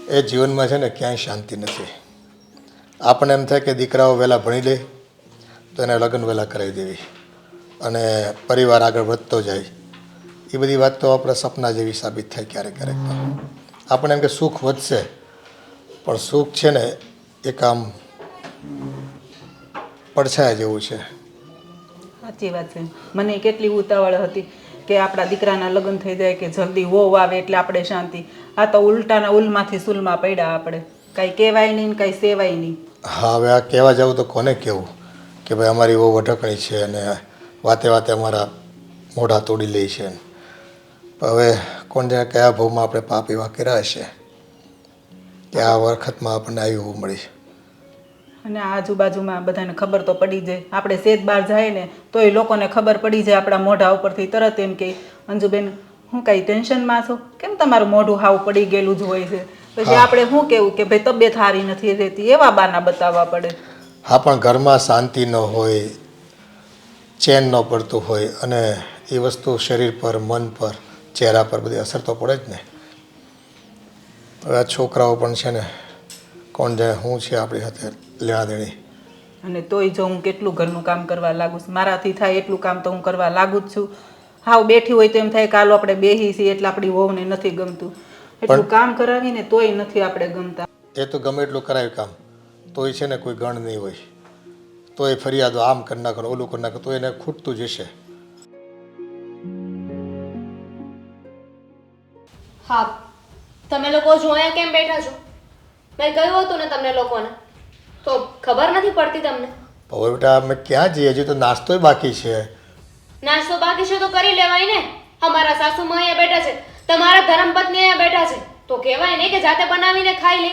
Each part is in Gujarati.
એ જીવનમાં છે ને ક્યાંય શાંતિ નથી. આપણને એમ થાય કે દીકરાઓ વહેલા ભણી લે તો એને લગ્ન વહેલા કરાવી દેવી અને પરિવાર આગળ વધતો જાય. એ બધી વાત તો આપણા સપના જેવી સાબિત થાય ક્યારેક ક્યારેક. તો આપણે એમ કે સુખ વધશે, પણ સુખ છે ને એક આમ પડછાયા જેવું છે. સાચી વાત છે. મને કેટલી ઉતાવળ હતી કે આપણા દીકરાના લગ્ન થઈ જાય, કે જલ્દી વહુ આવે એટલે આપણે શાંતિ. આ તો ઉલટાના ઉલમાંથી સુલમાં પડ્યા આપણે. કાંઈ કહેવાય નહીં ને કાંઈ સેવાય નહીં. હા, હવે આ કહેવા જાવ તો કોને કહેવું કે ભાઈ અમારી બહુ અટકણી છે અને વાતે વાતે અમારા મોઢા તોડી લે છે. હવે કોણ જાણે કયા ભાવમાં આપણે પાપ એવા કર્યા હશે કે આ વખતમાં આપણને આવી હોવું મળી. અને આજુબાજુમાં બધાને ખબર તો પડી જાય. આપણે સેજ બહાર જાય ને તો એ લોકોને ખબર પડી જાય આપણા મોઢા ઉપરથી. તરત એમ કે અંજુબેન હું કાંઈ ટેન્શનમાં છો, કેમ તમારું મોઢું હાવ પડી ગયેલું જ હોય છે. પછી આપણે શું કહેવું કે ભાઈ તબિયત સારી નથી રહેતી, એવા બાના બતાવવા પડે. હા, પણ ઘરમાં શાંતિ ન હોય, ચેન ન પડતું હોય અને એ વસ્તુ શરીર પર, મન પર, ચહેરા પર બધી અસર તો પડે જ ને. હવે આ છોકરાઓ પણ છે ને કોણ જાણે શું છે આપણી સાથે લેણા દેણી. અને તોય જો હું કેટલું ઘરનું કામ કરવા લાગુ છું, મારાથી થાય એટલું કામ તો હું કરવા લાગુ જ છું. હાવ બેઠી હોય તો એમ થાય કે હાલો આપણે બેહી છીએ એટલે આપણી વહુને નથી ગમતું. એટલું કામ કરાવીને તોય નથી આપણે ગમતા. એ તો ગમે એટલું કરાય કામ, તોય છે ને કોઈ ગણ નહીં હોય, તોય ફરિયાદો આમ કરી નાખો ઓલું કરી નાખો, તો એને ખૂટતું જ હશે. હા, તમે લોકો જો અહીંયા કેમ બેઠા છો? મેં કહ્યું હતું ને તમને લોકોને, તો ખબર નથી પડતી તમને? હવે બેટા અમે ક્યાં જઈએ, હજી તો નાસ્તોય બાકી છે. નાસ્તો બાકી છે તો કરી લેવાય ને. અમારા સાસુમાં અહીંયા બેઠા છે, તમારા ધર્મપત્ની અહીંયા બેઠા છે, તો કહેવાય ને કે જાતે બનાવીને ખાઈ લે.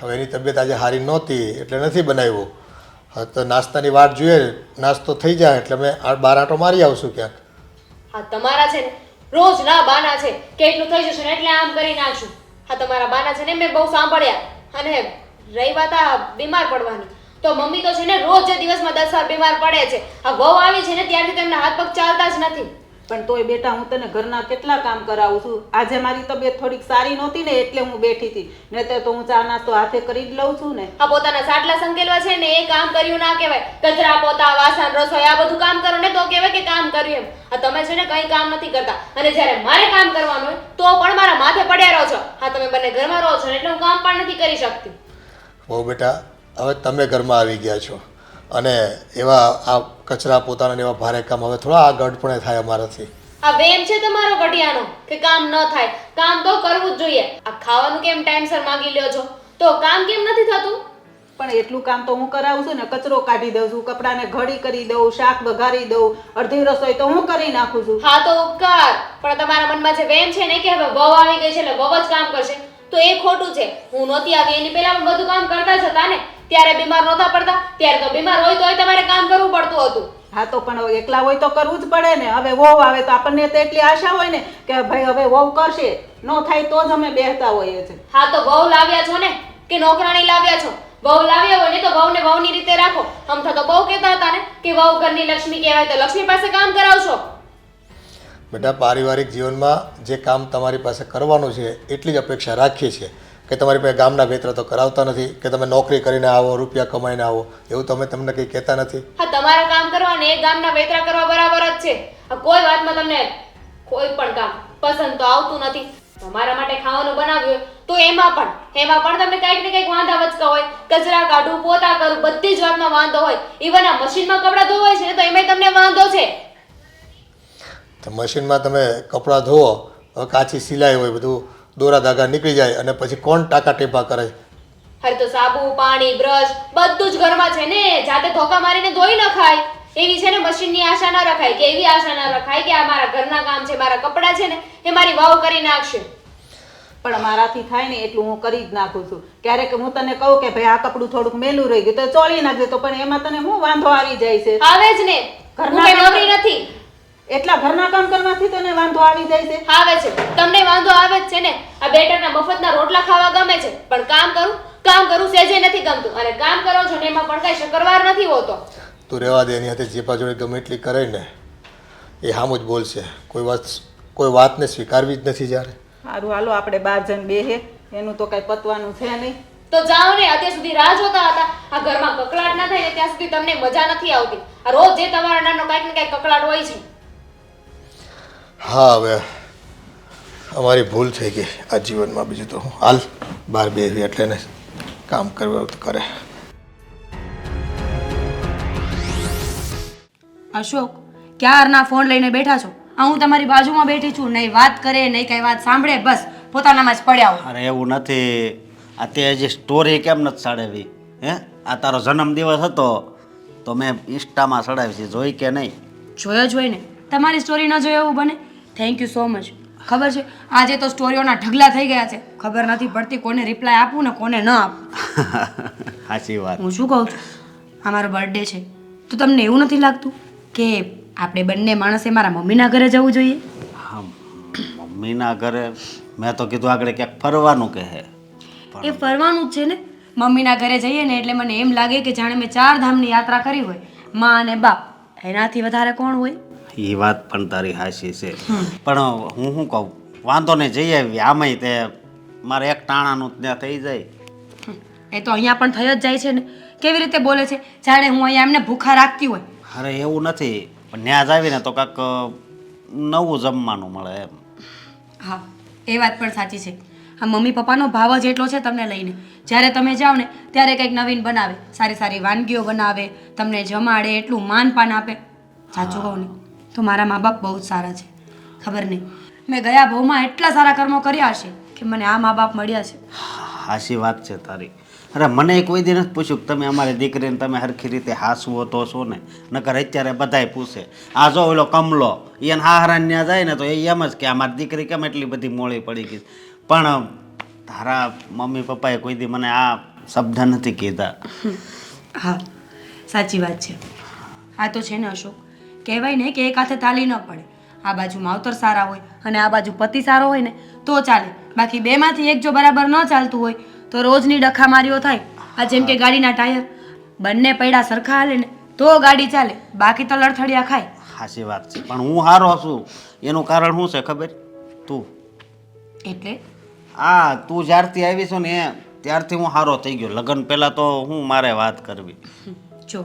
હવે એની તબિયત આજે સારી નહોતી એટલે નથી બનાવ્યું. હવે તો નાસ્તાની વાટ જોઈએ, નાસ્તો થઈ જાય એટલે અમે બાર આંટો મારી આવશું ક્યાંક. હા, તમારા છે ને રોજ ના બાના છે કે એટલું થઈ જશે ને એટલે આમ કરી નાખશું. હા, તમારા બાના છે ને મેં બહુ સાંભળ્યા. અને રહી વાત આ બીમાર પડવાની, તો મમ્મી તો છે ને રોજ જે દિવસમાં 10 વાર બીમાર પડે છે. આ વહુ આવી છે ને ત્યારથી તેમના હાથ પગ ચાલતા જ નથી. પણ તોય બેટા હું તને ઘરના કેટલા કામ કરાવું છું. આજે મારી તબિયત થોડીક સારી નહોતી ને એટલે હું બેઠી હતી, નહીંતર તો હું ચા નાસ્તો હાથે કરી જ લઉં છું ને. આ પોતાના સાટલા સંકેલવા છે ને એ કામ કર્યું ના કહેવાય. કચરા પોતા, વાસણ, રસોઈ આ બધું કામ કરો ને તો કહેવાય કે કામ કર્યું એમ. આ તમે છે ને કંઈ કામ નથી કરતા, અને જ્યારે મારે કામ કરવાનું હોય તો પણ મારા માથે પડ્યા રહો છો. હા, તમે બંને ઘરમાં રહો છો ને એટલે હું કામ પણ નથી કરી શકતી. બહુ બેટા, હવે તમે ઘરમાં આવી ગયા છો અને એવા આ કચરા પોતાના એવા ભારે કામ હવે થોડા આ ગઢપણે થાય અમારાથી. આ વેમ છે તમારો ઘડિયાનો કે કામ ન થાય. કામ તો કરવું જ જોઈએ. આ ખાવાનું કેમ ટાઈમસર માંગી લ્યો છો, તો કામ કેમ નથી થતું? પણ એટલું કામ તો હું કરાવું છું ને. કચરો કાઢી દઉં છું, કપડાને ઘડી કરી દઉં, શાક વઘારી દઉં, અડધી રસોઈ તો હું કરી નાખું છું. હા તો ઉપકાર, પણ તમારા મનમાં જે વેમ છે ને કે હવે વહુ આવી ગઈ છે એટલે વહુ જ કામ કરશે, તો એ ખોટું છે. હું નહોતી આવી એની પહેલા પણ બધું કામ કરતા જ હતા ને. ત્યારે બીમાર નહોતા પડતા, ત્યારે તો બીમાર હોય તોય તમારે કામ કરવું પડતું હતું. હા, તો પણ એકલા હોય તો કરવું જ પડે ને. હવે વહુ આવે તો આપણને તો એટલી આશા હોય ને કે ભાઈ હવે વહુ કરશે, ન થાય તો જ અમે બેસતા હોઈએ છીએ. હા, તો વહુ લાવ્યા છો ને કે નોકરાણી લાવ્યા છો? વહુ લાવ્યા હોય ને તો વહુને વહુની રીતે રાખો. અમથા તો બહુ કહેતા હતા ને કે વહુ ઘરની લક્ષ્મી કહેવાય, તો લક્ષ્મી પાસે કામ કરાવશો. બેટા, પારિવારિક જીવનમાં જે કામ તમારી પાસે કરવાનું છે એટલી જ અપેક્ષા રાખીએ છીએ કે તમારી પાસે ગામના વેતરા તો કરાવતા નથી કે તમે નોકરી કરીને આવો, રૂપિયા કમાઈને આવો, એવું તમે તમને કંઈ કહેતા નથી. હા, તમારા કામ કરવા ને એક ગામના વેતરા કરવા બરાબર જ છે. કોઈ વાતમાં તમને કોઈ પણ કામ પસંદ તો આવતું નથી. તમારા માટે ખાવાનું બનાવ્યું તો એમાં પણ તમને કંઈક ને કંઈક વાંધા વચકા હોય. કચરા કાઢું, પોતા કરું, બધી જ વાતમાં વાંધો હોય. ઇવન આ મશીનમાં કપડાં ધોવાય છે ને તો એમાંય તમને વાંધો છે. તો મશીનમાં તમે કપડાં ધોવો, હવે કાચી સિલાઈ હોય, બધું દોરા ધાગા નીકળી જાય અને પછી કોણ ટાંકા ટેપા કરે? અરે તો સાબુ, પાણી, બ્રશ બધું જ ઘરમાં છે ને. જાતે ધોકા મારીને ધોઈ ન ખાય એવી છે ને મશીનની આશા ન રખાય, કે એવી આશા ન રખાય કે આ મારા ઘરના કામ છે, મારા કપડાં છે ને એ મારી વહુ કરી નાખશે. પણ મારાથી થાય ને એટલું હું કરી જ નાખું છું. ક્યારેક હું તને કહું કે ભાઈ આ કપડું થોડુંક મેલું રહી ગયું તો ચોળી નાખજે, તો પણ એમાં તને શું વાંધો આવી જાય છે? આવે જ ને. હું કઈ નવરી નથી. એટલા ઘરના કામ કરવાથી તને વાંધો આવી જાય છે? આવે છે, તમને વાંધો આવે જ છે ને. આ બેટરના મફતના રોટલા ખાવા ગમે છે, પણ કામ કરું સેજે નથી ગમતું. અને કામ કરો છો ને એમાં પણ કઈ શકરવાર નથી હોતો. તું રહેવા દે, એની હાથે જે પાછળ ગમે એટલી કરે ને એ હામું જ બોલશે. કોઈ વાતને સ્વીકારવી જ નથી. જ્યારે સારું, હાલો આપણે 12 જણ બેહે એનું તો કાંઈ પતવાનું છે નહીં. તો જાઓ ને, અત્યાર સુધી રાહ જોતા હતા. આ ઘરમાં કકળાટ ના થાય ને ત્યાં સુધી તમને મજા નથી આવતી. આ રોજ જે તમારા નાનો કાંઈક ને કાંઈક કકળાટ હોય છે. હા હવે અમારી ભૂલ થઈ ગઈ આ જીવનમાં. બીજું તો હું હાલ બહાર બેસી એટલે ને કામ કરવું હોય તો કરે. અશોક, ક્યારના ફોન લઈને બેઠા છો? આ હું તમારી બાજુમાં બેઠી છું, નહીં વાત કરે નહીં કઈ વાત સાંભળે, બસ પોતાનામાં જ પડ્યા હો. અરે એવું નથી. આ તે હજી સ્ટોરી કેમ નથી ચડાવી? હે, આ તારો જન્મદિવસ હતો તો મેં ઇન્સ્ટામાં ચડાવી છે, જોઈ કે નહીં? જોયો જ હોય ને, તમારી સ્ટોરી ન જોઈ એવું બને. Thank you so much. ખબર છે આજે તો સ્ટોરીઓના ઢગલા થઈ ગયા છે, ખબર નથી પડતી કોને રિપ્લાય આપું ને કોને ન આપું. સાચી વાત. હું શું કહું છું, આ મારો બર્થડે છે તો તમને એવું નથી લાગતું કે આપણે બંને માણસે મારા મમ્મીના ઘરે જવું જોઈએ? હા, મમ્મીના ઘરે? મેં તો કીધું આગળ ક્યાંક ફરવાનું કહે. એ ફરવાનું જ છે ને. મમ્મીના ઘરે જઈએ ને એટલે મને એમ લાગે કે જાણે મેં 4 ધામની યાત્રા કરી હોય, માં અને બાપ, એનાથી વધારે કોણ હોય? એ વાત પણ તારી હાચી છે, પણ હું શું કહું, વાંધો નહીં જઈ આવી. આમાંય તે મારે એક ટાણાનું ત્યાં થઈ જાય. એ તો અહીંયા પણ થઈ જ જાય છે ને. કેવી રીતે બોલે છે જાણે હું અહીંયા એમને ભૂખા રાખતી હોય. અરે એવું નથી, પણ ત્યાં જ આવીને તો કાંક નવું જમવાનું મળે એમ. હા, એ વાત પણ સાચી છે. આ મમ્મી પપ્પાનો ભાવ જ એટલો છે તમને લઈને. જ્યારે તમે જાઓ ને ત્યારે કંઈક નવીન બનાવે, સારી સારી વાનગીઓ બનાવે, તમને જમાડે, એટલું માનપાન આપે. સાચું કહું ને તો મારા મા બાપ બહુ જ સારા છે. ખબર નહીં મેં ગયા ભાવમાં એટલા સારા કર્મો કર્યા હશે કે મને આ મા બાપ મળ્યા છે. હાચી વાત છે તારી. અરે મને કોઈ દી નથી પૂછ્યું કે તમે અમારી દીકરીને તમે સરખી રીતે હાસવો તો છો ને, નકર અત્યારે બધાય પૂછે. આ જો ઓલો કમલો એને હાહરાને ત્યાં જાય ને તો એ એમ જ કે અમારી દીકરી કેમ એટલી બધી મોળી પડી ગઈ. પણ તારા મમ્મી પપ્પાએ કોઈ દી મને આ શબ્દ નથી કીધા. હા, સાચી વાત છે. આ તો છે ને અશોક, કહેવાય ને કે એક હાથે તાલી ન પડે. આ બાજુ માવતર સારા હોય અને આ બાજુ પતિ સારો હોય ને તો ચાલે. બાકી બેમાંથી એક જો બરાબર ન ચાલતું હોય તો રોજની ડખામારીઓ થાય. આ જેમ કે ગાડીના ટાયર બંને પૈડા સરખા હાલે ને તો ગાડી ચાલે, બાકી તો લડથડિયા ખાય. સાચી વાત છે, પણ હું હારો છું એનું કારણ શું છે ખબર? તું. એટલે તું જ્યારથી આવી છો ને ત્યારથી હું હારો થઈ ગયો. લગ્ન પહેલાં તો હું મારે વાત કરવી. જો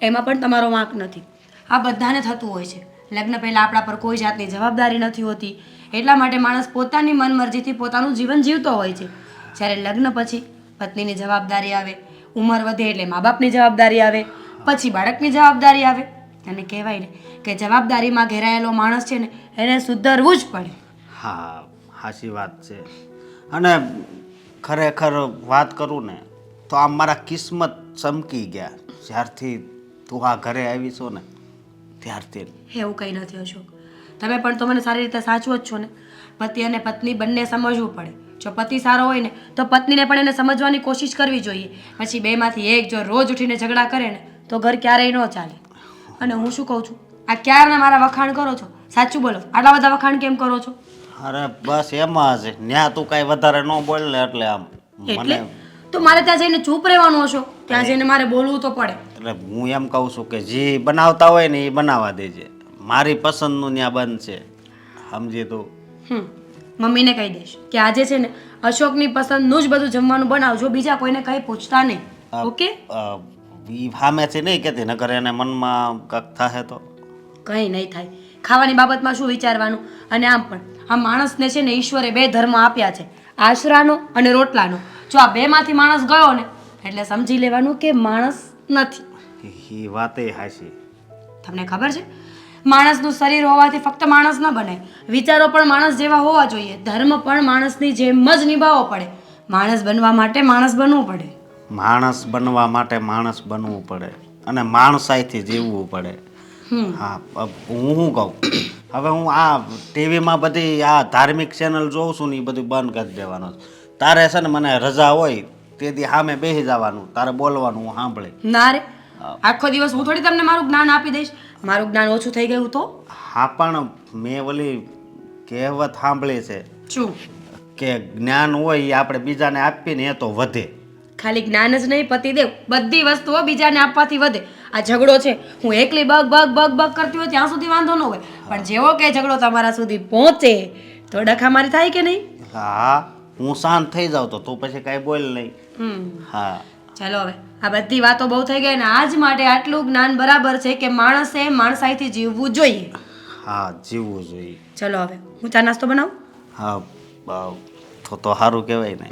એમાં પણ તમારો વાંક નથી. આ બધાને થતું હોય છે. લગ્ન પહેલાં આપણા પર કોઈ જાતની જવાબદારી નથી હોતી, એટલા માટે માણસ પોતાની મનમરજીથી પોતાનું જીવન જીવતો હોય છે. જ્યારે લગ્ન પછી પત્નીની જવાબદારી આવે, ઉંમર વધે એટલે મા બાપની જવાબદારી આવે, પછી બાળકની જવાબદારી આવે. અને કહેવાય ને કે જવાબદારીમાં ઘેરાયેલો માણસ છે ને એને સુધરવું જ પડે. હા, સાચી વાત છે. અને ખરેખર વાત કરું ને તો આમ મારા કિસ્મત ચમકી ગયા જ્યારથી તું આ ઘરે આવી છો ને ત્યારથી. એવું કંઈ નથી અશોક, તમે પણ તો મને સારી રીતે સાચવો જ છો ને. પતિ અને પત્ની બંને સમજવું પડે. જો પતિ સારો હોય ને તો પત્નીને પણ એને સમજવાની કોશિશ કરવી જોઈએ. પછી બેમાંથી એક જો રોજ ઉઠીને ઝઘડા કરે ને તો ઘર ક્યારેય ન ચાલે. અને હું શું કહું છું, આ ક્યારના મારા વખાણ કરો છો? સાચું બોલો, આટલા બધા વખાણ કેમ કરો છો? અરે બસ એમાં જ ન્યા તું કાંઈ વધારે ન બોલ ને એટલે આમ એટલે તો મારે ત્યાં જઈને ચૂપ રહેવાનું હશો? ત્યાં જઈને મારે બોલવું તો પડે. એટલે હું એમ કહું છું કે જે બનાવતા હોય ને એ બનાવવા દેજે. મારી પસંદનું ત્યાં બંધ છે, સમજી તું? મમ્મીને કહી દઈશ કે આજે છે ને અશોકની પસંદનું જ બધું જમવાનું બનાવજો, બીજા કોઈને કંઈ પૂછતા નહીં. ઓકે? ઈ સામેથી નહીં કહેતી, નકર એને મનમાં કાંક થાય તો કંઈ નહીં થાય. ખાવાની બાબતમાં શું વિચારવાનું? અને આમ પણ આ માણસને છે ને ઈશ્વરે 2 ધર્મ આપ્યા છે, આશરાનો અને રોટલાનો. જો આ બેમાંથી માણસ ગયો ને એટલે સમજી લેવાનું કે માણસ નથી. એ વાતે હાચી. તમને ખબર છે માણસનું શરીર હોવાથી ફક્ત માણસ ન બને, વિચારો પણ માણસ જેવા હોવા જોઈએ, ધર્મ પણ માણસની જેમ જ નિભાવવો પડે. માણસ બનવા માટે માણસ બનવું પડે. માણસ બનવા માટે માણસ બનવું પડે અને માણસાઈથી જીવવું પડે. હા, હું શું કહું, હવે હું આ ટીવીમાં બધી આ ધાર્મિક ચેનલ જોઉં છું ને એ બધું બંધ કરી દેવાનું. તારે છે ને મને રજા હોય તેથી સામે બેસી જવાનું, તારે બોલવાનું હું સાંભળે. ના રે, આખો દિવસ હું થોડી તમને મારું જ્ઞાન આપી દઈશ. મારું જ્ઞાન ઓછું થઈ ગયું તો? હા, પણ મેં ઓલી કહેવત સાંભળી છે શું? કે જ્ઞાન હોય એ આપણે બીજાને આપીને એ તો વધે. ખાલી જ્ઞાન જ નહીં પતિદેવ, બધી વસ્તુઓ બીજાને આપવાથી વધે. આ ઝઘડો છે, હું એકલી બગ બગ બગ બગ કરતી હોય ત્યાં સુધી વાંધો ન હોય, પણ જેવો કે ઝઘડો તમારા સુધી પહોંચે તો ડખામારી થાય કે નહીં? હા, હું શાંત થઈ જાઉં તો તું પછી કાંઈ બોલ નહીં. હા ચાલો હવે આ બધી વાતો બહુ થઈ ગઈ ને આજ માટે આટલું જ્ઞાન બરાબર છે કે માણસે માણસાઈથી જીવવું જોઈએ. હા જીવવું જોઈએ. ચલો હવે હું ચા નાસ્તો બનાવું. હા તો સારું કહેવાય ને.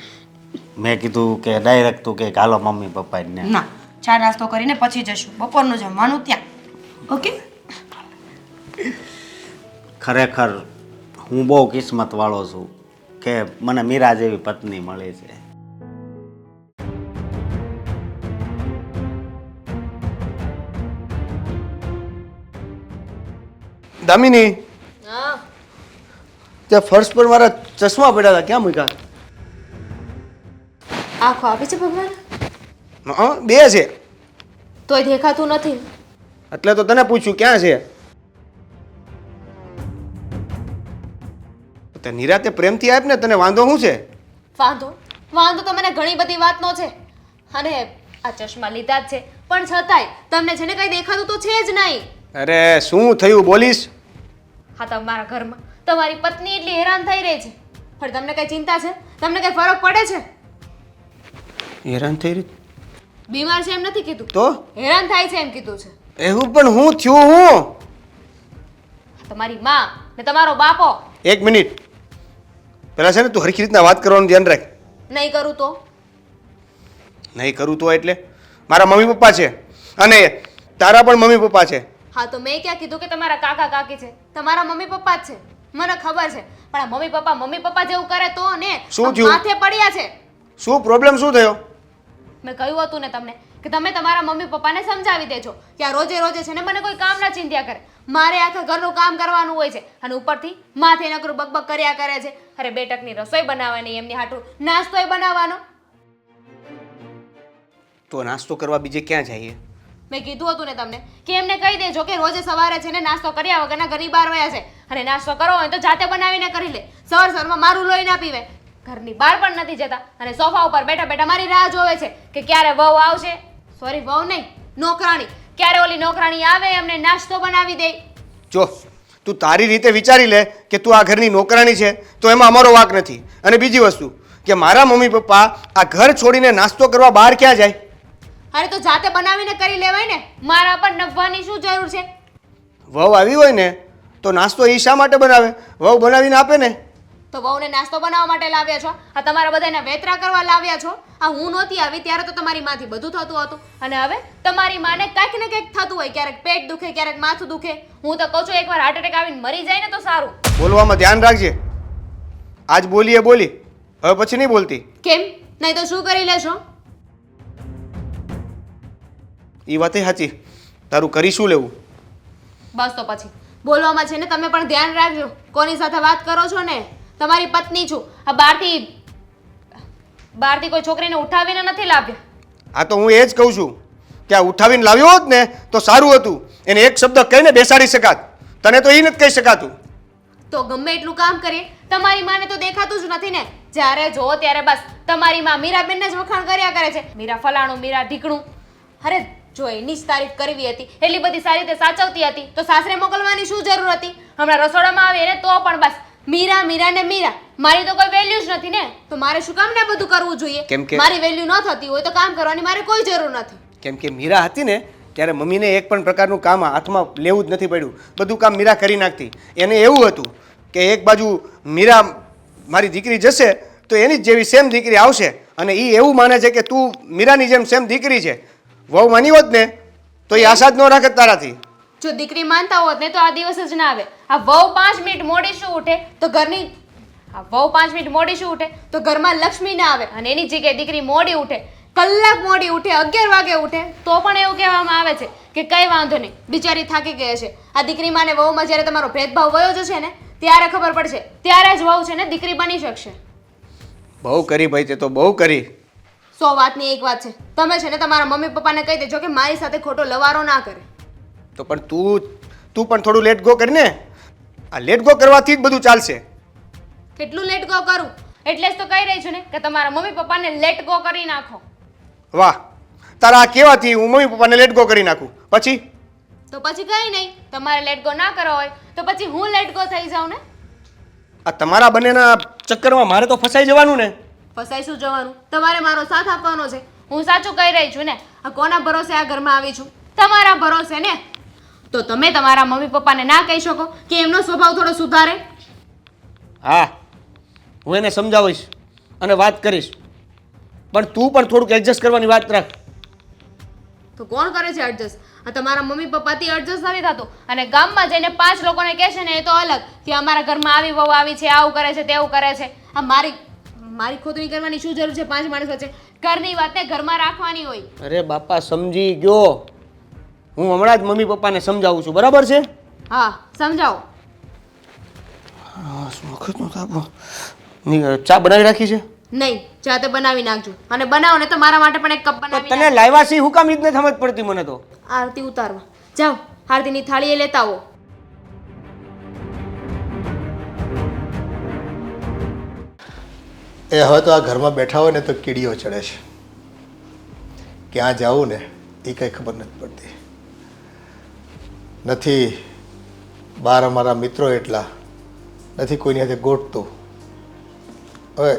મેં કીધું કે ડાયરેક્ટ તું કે હાલો મમ્મી પપ્પાને. ના, ચા નાસ્તો કરીને પછી જશું બપોરનું જમવાનું ત્યાં. ઓકે. ખરેખર હું બહુ કિસ્મતવાળો છું કે મને મીરા જેવી પત્ની મળી છે. દામિની, હા ત્યાં ફર્શ પર મારા ચશ્મા પડ્યા હતા, ક્યાં મૂક્યા? આંખો આપી છે ભગવાન હા, બે છે. તોય દેખાતું નથી. એટલે તો તને પૂછ્યું ક્યાં છે. તે નિરાતે પ્રેમથી આપ ને, તને વાંધો શું છે? વાંધો તો મને ઘણી બધી વાતનો છે અને આ ચશ્મા લીધા જ છે પણ છતાંય તમને છે ને કઈ દેખાતું તો છે જ નહીં. અરે શું થયું બોલીશ? હા, તમારા ઘરમાં તમારી પત્ની એટલી હેરાન થઈ રહી છે પણ તમને કઈ ચિંતા છે? તમને કઈ ફરક પડે છે? હેરાન થઈ રહી બીમાર છે એમ નથી કીધું, તો હેરાન થાય છે એમ કીધું છે. એવું પણ હું થયું હું? તમારી માં ને તમારો બાપો. એક મિનિટ પેલા છે ને તું હરખી રીતના વાત કરવાનું ધ્યાન રાખ. નહીં કરું તો? નહીં કરું તો એટલે મારા મમ્મી પપ્પા છે અને તારા પણ મમ્મી પપ્પા છે. હા, તો મેં ક્યાં કીધું કે તમારા કાકા કાકી છે? તમારા મમ્મી પપ્પા જ છે, મને ખબર છે. પણ આ મમ્મી પપ્પા જેવું કરે તો ને શું આમ થયું? માથે પડ્યા છે. શું પ્રોબ્લેમ શું થયો? મેં કહ્યું હતું ને તમને કે તમે તમારા મમ્મી પપ્પાને સમજાવી દેજો કે આ રોજે રોજે છે ને મને કોઈ કામ ના ચિંત્યા કરે. મારે આખા ઘરનું કામ કરવાનું હોય છે અને ઉપરથી માથે નકરું બકબક કર્યા કરે છે. અરે બેટકની રસોઈ બનાવવાની, એમની હાટું નાસ્તોય બનાવવાનો. તો નાસ્તો કરવા બીજે ક્યાં જઈએ? મેં કીધું હતું ને તમને કે એમને કહી દેજો કે રોજે સવારે છે ને નાસ્તો કર્યા વગરના ઘરની બહાર વયા છે અને નાસ્તો કરવો હોય તો જાતે બનાવીને કરી લે. સવારમાં મારું લોહી ના પીવે, ઘરની બહાર પણ નથી જતા અને સોફા ઉપર બેઠા બેઠા મારી રાહ જોવે છે કે ક્યારે વહુ આવશે. સોરી, વહુ નહીં, નોકરાણી. ક્યારે ઓલી નોકરાણી આવે એમને નાસ્તો બનાવી દે. જો તું તારી રીતે વિચારી લે કે તું આ ઘરની નોકરાણી છે તો એમાં અમારો વાંક નથી. અને બીજી વસ્તુ કે મારા મમ્મી પપ્પા આ ઘર છોડીને નાસ્તો કરવા બહાર ક્યાં જાય? અરે તો જાતે બનાવીને કરી લેવાય ને, મારા પર નભવાની શું જરૂર છે? વહુ આવી હોય ને તો નાસ્તો એ શા માટે બનાવે? વહુ બનાવીને આપે ને. તો વહુને નાસ્તો બનાવવા માટે લાવ્યા છો? આ તમારા બધાને વેતરા કરવા લાવ્યા છો? આ હું નહોતી આવી ત્યારે તો તમારી માંથી બધું થતું હતું અને હવે તમારી માને કંઈક ને કંઈક થતું હોય, ક્યારેક પેટ દુખે, ક્યારેક માથું દુખે. હું તો કહું છું એકવાર હાર્ટ એટેક આવીને મરી જાય ને તો સારું. બોલવામાં ધ્યાન રાખજે. આજ બોલી એ બોલી, હવે પછી નહીં બોલતી. કેમ નહીં તો શું કરી લેશો? એ વાતે સાચી, તારું કરી શું લેવું? બસ તો પછી બોલવામાં છે ને તમે પણ ધ્યાન રાખજો કોની સાથે વાત કરો છો ને. તમારી પત્ની છું. આ બહારથી કોઈ છોકરીને ઉઠાવીને નથી લાવ્યા. આ તો હું એ જ કહું છું કે આ ઉઠાવીને લાવ્યો હોત ને તો સારું હતું. એને એક શબ્દ કહીને બેસાડી શકાત. તને તો એ નથી કહી શકાતું. તો ગમે એટલું કામ કરીએ તમારી માને તો દેખાતું જ નથી ને. જ્યારે જો ત્યારે બસ તમારી માં મીરાબેનને જ વખાણ કર્યા કરે છે. મીરા ફલાણું, મીરા ઢીકણું. અરે જો એની જ તારીફ કરવી હતી, એટલી બધી સારી રીતે સાચવતી હતી તો સાસરે મોકલવાની શું જરૂર હતી? હમણાં રસોડામાં આવે ને તો પણ બસ મીરા મીરા ને મીરા. મારી તો કોઈ વેલ્યુ જ નથી ને, તો મારે શું કામ ને બધું કરવું જોઈએ? કેમ કે મારી વેલ્યુ ન થતી હોય તો કામ કરવાની મારે કોઈ જરૂર નથી. કેમ કે મીરા હતી ને ત્યારે મમ્મીને એક પણ પ્રકારનું કામ હાથમાં લેવું જ નથી પડ્યું. બધું કામ મીરા કરી નાખતી. એને એવું હતું કે એક બાજુ મીરા મારી દીકરી જશે તો એની જ જેવી સેમ દીકરી આવશે અને એ એવું માને છે કે તું મીરાની જેમ સેમ દીકરી છે. વહુ માની હોત ને તો એ આશા જ ન રાખત તારાથી. જો દીકરી માનતા હોત ને તો આ દિવસ જ ના આવે. આ વહુ 5 મિનિટ મોડી શું ઉઠે તો ઘરની વહુ 5 મિનિટ મોડી શું ઉઠે તો ઘરમાં લક્ષ્મી ના આવે અને એની જગ્યાએ દીકરી મોડી ઉઠે, કલાક મોડી ઉઠે, 11 વાગે ઉઠે તો પણ એવું કહેવામાં આવે છે કે કંઈ વાંધો નહીં, બિચારી થાકી ગઈ છે. આ દીકરી માને વહુમાં જ્યારે તમારો ભેદભાવ વયો જશે ને ત્યારે ખબર પડશે, ત્યારે જ વહુ છે ને દીકરી બની શકશે. બહુ કરી ભાઈ, તે તો બહુ કરી. 100 વાતની એક વાત છે, તમે છે ને તમારા મમ્મી પપ્પાને કહી દેજો કે મારી સાથે ખોટો લવારો ના કરે. તો પણ તું પણ થોડું લેટ ગો કરીને. આ લેટ ગો કરવાથી જ બધું ચાલશે. કેટલું લેટ ગો કરું? એટલે જ તો કહી રહી છું ને કે તમારા મમ્મી પપ્પાને લેટ ગો કરી નાખો. વાહ, તારા આ કહેવાથી હું મમ્મી પપ્પાને લેટ ગો કરી નાખું પછી? તો પછી કંઈ નહીં, તમારે લેટ ગો ના કરો હોય તો પછી હું લેટ ગો થઈ જાઉં ને. આ તમારા બંનેના ચક્કરમાં મારે તો ફસાઈ જવાનું ને. ફસાઈ શું જવાનું? તમારે મારો સાથ આપવાનો છે. હું સાચું કહી રહી છું ને. આ કોના ભરોસે આ ઘરમાં આવી છું? તમારા ભરોસે ને. તો તમે તમારા મમ્મી પપ્પાને ના કહી શકો કે એમનો સ્વભાવ થોડો સુધારે? હા, હું એને સમજાવીશ અને વાત કરીશ, પણ તું પણ થોડુંક એડજસ્ટ કરવાની વાત રાખ. તો કોણ કરે છે એડજસ્ટ? આ તમારા મમ્મી પપ્પાથી એડજસ્ટ નથી થતું. અને ગામમાં જઈને 5 લોકોને કહેશે ને એ તો અલગ કે અમારા ઘરમાં આવી વહુ આવી છે, આવું કરે છે, તેવું કરે છે. આ મારી ખોદણી કરવાની શું જરૂર છે 5 માણસ વચ્ચે? ઘરની વાતને ઘરમાં રાખવાની હોય. અરે બાપા, સમજી ગયો. હું હમણાં જ મમ્મી પપ્પાને સમજાવું છું, બરાબર છે? હા, સમજાવો. વખતનો તાપો. ચા બનાવી રાખી છે? નહીં, ચા તો બનાવી નાખજો. અને બનાવો ને તો મારા માટે પણ એક કપ તો બનાવી તને લાવ્યા છે હું કામ ઈ જ નથી સમજ પડતી મને તો. આરતી ઉતારવા જાઓ. આરતીની થાળી એ લેતા આવો. એ હવે તો આ ઘરમાં બેઠા હોય ને તો કીડીઓ ચડે છે. ક્યાં જાવું ને એ કંઈ ખબર નથી પડતી. નથી બહાર અમારા મિત્રો એટલા, નથી કોઈની સાથે ગોઠતું. હવે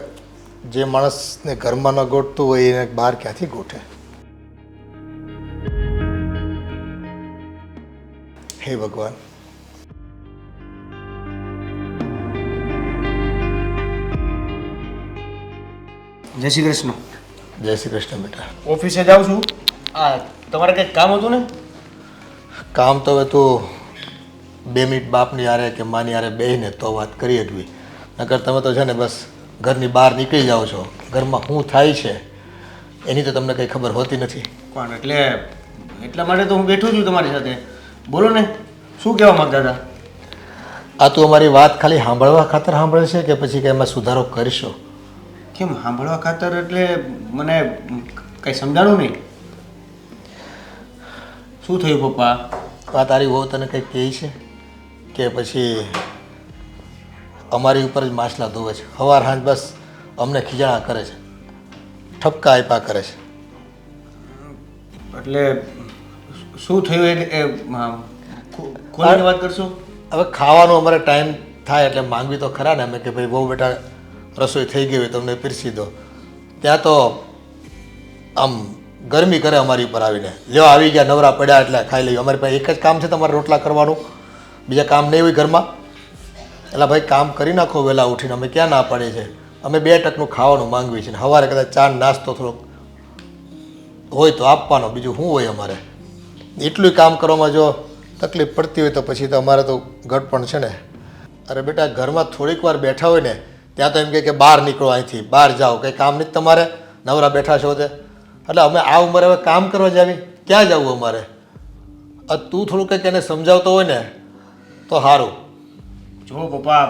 જે માણસને ઘરમાં ન ગોઠતું હોય એને બહાર ક્યાંથી ગોઠે? હે ભગવાન. જય શ્રી કૃષ્ણ. જય શ્રી કૃષ્ણ બેટા. ઓફિસે જાઉં છું. તમારે કંઈક કામ હતું ને? કામ તો હવે તું 2 મિનિટ બાપની હારે કે માની હારે બેહીને તો વાત કરી હકવી. નકર તમે તો છે ને બસ ઘરની બહાર નીકળી જાઓ છો. ઘરમાં શું થાય છે એની તો તમને કંઈ ખબર હોતી નથી. પણ એટલા માટે તો હું બેઠો છું તમારી સાથે. બોલો ને, શું કહેવા માંગતા હતા? આ તું અમારી વાત ખાલી સાંભળવા ખાતર સાંભળે છે કે પછી કે એમાં સુધારો કરશો? કેમ સાંભળવા ખાતર? એટલે મને કંઈ સમજાણું નહીં. શું થયું પપ્પા? આ તારી વહુ તને કંઈક કહે છે કે પછી અમારી ઉપર જ માછલા ધોવે છે? સવાર સાંજ બસ અમને ખીજાણા કરે છે, ઠપકા આપ્યા કરે છે. એટલે શું થયું એ ખોલીને વાત કરશો? હવે ખાવાનું અમારે ટાઈમ થાય એટલે માંગવી તો ખરા ને અમે કે ભાઈ બહુ બેટા રસોઈ થઈ ગઈ હોય તમને પીરસી દો. ત્યાં તો આમ ગરમી કરે અમારી ઉપર આવીને, લ્યો આવી ગયા નવરા પડ્યા એટલે ખાઈ લઈએ. અમારી પાસે એક જ કામ છે તમારે રોટલા કરવાનું, બીજા કામ નહીં હોય ઘરમાં. એટલે ભાઈ કામ કરી નાખો વહેલા ઉઠીને. અમે ક્યાં ના પાડીએ છીએ? અમે 2 ટકનું ખાવાનું માંગવી છે. સવારે કદાચ ચા નાસ્તો થોડોક હોય તો આપવાનો, બીજું શું હોય અમારે? એટલું કામ કરવામાં જો તકલીફ પડતી હોય તો પછી તો અમારે તો ગડપણ છે ને. અરે બેટા, ઘરમાં થોડીક વાર બેઠા હોય ને ત્યાં તો એમ કે બહાર નીકળો, અહીંથી બહાર જાઓ, કંઈ કામ નથી તમારે, નવરા બેઠા છો તે. એટલે અમે આ ઉંમરે હવે કામ કરવા જાવી, ક્યાં જવું અમારે? તું થોડું કંઈક એને સમજાવતો હોય ને તો સારું. જો પપ્પા,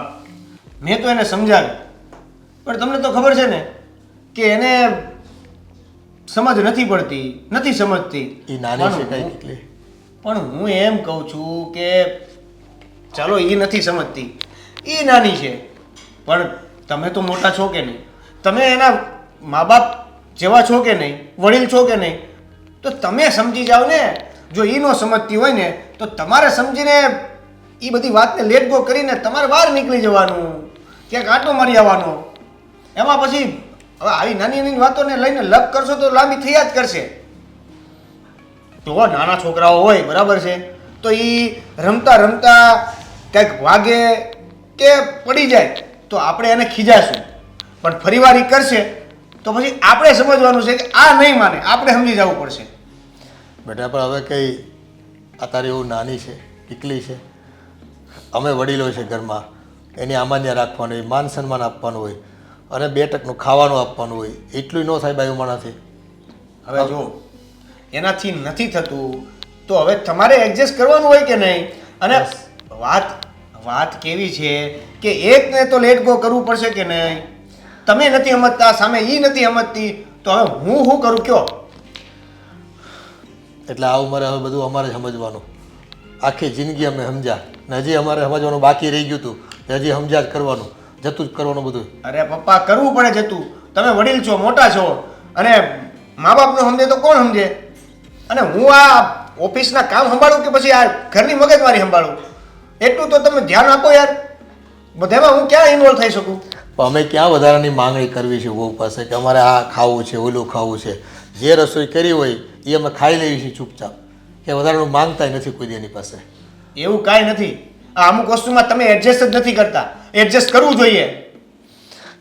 મેં તો એને સમજાવ્યું, પણ તમને તો ખબર છે ને કે એને સમજ નથી પડતી, નથી સમજતી. એ નાની છે કંઈ એટલી. પણ હું એમ કહું છું કે ચાલો એ નથી સમજતી, એ નાની છે, પણ તમે તો મોટા છો કે નહીં? તમે એના મા બાપ જેવા છો કે નહીં? વડીલ છો કે નહીં? તો તમે સમજી જાઓ ને. જો એ ન સમજતી હોય ને તો તમારે સમજીને એ બધી વાતને લેટ ગો કરીને તમારે બહાર નીકળી જવાનું, ક્યાંક આંટો મારી આવવાનો. એમાં પછી હવે આવી નાની નાની વાતોને લઈને લપ કરશો તો લાંબી થયા જ કરશે. તો નાના છોકરાઓ હોય, બરાબર છે, તો એ રમતા રમતા કંઈક વાગે કે પડી જાય તો આપણે એને ખીજાશું, પણ ફરીવાર એ કરશે તો પછી આપણે સમજવાનું છે કે આ નહીં માને, આપણે સમજી જવું પડશે. બેટા પણ હવે કંઈ આ તારી એવું નાની છે, એકલી છે, અમે વડીલો છે ઘરમાં, એની આમાન્ય રાખવાનું હોય, માન સન્માન આપવાનું હોય અને 2 ટકનું ખાવાનું આપવાનું હોય. એટલું ન થાય બાયું માણાથી. હવે જો એનાથી નથી થતું તો હવે તમારે એડજસ્ટ કરવાનું હોય કે નહીં? અને વાત કેવી છે કે એકને તો લેટ ગો કરવું પડશે કે નહીં? તમે નથી સમજતા, સામે એ નથી સમજતી, તો હવે હું શું કરું કયો? એટલે આ ઉંમરે હવે બધું અમારે સમજવાનું. આખી જિંદગી અમે સમજ્યા ને હજી અમારે સમજવાનું બાકી રહી ગયું હતું. હજી સમજ્યા જ કરવાનું, જતું જ કરવાનું બધું. અરે પપ્પા, કરવું પડે જતું. તમે વડીલ છો, મોટા છો, અને મા બાપનું સમજે તો કોણ સમજે? અને હું આ ઓફિસના કામ સંભાળું કે પછી આ ઘરની મગજમારી સંભાળું? એટલું તો તમે ધ્યાન આપો યાર. બધામાં હું ક્યાં ઇન્વોલ્વ થઈ શકું? પણ અમે ક્યાં વધારાની માંગણી કરવી છે વહુ પાસે કે અમારે આ ખાવું છે ઓલું ખાવું છે. જે રસોઈ કરી હોય એ અમે ખાઈ લઈએ છીએ ચૂપચાપ, કે વધારાનું માંગતા નથી કોઈ દી એની પાસે. એવું કાંઈ નથી. આ અમુક વસ્તુમાં તમે એડજસ્ટ જ નથી કરતા. એડજસ્ટ કરવું જોઈએ.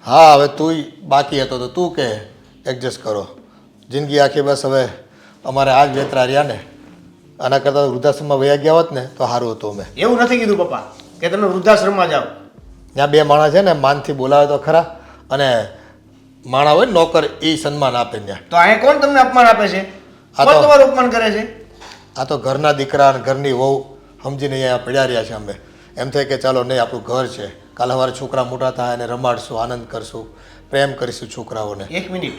હા, હવે તું બાકી હતો તો તું કે એડજસ્ટ કરો. જિંદગી આખી બસ હવે અમારે આ જ વેતરા રહ્યા ને, આના કરતાં વૃદ્ધાશ્રમમાં વયા ગયા હોત ને તો સારું હતું. અમે એવું નથી કીધું પપ્પા કે તમે વૃદ્ધાશ્રમમાં જાઓ. ત્યાં બે માણસ છે ને માનથી બોલાવે તો ખરા, અને માણા હોય ને નોકર એ સન્માન આપે ત્યાં. તો અહીંયા કોણ તમને અપમાન આપે છે? આ કોણ તો- તમારું અપમાન કરે છે? આ તો ઘરના દીકરા અને ઘરની વહુ સમજીને અહીંયા પડ્યા રહ્યા છે. અમે એમ થાય કે ચાલો નહીં, આપણું ઘર છે, કાલે સવારે છોકરા મોટા થાય અને રમાડશું, આનંદ કરશું, પ્રેમ કરીશું છોકરાઓને. એક મિનિટ.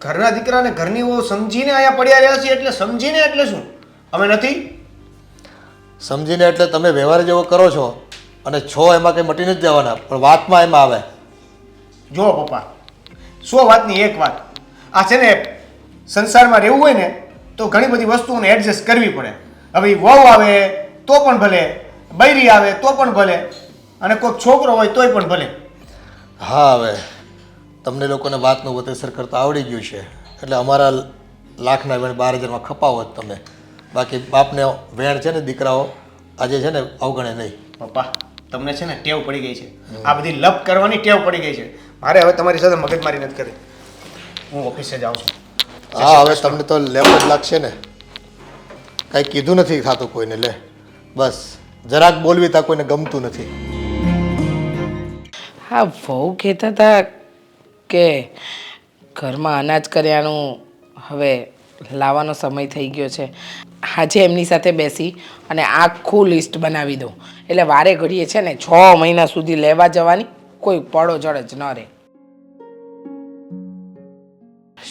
ઘરના દીકરાને ઘરની વહુ સમજીને અહીંયા પડ્યા રહ્યા છે એટલે સમજીને એટલે શું? અમે નથી. સમજીને એટલે તમે વ્યવહાર જેવો કરો છો અને છો એમાં કંઈ મટી નથી જવાના, પણ વાતમાં એમાં આવે. જુઓ પપ્પા, 100 વાતની એક વાત. આ છે ને, સંસારમાં રહેવું હોય ને તો ઘણી બધી વસ્તુઓને એડજસ્ટ કરવી પડે. હવે ઈ વહુ આવે તો પણ ભલે, બૈરી આવે તો પણ ભલે, અને કોઈક છોકરો હોય તોય પણ ભલે. હા, હવે તમને લોકોને વાતનું વતેસર કરતાં આવડી ગયું છે એટલે અમારા લાખના વેણ 12,000માં ખપાવો જ તમે. બાકી બાપને વેણ છે ને દીકરાઓ આજે છે ને અવગણે નહીં. પપ્પા, તમને છે ને ટેવ પડી ગઈ છે. આ બધી લપ કરવાની ટેવ પડી ગઈ છે. મારે હવે તમારી સાથે મગજમારી નથી કરવી. હું ઓફિસે જાઉં છું. હા, હવે તમને તો લેવું જ લાગશે ને. કાંઈ કીધું નથી થતું કોઈને. લે બસ જરાક બોલવી તા કોઈને ગમતું નથી. હા, વહુ કહેતા હતા કે ઘરમાં અનાજ કરિયાણું હવે લાવવાનો સમય થઈ ગયો છે. આજે એમની સાથે બેસી અને આખું લિસ્ટ બનાવી દઉં એટલે વારે ઘડીએ છે ને 6 મહિના સુધી લેવા જવાની કોઈ પડો જડ જ ન રહે.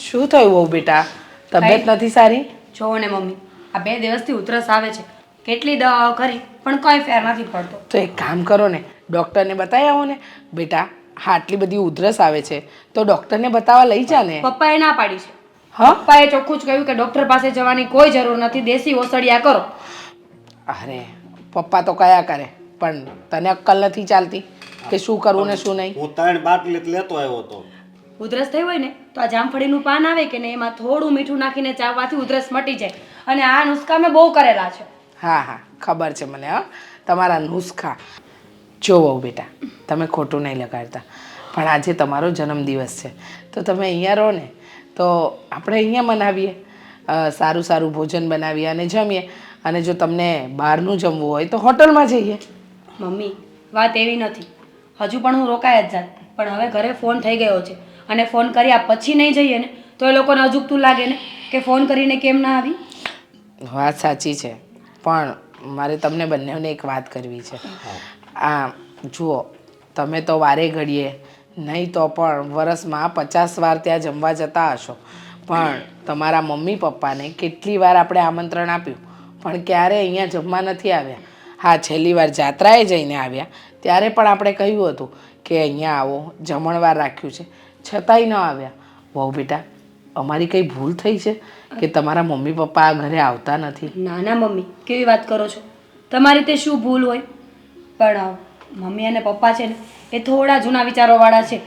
શું થયું વહુ બેટા, તબિયત નથી સારી? જોવો ને મમ્મી, આ 2 દિવસથી ઉધરસ આવે છે. કેટલી દવાઓ કરી પણ કોઈ ફેર નથી પડતો. તો એક કામ કરો ને, ડૉક્ટરને બતાવી આવો ને બેટા. હા, આટલી બધી ઉધરસ આવે છે તો ડૉક્ટરને બતાવવા લઈ જા ને. પપ્પાએ ના પાડી છે. હા, પપ્પાએ ચોખ્ખું જ કહ્યું કે ડૉક્ટર પાસે જવાની કોઈ જરૂર નથી, દેશી ઓસડિયા કરો. અરે પપ્પા તો કયા કરે, પણ તને અક્કલ નથી ચાલતી કે શું કરવું ને શું નહીં? હું 3 બાટલી જ લેતો આવ્યો હતો. ઉધરસ થઈ હોય ને તો આ જામફળીનું પાન આવે કે ને એમાં થોડું મીઠું નાખીને ચાવવાથી ઉધરસ મટી જાય. અને આ નુસ્ખા મેં બહુ કરેલા છે. હા હા, ખબર છે મને. હા, તમારા નુસ્ખા. જોવો બેટા, તમે ખોટું નહીં લગાડતા, પણ આજે તમારો જન્મદિવસ છે તો તમે અહીંયા રહો ને તો આપણે અહીંયા મનાવીએ. સારું સારું ભોજન બનાવીએ અને જમીએ. અને જો તમને બહારનું જમવું હોય તો હોટલમાં જઈએ. મમ્મી, વાત એવી નથી. હજુ પણ હું રોકાય જ જાત, પણ હવે ઘરે ફોન થઈ ગયો છે અને ફોન કર્યા પછી નહીં જઈએ ને તો એ લોકોને અજુગતું લાગે ને કે ફોન કરીને કેમ ના આવી. વાત સાચી છે, પણ મારે તમને બંનેને એક વાત કરવી છે. આ જુઓ, તમે તો વારે ઘડીએ નહીં તો પણ વરસમાં 50 વાર ત્યાં જમવા જતા હશો, પણ તમારા મમ્મી પપ્પાને કેટલી વાર આપણે આમંત્રણ આપ્યું પણ ક્યારે અહીંયા જમવા નથી આવ્યા. હા, છેલ્લી વાર જાત્રાએ જઈને આવ્યા ત્યારે પણ આપણે કહ્યું હતું કે અહીંયા આવો, જમણવાર રાખ્યું છે, છતાંય ન આવ્યા. વહુ બેટા, અમારી કંઈ ભૂલ થઈ છે કે તમારા મમ્મી પપ્પા આ ઘરે આવતા નથી? ના ના મમ્મી, કેવી વાત કરો છો? તમારી તે શું ભૂલ હોય? પણ મમ્મી અને પપ્પા છે ને એ થોડા જૂના વિચારોવાળા છે.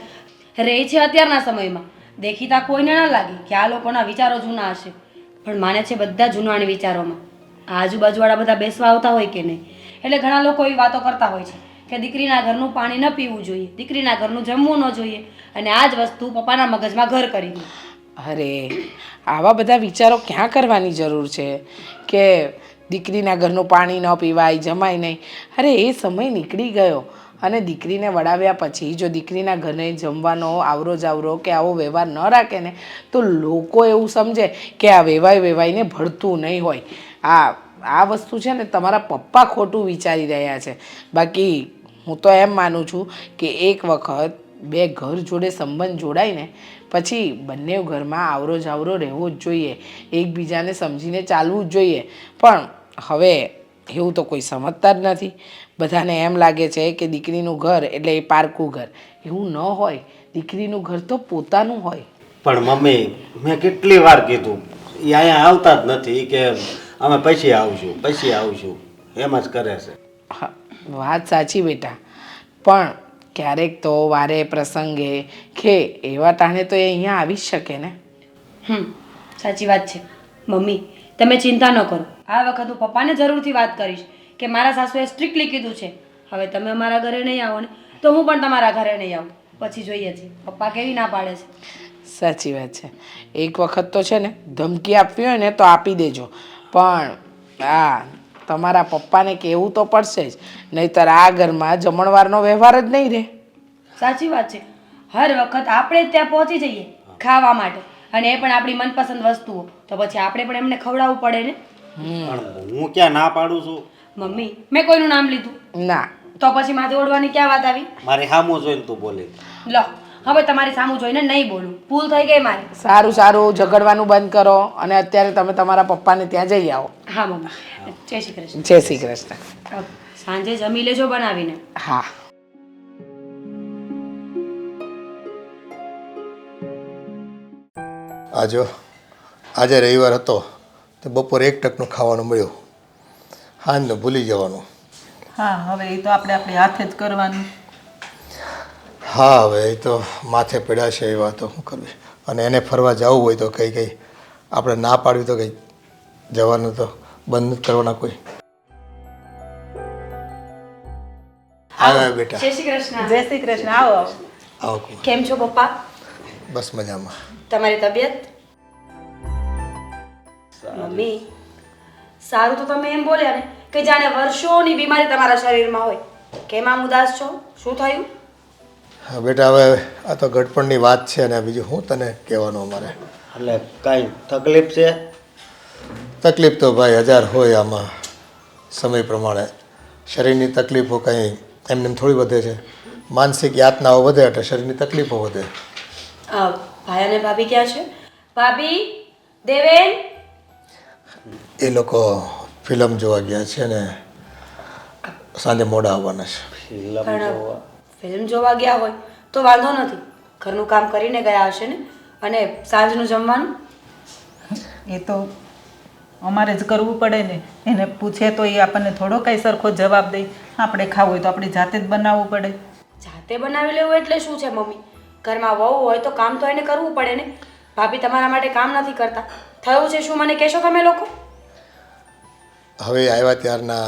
રહે છે અત્યારના સમયમાં. દેખીતા કોઈને ના લાગે કે આ લોકોના વિચારો જૂના હશે, પણ માને છે બધા જૂનાની વિચારોમાં. આજુબાજુવાળા બધા બેસવા આવતા હોય કે નહીં, એટલે ઘણા લોકો એવી વાતો કરતા હોય છે કે દીકરીના ઘરનું પાણી ન પીવું જોઈએ, દીકરીના ઘરનું જમવું ન જોઈએ, અને આ જ વસ્તુ પપ્પાના મગજમાં ઘર કરી દે. અરે, આવા બધા વિચારો ક્યાં કરવાની જરૂર છે કે દીકરીના ઘરનું પાણી ન પીવાય, જમાય નહીં? અરે, એ સમય નીકળી ગયો. અને દીકરીને વડાવ્યા પછી જો દીકરીના ઘરે જમવાનો આવરો જાવરો કે આવો વ્યવહાર ન રાખે ને તો લોકો એવું સમજે કે આ વેવાઈને ભળતું નહીં હોય. આ વસ્તુ છે ને તમારા પપ્પા ખોટું વિચારી રહ્યા છે. બાકી હું તો એમ માનું છું કે એક વખત 2 ઘર જોડે સંબંધ જોડાય ને પછી બંને ઘરમાં આવરો જાવરો રહેવો જ જોઈએ, એકબીજાને સમજીને ચાલવું જ જોઈએ. પણ હવે એવું તો કોઈ સમજતા જ નથી. બધાને એમ લાગે છે કે દીકરીનું ઘર એટલે એ પારકું ઘર. એવું ન હોય, દીકરીનું ઘર તો પોતાનું હોય. પણ મમ્મી, મેં કેટલી વાર કીધું, એ અહીંયા આવતા જ નથી કે અમે પછી આવશું એમ જ કરે છે. હા, વાત સાચી બેટા, પણ ક્યારેક તો વારે પ્રસંગે કે એવા ટાણે તો એ અહીંયા આવી જ શકે ને. સાચી વાત છે મમ્મી, તમે ચિંતા ન કરો. આ વખત હું પપ્પાને જરૂરથી વાત કરીશ કે મારા સાસુએ સ્ટ્રિક્ટલી કીધું છે હવે તમે અમારા ઘરે નહીં આવો ને તો હું પણ તમારા ઘરે નહીં આવું. પછી જોઈએ છીએ પપ્પા કેવી ના પાડે છે. સાચી વાત છે. એક વખત તો છે ને ધમકી આપવી હોય ને તો આપી દેજો, પણ તમારા પપ્પાને કહેવું તો પડશે જ, નહીંતર આ ઘરમાં જમણવારનો વ્યવહાર જ નહીં રહે. સાચી વાત છે. હર વખત આપણે જ ત્યાં પહોંચી જઈએ ખાવા માટે, અને એ પણ આપણી મનપસંદ વસ્તુઓ, તો પછી આપણે પણ એમને ખવડાવવું પડે ને. પણ હું ક્યાં ના પાડું છું? મમ્મી, મેં કોઈનું નામ લીધું? ના, તો પછી માથે ઓળવાની ક્યાં વાત આવી? મારી સામું જોઈને તું બોલી. લો, હવે તમારી સામું જોઈને નહીં બોલું, ભૂલ થઈ ગઈ મારી. સારું સારું, ઝઘડવાનું બંધ કરો અને અત્યારે તમે તમારા પપ્પાને ત્યાં જઈ આવો. હા મમ્મી, જય શ્રી કૃષ્ણ. જય શ્રી કૃષ્ણ. સાંજે જમી લેજો બનાવીને. હા. આજે રવિવાર હતો તો બપોરે 1 ટકનું ખાવાનું મળ્યું, સાંજનું ભૂલી જવાનું. હા, હવે એ તો આપણે આપણી હાથે જ કરવાનું. હા, હવે એ તો માથે પડ્યા છે એ વાતો શું કરવી. અને એને ફરવા જવું હોય તો કંઈ આપણે ના પાડવી તો કંઈ જવાનું તો બંધ નથી કરવાના કોઈ. આવ્યા બેટા. જય શ્રી કૃષ્ણ. જય શ્રી કૃષ્ણ. આવો આવો. આવો કુમાર. કેમ છો પપ્પા? બસ મજામાં. તમારી તબિયત? મમ્મી, સારું તો તમે એમ બોલ્યા ને કે જાણે વર્ષોની બીમારી તમારા શરીરમાં હોય. કેમ આમ ઉદાસ છો? શું થયું? હા બેટા, હવે આ તો ગડપણની વાત છે ને બીજું શું તને કહેવાનું અમારે. એટલે કાંઈ તકલીફ છે? તકલીફ તો ભાઈ 1000 હોય આમાં. સમય પ્રમાણે શરીરની તકલીફો કંઈ એમને એમ થોડી વધે છે. માનસિક યાતનાઓ વધે એટલે શરીરની તકલીફો વધે. ભાઈ અને ભાભી ક્યાં છે? ભાભી, દેવેન. એ લોકો ફિલ્મ જોવા ગયા છે ને સાંજે મોડા આવવાના છે. પણ ફિલ્મ જોવા ગયા હોય તો વાંધો નથી, ઘરનું કામ કરીને ગયા હશે ને, અને સાંજનું જમવાનું એ તો અમારે જ કરવું પડે ને. એને પૂછે તો એ આપણને થોડો કાંઈ સરખો જવાબ દે. આપણે ખાવું હોય તો આપણી જાતે જ બનાવવું પડે. જાતે બનાવી લેવું એટલે શું છે મમ્મી? ઘરમાં વહુ હોય તો કામ તો એને કરવું પડે ને. ભાભી તમારા માટે કામ નથી કરતા. થયું છે શું મને કહેશો તમે લોકો? હવે આવ્યા ત્યારના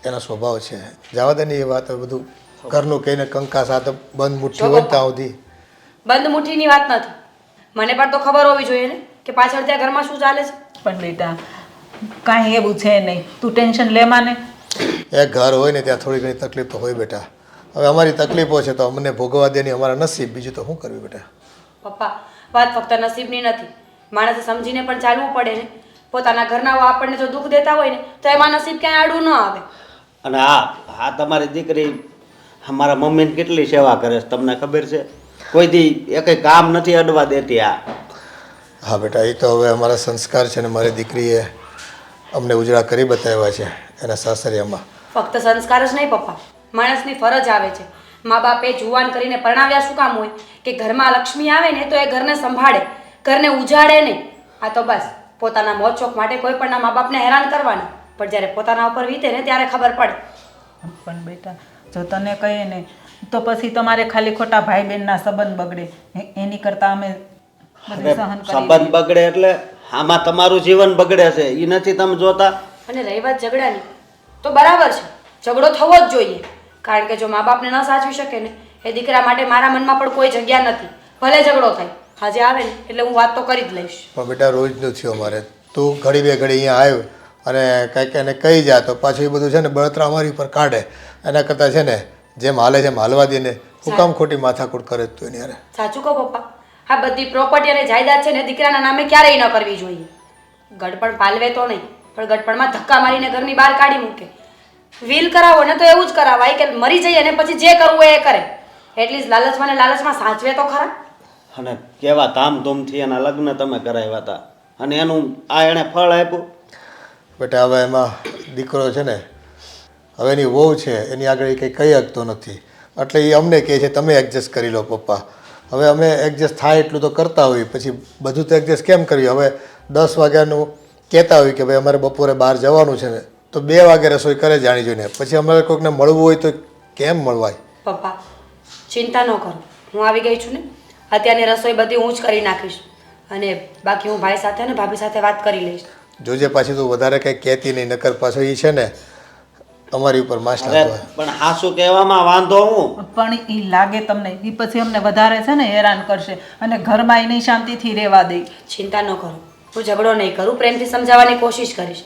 એનો સ્વભાવ છે, જવા દે ને એ વાત. હવે બધું ઘરનું કહીને કંકાસ સાથે બંધ મુઠ્ઠી હોય ત્યાં સુધી. બંધ મુઠ્ઠીની વાત નથી, મને પણ તો ખબર હોવી જોઈએ ને કે પાછળ ત્યાં ઘરમાં શું ચાલે છે. પણ બેટા, કાંઈ એવું છે નહીં, તું ટેન્શન લેમાં ને. એ ઘર હોય ને ત્યાં થોડી ઘણી તકલીફ તો હોય બેટા. હવે અમારી તકલીફો છે તો અમને ભોગવવા દેની અમારા નસીબ, બીજું તો શું કરવી બેટા. પપ્પા, વાત ફક્ત નસીબની નથી, માણસે સમજીને પણ ચાલવું પડે ને. પોતાના ઘરના આપણને જો દુઃખ દેતા હોય ને તો એમાં નસીબ ક્યાંય આડું ન આવે. અને આ તમારી દીકરી અમારા મમ્મીને કેટલી સેવા કરે છે તમને ખબર છે? કોઈ દી એ કંઈ કામ નથી અડવા દેતી. હા બેટા, એ તો હવે અમારા સંસ્કાર છે ને મારી દીકરીએ અમને ઉજળા કરી બતાવ્યા છે એના સાસરિયામાં. ફક્ત સંસ્કાર જ નહીં પપ્પા, માણસની ફરજ આવે છે. મા બાપે જુવાન કરીને પરણાવ્યા શું કામ હોય? કે ઘરમાં લક્ષ્મી આવે ને તો એ ઘરને સંભાળે, ઘરને ઉજાડે નહીં. આ તો બસ પોતાના મોજશોખ માટે કોઈ પણ મા બાપને હેરાન કરવાના, પણ જ્યારે પોતાના ઉપર વીતે ને ત્યારે ખબર પડે. પણ બેટા, જો તને કહીએ ને તો પછી તમારે ખાલી ખોટા ભાઈ બહેનના સંબંધ બગડે. એની કરતાં અમે બધું સહન કરી સંબંધ બગડે એટલે આમાં તમારું જીવન બગડે છે, એ નથી તમે જોતા? અને રહી વાત ઝઘડાની, તો બરાબર છે, ઝઘડો થવો જ જોઈએ. કારણ કે જો મા બાપને ન સાચવી શકે ને એ દીકરા માટે મારા મનમાં પણ કોઈ જગ્યા નથી. ભલે ઝઘડો થાય, આજે આવે ને એટલે હું વાત તો કરી જ લઈશ. પણ બેટા રોજનું થયું અમારે. તું ઘડી બે ઘડી અહીંયા આવ્યો અને કાંઈક એને કહી જા તો પાછું એ બધું છે ને બળતરા અમારી ઉપર કાઢે. એના કરતાં છે ને જેમ હાલે છે એમ હાલવા દે ને. હું કામ ખોટી માથાકૂટ કરે તું એની યાર. સાચું કહો પપ્પા, આ બધી પ્રોપર્ટી અને જાયદાદ છે ને દીકરાના નામે ક્યારેય ન કરવી જોઈએ. ગડપણ પાલવે તો નહીં, પણ ગડપણમાં ધક્કા મારીને ઘરની બહાર કાઢી મૂકે. વીલ કરાવો ને તો એવું જ કરાવાય કે મરી જઈએ ને પછી જે કરવું એ કરે. એટલીસ્ટ લાલચમાં ને લાલચમાં સાચવે તો ખરા. અને કેવા ધામધૂમથી એના લગ્ન તમે કરાવ્યા હતા અને એનું એણે ફળ આપ્યું. બેટા હવે એમાં દીકરો છે ને, હવે એની વહુ છે એની આગળ એ કંઈ કહી શકતો નથી, એટલે એ અમને કહે છે તમે એડજસ્ટ કરી લો પપ્પા. હવે અમે એડજસ્ટ થાય એટલું તો કરતા હોઈએ, પછી બધું તો એડજસ્ટ કેમ કરવી? હવે 10 વાગ્યાનું કહેતા હોય કે ભાઈ અમારે બપોરે બહાર જવાનું છે ને તો 2 વાગે રસોઈ કરે જાણી જોઈને. પછી અમારે કોઈકને મળવું હોય તો કેમ મળવાય? પપ્પા ચિંતા ન કરો, હું આવી ગઈ છું ને, અત્યારની રસોઈ બધી હું જ કરી નાખીશ અને બાકી હું ભાઈ સાથે અને ભાભી સાથે વાત કરી લઈશ. જોજે પાછી તું વધારે કંઈ કહેતી નહીં, નકર પાછો એ છે ને અમારી ઉપર માસ અરે નાખતો હોય. પણ હાસુ કહેવામાં વાંધો હું? પણ એ લાગે તમને એ પછી અમને વધારે છે ને હેરાન કરશે અને ઘરમાં નહીં શાંતિથી રહેવા દે. ચિંતા ન કરો, હું ઝઘડો નહીં કરું, પ્રેમથી સમજાવવાની કોશિશ કરીશ,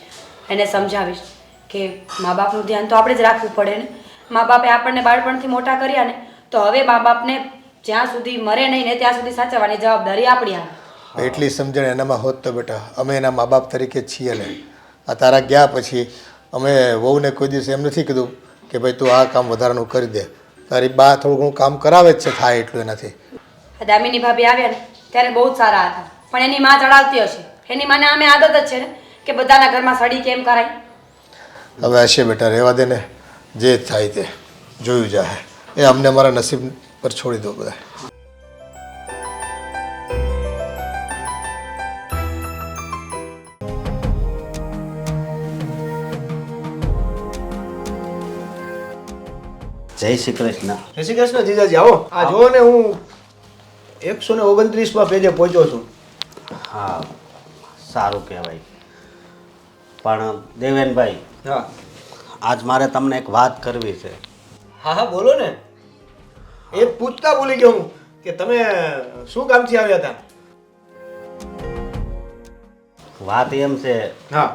એને સમજાવીશ કે મા બાપનું ધ્યાન તો આપણે જ રાખવું પડે ને. મા બાપે આપણને બાળપણથી મોટા કર્યા ને, તો હવે મા બાપને જ્યાં સુધી મરે નહીં ને ત્યાં સુધી સાચવવાની જવાબદારી આપણી આવે. એટલી સમજણ એનામાં હોત તો બેટા અમે એના મા બાપ તરીકે જ છીએ ને. આ તારા ગયા પછી અમે વહુને કોઈ દિવસ એમ નથી કીધું કે ભાઈ તું આ કામ વધારાનું કરી દે. તારી બા થોડું ઘણું કામ કરાવે જ છે, થાય એટલું એનાથી. આ દામિની ભાભી આવ્યા ને ત્યારે બહુ જ સારા હતા, પણ એની માં ચડાવતી હશે. એની માને આમે આદત જ છે ને કે બધાના ઘરમાં સડી કેમ કરાય. હવે હશે બેટા, રહેવા દે ને, જે થાય તે જોયું જાય. એ અમને અમારા નસીબ પર છોડી દો બધા. જય શ્રી કૃષ્ણ. જય શ્રી કૃષ્ણ જીજાજી, આવો. આ જુઓ ને, હું 129માં પેજે પહોંચ્યો છું. હા, સારું કહેવાય. પણ દેવેનભાઈ, હા આજ મારે તમને એક વાત કરવી છે. હા હા બોલો ને. એ પૂછતા ભૂલી ગયો હું કે તમે શું કામથી આવ્યા હતા. વાત એમ છે, હા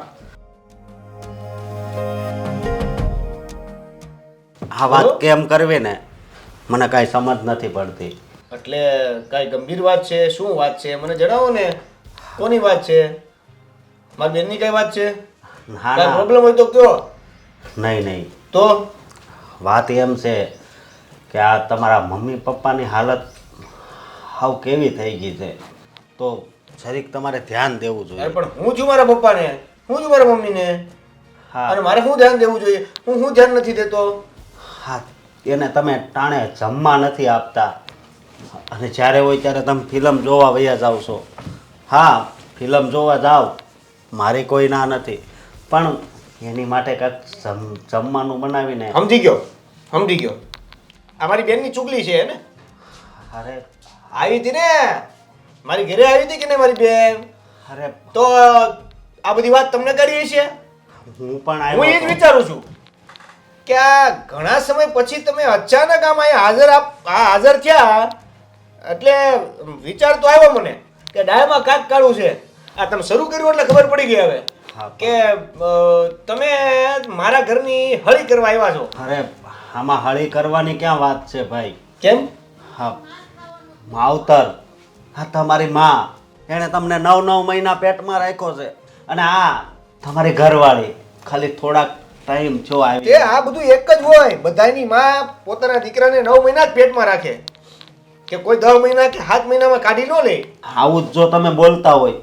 આ વાત બોલો. કેમ કરવી ને મને કાંઈ સમજ નથી પડતી. એટલે કાંઈ ગંભીર વાત છે? શું વાત છે મને જણાવો ને. કોની વાત છે? મારી બેનની કઈ વાત છે? ના કાંઈ ના, પ્રોબ્લેમ હોય તો કયો. નહીં નહીં, તો વાત એમ છે કે આ તમારા મમ્મી પપ્પાની હાલત હાવ કેવી થઈ ગઈ છે, તો જરીક તમારે ધ્યાન દેવું અરે જોઈએ. પણ હું છું મારા પપ્પાને, હું છું મારા મમ્મીને, હા અને મારે શું ધ્યાન દેવું જોઈએ? હું ધ્યાન નથી દેતો. હા, એને તમે ટાણે જમવા નથી આપતા અને જ્યારે હોય ત્યારે તમે ફિલ્મ જોવા વયા જાઓ છો. હા, ફિલ્મ જોવા જાઓ, મારી કોઈ ના નથી, પણ એની માટે કાંઈક જમવાનું બનાવીને. સમજી ગયો, સમજી ગયો. આ મારી બેનની ચુગલી છે ને. અરે આવી હતી ને, મારી ઘરે આવી હતી કે નહીં મારી બેન? અરે તો આ બધી વાત તમને કરી છે. હું પણ હું એ જ આવ્યો હતો. વિચારું છું કે આ ઘણા સમય પછી તમે અચાનક આમ અહીંયા હાજર થયા, એટલે વિચાર તો આવ્યો મને કે ડાયમાં કાક કાઢવું છે. આ તમે શરૂ કર્યું એટલે ખબર પડી ગઈ હવે હા, કે તમે મારા ઘરની હળી કરવા આવ્યા છો. અરે આમાં હળી કરવાની ક્યાં વાત છે ભાઈ? કેમ? હા, માવતર, હા તમારી માં, એણે તમને 9 મહિના પેટમાં રાખ્યો છે અને આ તમારી ઘરવાળી ખાલી થોડાક ટાઈમ જો આવી. તે આ બધું એક જ હોય. બધાની માં પોતાના દીકરાને 9 મહિના જ પેટમાં રાખે, કે કોઈ 10 મહિના કે 7 મહિનામાં કાઢી ન લે. આવું જ જો તમે બોલતા હોય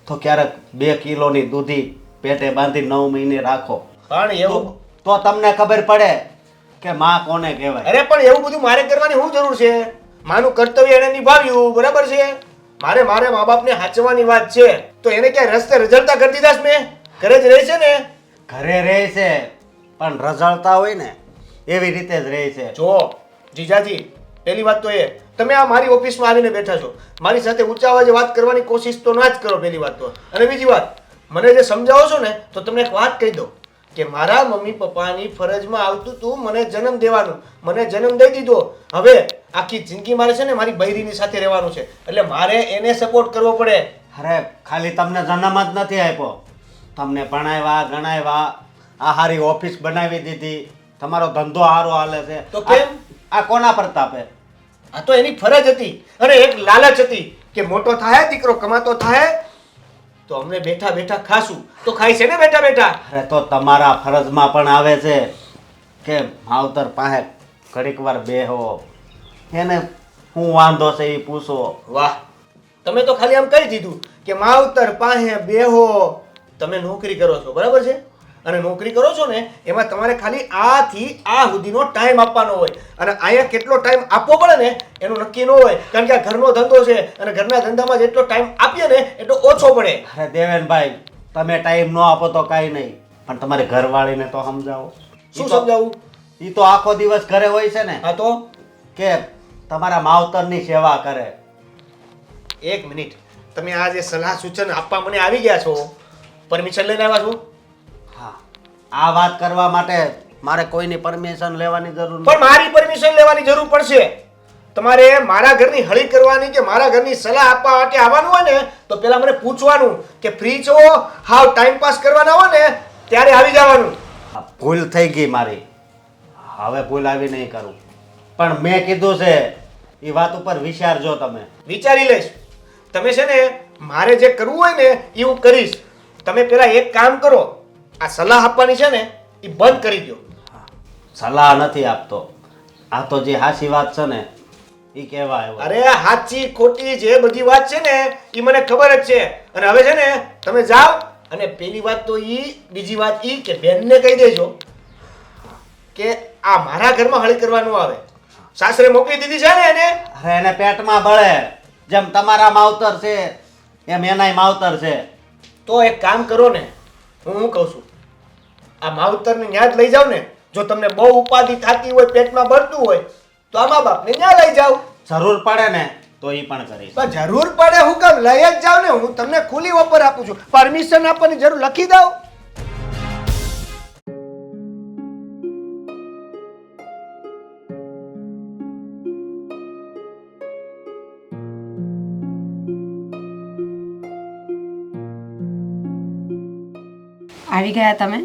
તો ક્યારેક 2 કિલોની દૂધી પેટે બાંધી 9 મહિને રાખો, પણ એવું તો તમને ખબર પડે કે માં કોને કહેવાય. અરે પણ એવું બધું મારે કરવાની શું જરૂર છે? માનું કર્તવ્ય એને નિભાવ્યું, બરાબર છે. મારે મા બાપને સાચવવાની વાત છે, તો એને ક્યાંય રસ્તે રઝળતા કરી દીધા છે? મેં ઘરે જ રહે છે ને. ઘરે રહે છે પણ રઝળતા હોય ને એવી રીતે જ રહે છે. જો જીજાજી, પહેલી વાત તો એ, તમે આ મારી ઓફિસમાં આવીને બેઠા છો, મારી સાથે ઊંચા અવાજે વાત કરવાની કોશિશ તો ના જ કરો, પહેલી વાત તો. અને બીજી વાત, મને જે સમજાવો છો ને, તો તમને એક વાત કહી દો કે મારા મમ્મી પપ્પાની ફરજમાં આવતું તું મને જન્મ દેવાનું. મને જન્મ દઈ દીધો, હવે આખી જિંદગી મારે છે ને મારી બૈરીની સાથે રહેવાનું છે, એટલે મારે એને સપોર્ટ કરવો પડે. અરે ખાલી તમને જન્મ જ નથી આપ્યો, તમને ભણાવ્યા ગણાવ્યા, આ હારી ઓફિસ બનાવી દીધી, તમારો ધંધો સારો હાલે છે. તો કેમ? આ કોના પ્રતાપે? આ તો એની ફરજ હતી અને એક લાલચ હતી કે મોટો થાય, દીકરો કમાતો થાય તો અમને બેઠા બેઠા ખાશું. તો ખાય છે ને બેઠા બેઠા. અરે તો તમારા ફરજમાં પણ આવે છે કે માવતર પાસે ઘડીક વાર બેહો, એને શું વાંધો છે એ પૂછો. વાહ, તમે તો ખાલી આમ કહી દીધું કે માવતર પાસે બેહો. તમે નોકરી કરો છો, બરાબર છે, અને નોકરી કરો છો ને એમાં તમારે ખાલી આથી આ સુધીનો ટાઈમ આપવાનો હોય, અને અહીંયા કેટલો ટાઈમ આપવો પડે ને એનું નક્કી ન હોય, કારણ કે આ ઘરનો ધંધો છે અને ઘરના ધંધામાં જેટલો ટાઈમ આપીએ ને એટલો ઓછો પડે. અરે દેવેનભાઈ, તમે ટાઈમ ન આપો તો કાંઈ નહીં, પણ તમારી ઘરવાળીને તો સમજાવો. શું સમજાવું? એ તો આખો દિવસ ઘરે હોય છે ને હા તો કે તમારા માવતરની સેવા કરે. એક મિનિટ, તમે આ જે સલાહ સૂચન આપવા મને આવી ગયા છો, પરમિશન લઈને આવ્યા છો? હા, આ વાત કરવા માટે મારે કોઈની પરમિશન લેવાની જરૂર પણ મારી પરમિશન લેવાની જરૂર પડશે. તમારે મારા ઘરની હળી કરવાની કે મારા ઘરની સલાહ આપવા માટે આવવાનું હોય ને તો પહેલા મને પૂછવાનું કે ફ્રી છો, હાવ ટાઈમ પાસ કરવાના હોય ને ત્યારે આવી જવાનું. ભૂલ થઈ ગઈ મારી, હવે ભૂલ આવી નહીં કરું. પણ મેં કીધું છે એ વાત ઉપર વિચારજો તમે. વિચારી લઈશ. તમે છે ને મારે જે કરવું હોય ને એ હું કરીશ. તમે પહેલા એક કામ કરો, આ સલાહ આપવાની છે ને એ બંધ કરી દો. સલાહ નથી આપતો, આ તો જે હાચી વાત છે ને એ કહેવા આવ્યો. અરે સાચી ખોટી જે બધી વાત છે ને એ મને ખબર જ છે. અને હવે છે ને તમે જાઓ અને પેલી વાત તો ઈ, બીજી વાત ઈ કે બેનને કહી દેજો કે આ મારા ઘરમાં હળી કરવાનું આવે. સાસરે મોકલી દીધી છે ને એને. અરે એને પેટમાં બળે, જેમ તમારા માવતર છે એમ એનાય માવતર છે. તો એક કામ કરો ને, હું કહું છું આ માવતરને ન્યા જ લઈ જાવ ને. જો તમને બહુ ઉપાધિ થતી હોય, પેટમાં બળતું હોય તો આ મા બાપને ન્યા લઈ જાવ. જરૂર પડે ને તો એ પણ કરીશ. પણ જરૂર પડે હું કામ લઈ જ જાવ ને. હું તમને ખુલ્લી ઓફર આપું છું. પરમિશન આપવાની જરૂર લખી દઉં. આવી ગયા તમે?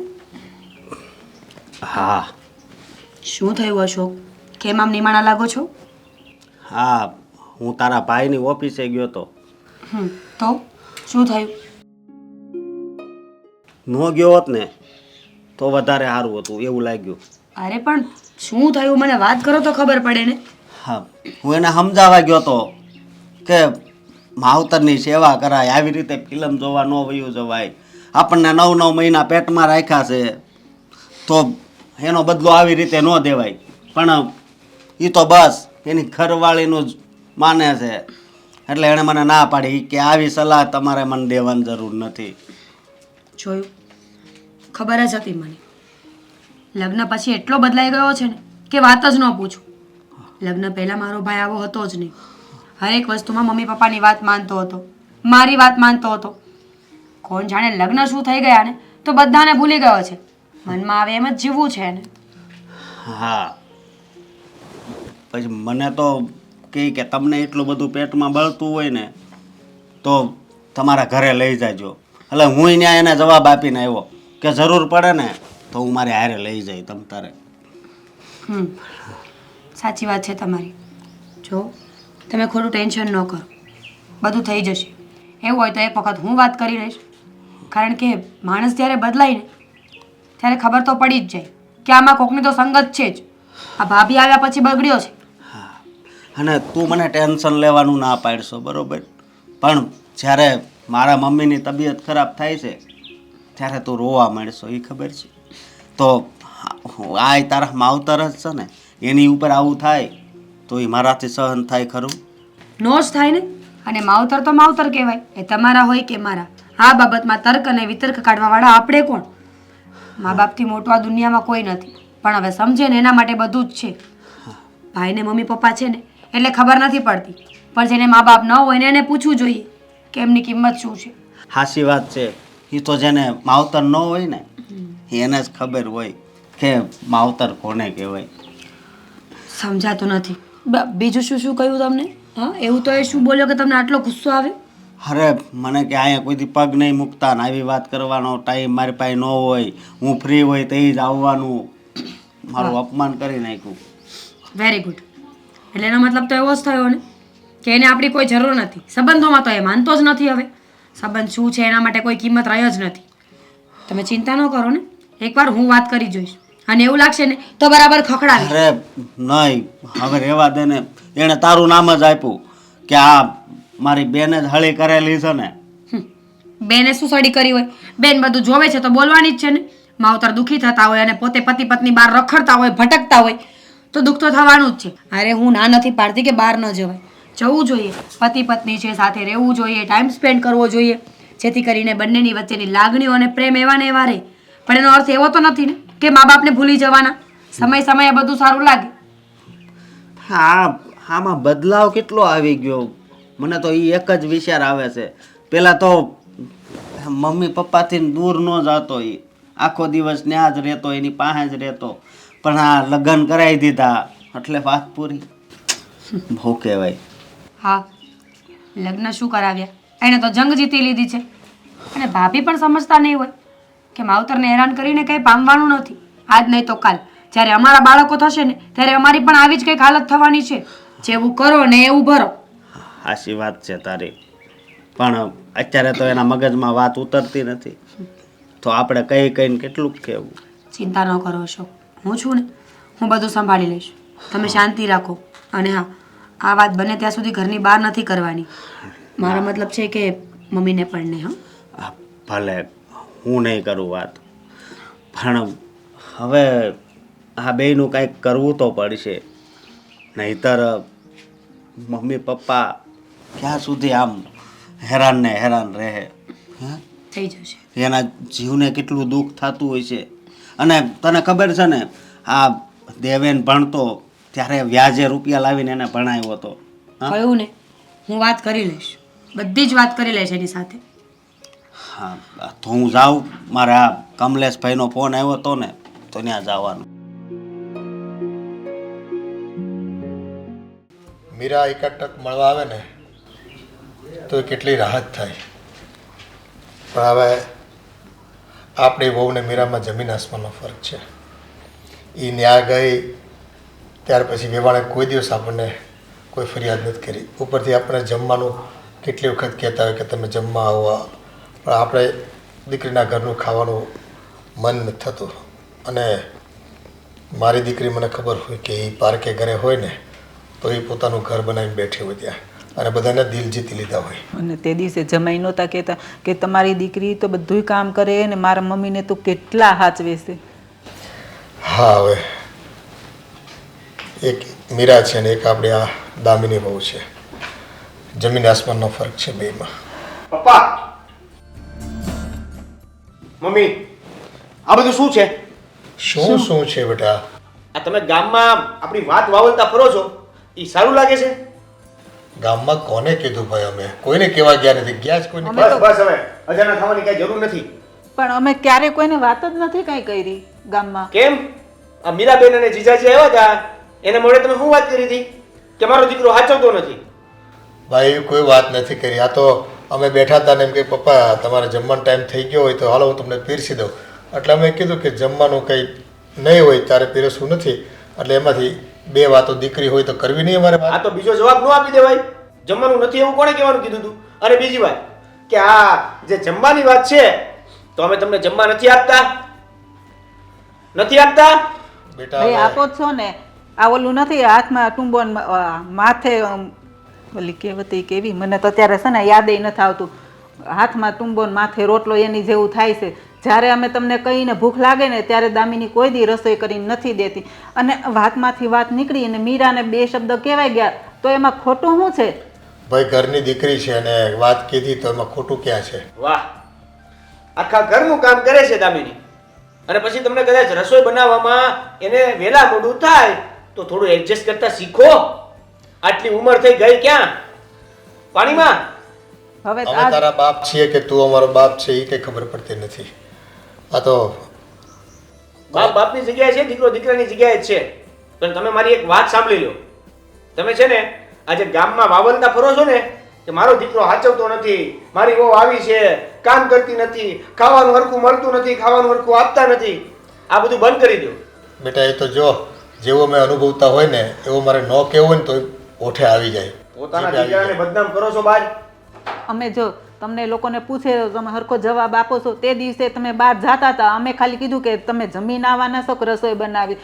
હા શું થયું અશોક? કેમ આમ નિમાણા લાગો છો? હા, હું તારા ભાઈની ઓફિસે ગયો તો. તો શું થયું? ન ગયો હોત ને તો વધારે સારું હતું એવું લાગ્યું. અરે પણ શું થયું મને વાત કરો તો ખબર પડે ને. હા, હું એને સમજાવવા ગયો તો કે માવતરની સેવા કરાય, આવી રીતે ફિલ્મ જોવા ન વયું જવાય. આપણને 9-9 મહિના પેટમાં રાખ્યા છે તો એનો બદલો આવી રીતે ન દેવાય. પણ એ તો બસ એની ઘરવાળીનું જ માને છે એટલે એણે મને ના પાડી કે આવી સલાહ તમારે મને દેવાની જરૂર નથી. જોયું, ખબર જ હતી મને. લગ્ન પછી એટલો બદલાઈ ગયો છે ને કે વાત જ ન પૂછું. લગ્ન પહેલાં મારો ભાઈ આવો હતો જ નહીં. હરેક વસ્તુમાં મમ્મી પપ્પાની વાત માનતો હતો, મારી વાત માનતો હતો. કોણ જાણે લગ્ન શું થઈ ગયા ને તો બધાને ભૂલી ગયો છે. મનમાં આવે એમ જ જીવવું છે ને. હા, પછી મને તો કહે કે તમને એટલું બધું પેટમાં બળતું હોય ને તો તમારા ઘરે લઈ જાજો. એટલે હું ત્યાં એને જવાબ આપીને આવ્યો કે જરૂર પડે ને તો હું મારી હારે લઈ જાય તમ તારે. સાચી વાત છે તમારી. જો તમે ખોટું ટેન્શન ન કરો, બધું થઈ જશે. એવું હોય તો એક વખત હું વાત કરી લઈશ. કારણ કે માણસ જ્યારે બદલાય ને ત્યારે ખબર તો પડી જ જાય કે આમાં કોકની તો સંગત છે જ. આ ભાભી આવ્યા પછી બગડ્યો છે. અને તું મને ટેન્શન લેવાનું ના પાડશો બરાબર, પણ જ્યારે મારા મમ્મીની તબિયત ખરાબ થાય છે ત્યારે તું રોવા માંડશો એ ખબર છે. તો આ તારા માવતર જ છે ને, એની ઉપર આવું થાય તો એ મારાથી સહન થાય ખરું? નો જ થાય ને. અને માવતર તો માવતર કહેવાય, એ તમારા હોય કે મારા. આ બાબતમાં તર્ક અને વિતર્ક કાઢવાવાળા આપણે કોણ? મા બાપથી મોટું આ દુનિયામાં કોઈ નથી. પણ હવે સમજે ને એના માટે બધું જ છે. ભાઈને મમ્મી પપ્પા છે ને એટલે ખબર નથી પડતી, પણ જેને મા બાપ ન હોય ને એને પૂછવું જોઈએ કે એમની કિંમત શું છે. હાચી વાત છે. એ તો જેને માવતર ન હોય ને એને જ ખબર હોય કે માવતર કોને કહેવાય. સમજાતું નથી. બીજું શું શું કહ્યું તમને? હા, એવું તો એ શું બોલ્યો કે તમને આટલો ગુસ્સો આવે? અરે મને કે અહીંયા કોઈથી પગ નહીં મૂકતા ને આવી વાત કરવાનો ટાઈમ મારી પાસે ન હોય, હું ફ્રી હોય તે જ આવવાનું. મારું અપમાન કરી નાખ્યું. Very good. એટલે એનો મતલબ તો એવો જ થયો ને કે એને આપણી કોઈ જરૂર નથી. સંબંધોમાં તો એ માનતો જ નથી. હવે સંબંધ શું છે એના માટે કોઈ કિંમત રહી જ નથી. તમે ચિંતા ન કરો ને, એકવાર હું વાત કરી જોઈશ અને એવું લાગશે ને તો બરાબર ખખડાવી. અરે નહીં, હવે રહેવા દે ને. એણે તારું નામ જ આપ્યું કે આ મારી બેને જ હળી કરેલી છે ને. બેને શું સડી કરી હોય? બેન બધું જોવે છે તો બોલવાની જ છે ને. માવતર દુઃખી થતા હોય અને પોતે પતિ પત્ની બહાર રખડતા હોય, ભટકતા હોય તો દુઃખ તો થવાનું જ છે. અરે હું ના નથી પાડતી કે બહાર ન જવાય, જવું જોઈએ. પતિ પત્ની છે, સાથે રહેવું જોઈએ, ટાઈમ સ્પેન્ડ કરવો જોઈએ, જેથી કરીને બંનેની વચ્ચેની લાગણીઓ અને પ્રેમ એવા ને એવા રહે. પણ એનો અર્થ એવો તો નથી ને કે મા બાપને ભૂલી જવાના. સમય સમયે બધું સારું લાગે. આમાં બદલાવ કેટલો આવી ગયો. મને તો એ એક જ વિચાર આવે છે. પેલા તો મમ્મી પપ્પાથી દૂર ન જતો, એ આખો દિવસ ત્યાં જ રહેતો, એની પાસે જ રહેતો. પણ આ લગ્ન કરાવી દીધા એટલે વાત પૂરી. બહુ કહેવાય. હા, લગ્ન શું કરાવ્યા, એને તો જંગ જીતી લીધી છે. અને ભાભી પણ સમજતા નહીં હોય કે માવતરને હેરાન કરીને કંઈ પામવાનું નથી. આજ નહીં તો કાલ જ્યારે અમારા બાળકો થશે ને ત્યારે અમારી પણ આવી જ કંઈક હાલત થવાની છે. જેવું કરો ને એવું ભરો. સાચી વાત છે તારી, પણ અત્યારે તો એના મગજમાં વાત ઉતરતી નથી. તો આપણે કહીને કેટલું કહેવું. ચિંતા ન કરો છો, હું છું ને, હું બધું સંભાળી લઈશ. તમે શાંતિ રાખો. અને હા, આ વાત બને ત્યાં સુધી ઘરની બહાર નથી કરવાની. મારો મતલબ છે કે મમ્મીને પણ નહીં. હા, ભલે હું નહીં કરું વાત, પણ હવે આ બેયનું કાંઈક કરવું તો પડશે. નહીંતર મમ્મી પપ્પા ક્યાં સુધી આમ હેરાન ને હેરાન રહે. થઈ જશે. એના જીવને કેટલું દુઃખ થતું હોય છે. અને તને ખબર છે ને, આ દેવેન ભણતો ત્યારે વ્યાજે રૂપિયા લાવીને એને ભણાવ્યો હતો. કહ્યું ને, હું વાત કરી લઈશ, બધી જ વાત કરી લઈશ એની સાથે. હા, તો હું જાઉં. મારે આ કમલેશભાઈનો ફોન આવ્યો હતો ને, તો ત્યાં જવાનું. મીરા એકાટક મળવા આવે ને તો કેટલી રાહત થાય. પણ હવે આપણી વહુને મીરામાં જમીન આસમાનનો ફરક છે. એ ન્યા ગઈ ત્યાર પછી વેવાણે કોઈ દિવસ આપણને કોઈ ફરિયાદ નથી કરી. ઉપરથી આપણે જમવાનું કેટલી વખત કહેતા હોય કે તમે જમવા આવો, પણ આપણે દીકરીના ઘરનું ખાવાનું મન નથી થતું. અને મારી દીકરી મને ખબર હોય કે એ પાર્કે ઘરે હોય ને તો એ પોતાનું ઘર બનાવીને બેઠી હોય ત્યાં, અને બધાને દિલ જીતી લીધા હોય. અને તે દિવસે જમાઈ નહોતા કહેતા કે તમારી દીકરી તો બધુંય કામ કરે ને મારા મમ્મીને તો કેટલા હાચવે છે. હા, હવે એક મીરા છે ને એક આપણી આ દામિની બહુ છે. જમીન આસમાનનો ફરક છે બેમાં. પપ્પા, મમ્મી, આ બધું શું છે? શું છે બેટા? આ તમે ગામમાં આપણી વાત વાવલતા ફરો છો, એ સારું લાગે છે? ગામમાં કોને કીધું ભાઈ? અમે કોઈને કહેવા ગયા નથી. ગયા જ કોઈને. બસ બસ, હવે અજાણા થવાની કઈ જરૂર નથી. પણ અમે ક્યારે કોઈને વાત જ નથી કાંઈ કરી ગામમાં. કેમ? આ મીરાબેન અને જીજાજી આવ્યા હતા, એને મોડે તમે શું વાત કરી હતી કે મારો દીકરો હાચવતો નથી? ભાઈ એવી કોઈ વાત નથી કરી. આ તો અમે બેઠા હતા ને એમ કે પપ્પા તમારે જમવાનો ટાઈમ થઈ ગયો હોય તો હાલો હું તમને પીરસી દઉં. એટલે અમે કીધું કે જમવાનું કંઈ નહીં હોય ત્યારે પીરસવું નથી. એટલે એમાંથી બે વાતો દીકરી હોય તો કરવી નહીં અમારે. આ તો બીજો જવાબ ન આપી દેવાય. જમવાનું નથી એવું કોણે કહેવાનું કીધું તું? અને બીજી વાત કે આ જે જમવાની વાત છે તો અમે તમને જમવા નથી આપતા? બેટા ભાઈ આપો જ છો ને. આ ઓલું નથી હાથમાં ટુંબો ને માથે ઓલી કહેવતી કેવી, મને તો અત્યારે છે ને યાદેય નથી આવતું. હાથમાં ટુંબો ને માથે રોટલો એની જેવું થાય છે. જ્યારે અમે તમને કહીને ભૂખ લાગે ને ત્યારે દામિની કોઈ દી રસોઈ કરીને નથી દેતી. અને વાતમાંથી વાત નીકળી અને મીરાને બે શબ્દ કહેવાય ગયા તો એમાં ખોટું શું છે? ભાઈ ઘરની દીકરી છે અને વાત કીધી તો એમાં ખોટું ક્યાં છે? વાહ, આખા ઘરનું કામ કરે છે દામિની. અને પછી તમને કદાચ રસોઈ બનાવવામાં એને વેલા મોડું થાય તો થોડું એડજસ્ટ કરતા શીખો. આટલી ઉંમર થઈ ગઈ ક્યાં પાણીમાં? હવે અમે તારા બાપ છીએ કે તું અમારો બાપ છે એ કંઈ ખબર પડતી નથી. આ તો બાપ બાપની જગ્યાએ છે, દીકરો દીકરાની જગ્યાએ જ છે. પણ તમે મારી એક વાત સાંભળી લો. તમે છે ને આજે ગામમાં વાવલતા ફરો છો ને કે મારો દીકરો હાચવતો નથી, મારી વહુ આવી છે, કામ કરતી નથી, ખાવાનું હરખું મળતું નથી, ખાવાનું હરખું આપતા નથી, આ બધું બંધ કરી દો. બેટા એ તો જો જેવો મેં અનુભવતા હોય ને એવો મારે ન કહેવું હોય ને તો ઓઠે આવી જાય. પોતાના દીકરાને બદનામ કરો છો બાર. અમે જો તમને લોકોને પૂછે તો તમે હરખો જવાબ આપો છો. તે દિવસે તમે બહાર જતા હતા, અમે ખાલી કીધું કે તમે જમીન આવવાના છો કે રસોઈ બનાવી.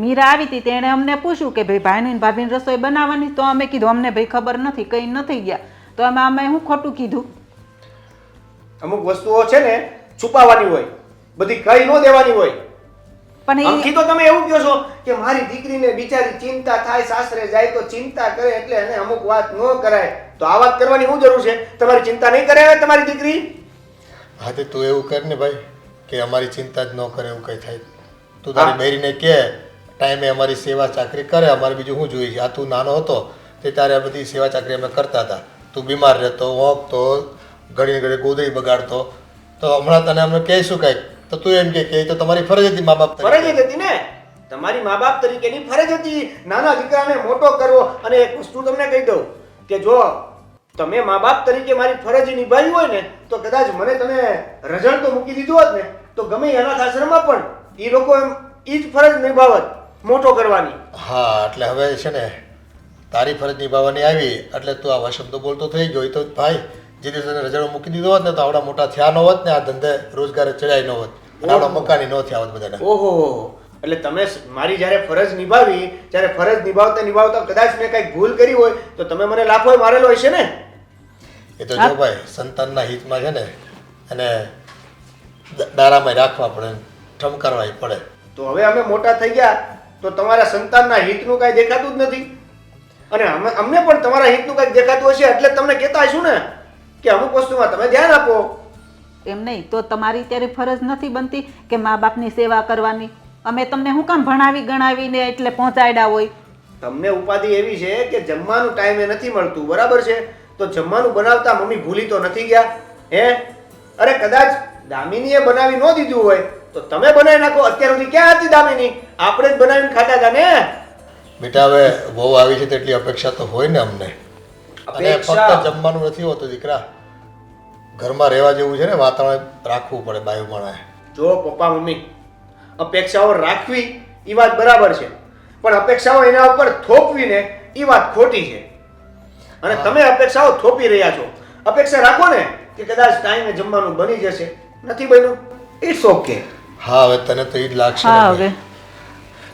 મીરા આવી હતી તેણે અમને પૂછ્યું કે ભાઈ ભાઈને ભાભીને રસોઈ બનાવવાની, તો અમે કીધું અમને ભાઈ ખબર નથી, કંઈ નથી ગયા. તો અમે શું ખોટું કીધું? અમુક વસ્તુઓ છે ને છુપાવવાની હોય, બધી કઈ ન દેવાની હોય. પણ આમથી તો તમે એવું કહો છો કે મારી દીકરીને બિચારી ચિંતા થાય, સાસરે જાય તો ચિંતા કરે એટલે એને અમુક વાત ન કરાય. તો આ વાત કરવાની શું જરૂર છે? તમારી ચિંતા નહીં કરે હવે તમારી દીકરી? હા તે તું એવું કર ને ભાઈ કે અમારી ચિંતા જ ન કરે એવું કંઈ થાય. તું તારી બૈરીને કે ટાઈમે અમારી સેવા ચાકરી કરે, અમારે બીજું શું જોઈએ છે? આ તું નાનો હતો તે ત્યારે આ બધી સેવા ચાકરી અમે કરતા હતા. તું બીમાર રહેતો, ઓંકતો, ઘડી ઘડી ગોદડી બગાડતો, તો હમણાં તને અમે કહીશું કાંઈક તો તું એમ કે એ તો તમારી ફરજ હતી મા બાપ ફરજ જ હતી ને, તમારી મા બાપ તરીકેની ફરજ હતી નાના દીકરાને મોટો કરવો. અને એક વસ્તુ તમને કહી દઉં કે જો તમે મા બાપ તરીકે મારી ફરજ નિભાવી હોય ને તો કદાચ મને તમે રઝળ તો મૂકી દીધું હોત ને તો ગમે એ અનાથ આશ્રમમાં પણ એ લોકો એમ એ જ ફરજ નિભાવત મોટો કરવાની. હા, એટલે હવે છે ને તારી ફરજ નિભાવવાની આવી એટલે તું આવા શબ્દો બોલતો થઈ ગયો. એ તો ભાઈ જે દિવસે તને રજાઓ મૂકી દીધો હોત ને તો આવડા મોટા થયા ન હોત ને, આ ધંધે રોજગારે ચડાય ન હોત, અને આવડા મકાની ન થયા હોત બધાને. ઓહો, એટલે તમે મારી જ્યારે ફરજ નિભાવી ત્યારે ફરજ નિભાવતા નિભાવતા કદાચ મેં કંઈક ભૂલ કરી હોય તો તમે મને લાફો મારેલો હશે ને. એ તો જો ભાઈ સંતાનના હિતમાં છે ને અને દારામાં રાખવા પડે, ઠમકારવા પડે. તો હવે અમે મોટા થઈ ગયા તો તમારા સંતાનના હિતનું કાંઈ દેખાતું જ નથી, અને અમને પણ તમારા હિતનું કાંઈક દેખાતું હશે એટલે તમને કહેતા હશું ને કે અમુક વસ્તુમાં તમે ધ્યાન આપો. એમ નહીં તો તમારી ત્યારે ફરજ નથી બનતી કે મા બાપની સેવા કરવાની? અમે તમને શું કામ ભણાવી ગણાવીને એટલે પહોંચાડ્યા હોય? તમને ઉપાધિ એવી છે કે જમવાનું ટાઈમે નથી મળતું, બરાબર છે? તો જમવાનું બનાવતા મમ્મી ભૂલી તો નથી ગયા હે? અરે કદાચ દામિનીએ બનાવી ન દીધું હોય તો તમે બનાવી નાખો. અત્યાર સુધી ક્યાં હતી દામિની? આપણે જ બનાવીને ખાતા હતા ને. બેટા હવે બહુ આવી છે તેટલી અપેક્ષા તો હોય ને અમને. અને ફક્ત જમવાનું નથી હોતું દીકરા, ઘરમાં રહેવા જેવું છે ને વાતાવરણ રાખવું પડે બાયુ માણાએ. જો પપ્પા મમ્મી, અપેક્ષાઓ રાખવી એ વાત બરાબર છે, પણ અપેક્ષાઓ એના ઉપર થોપવીને એ વાત ખોટી છે. અને તમે અપેક્ષાઓ થોપી રહ્યા છો. અપેક્ષા રાખો ને કે કદાચ ટાઈમે જમવાનું બની જશે, નથી બન્યું, ઇટ્સ ઓકે. હા, હવે તને તો એ જ લાગશે ને હા, ભાઈ.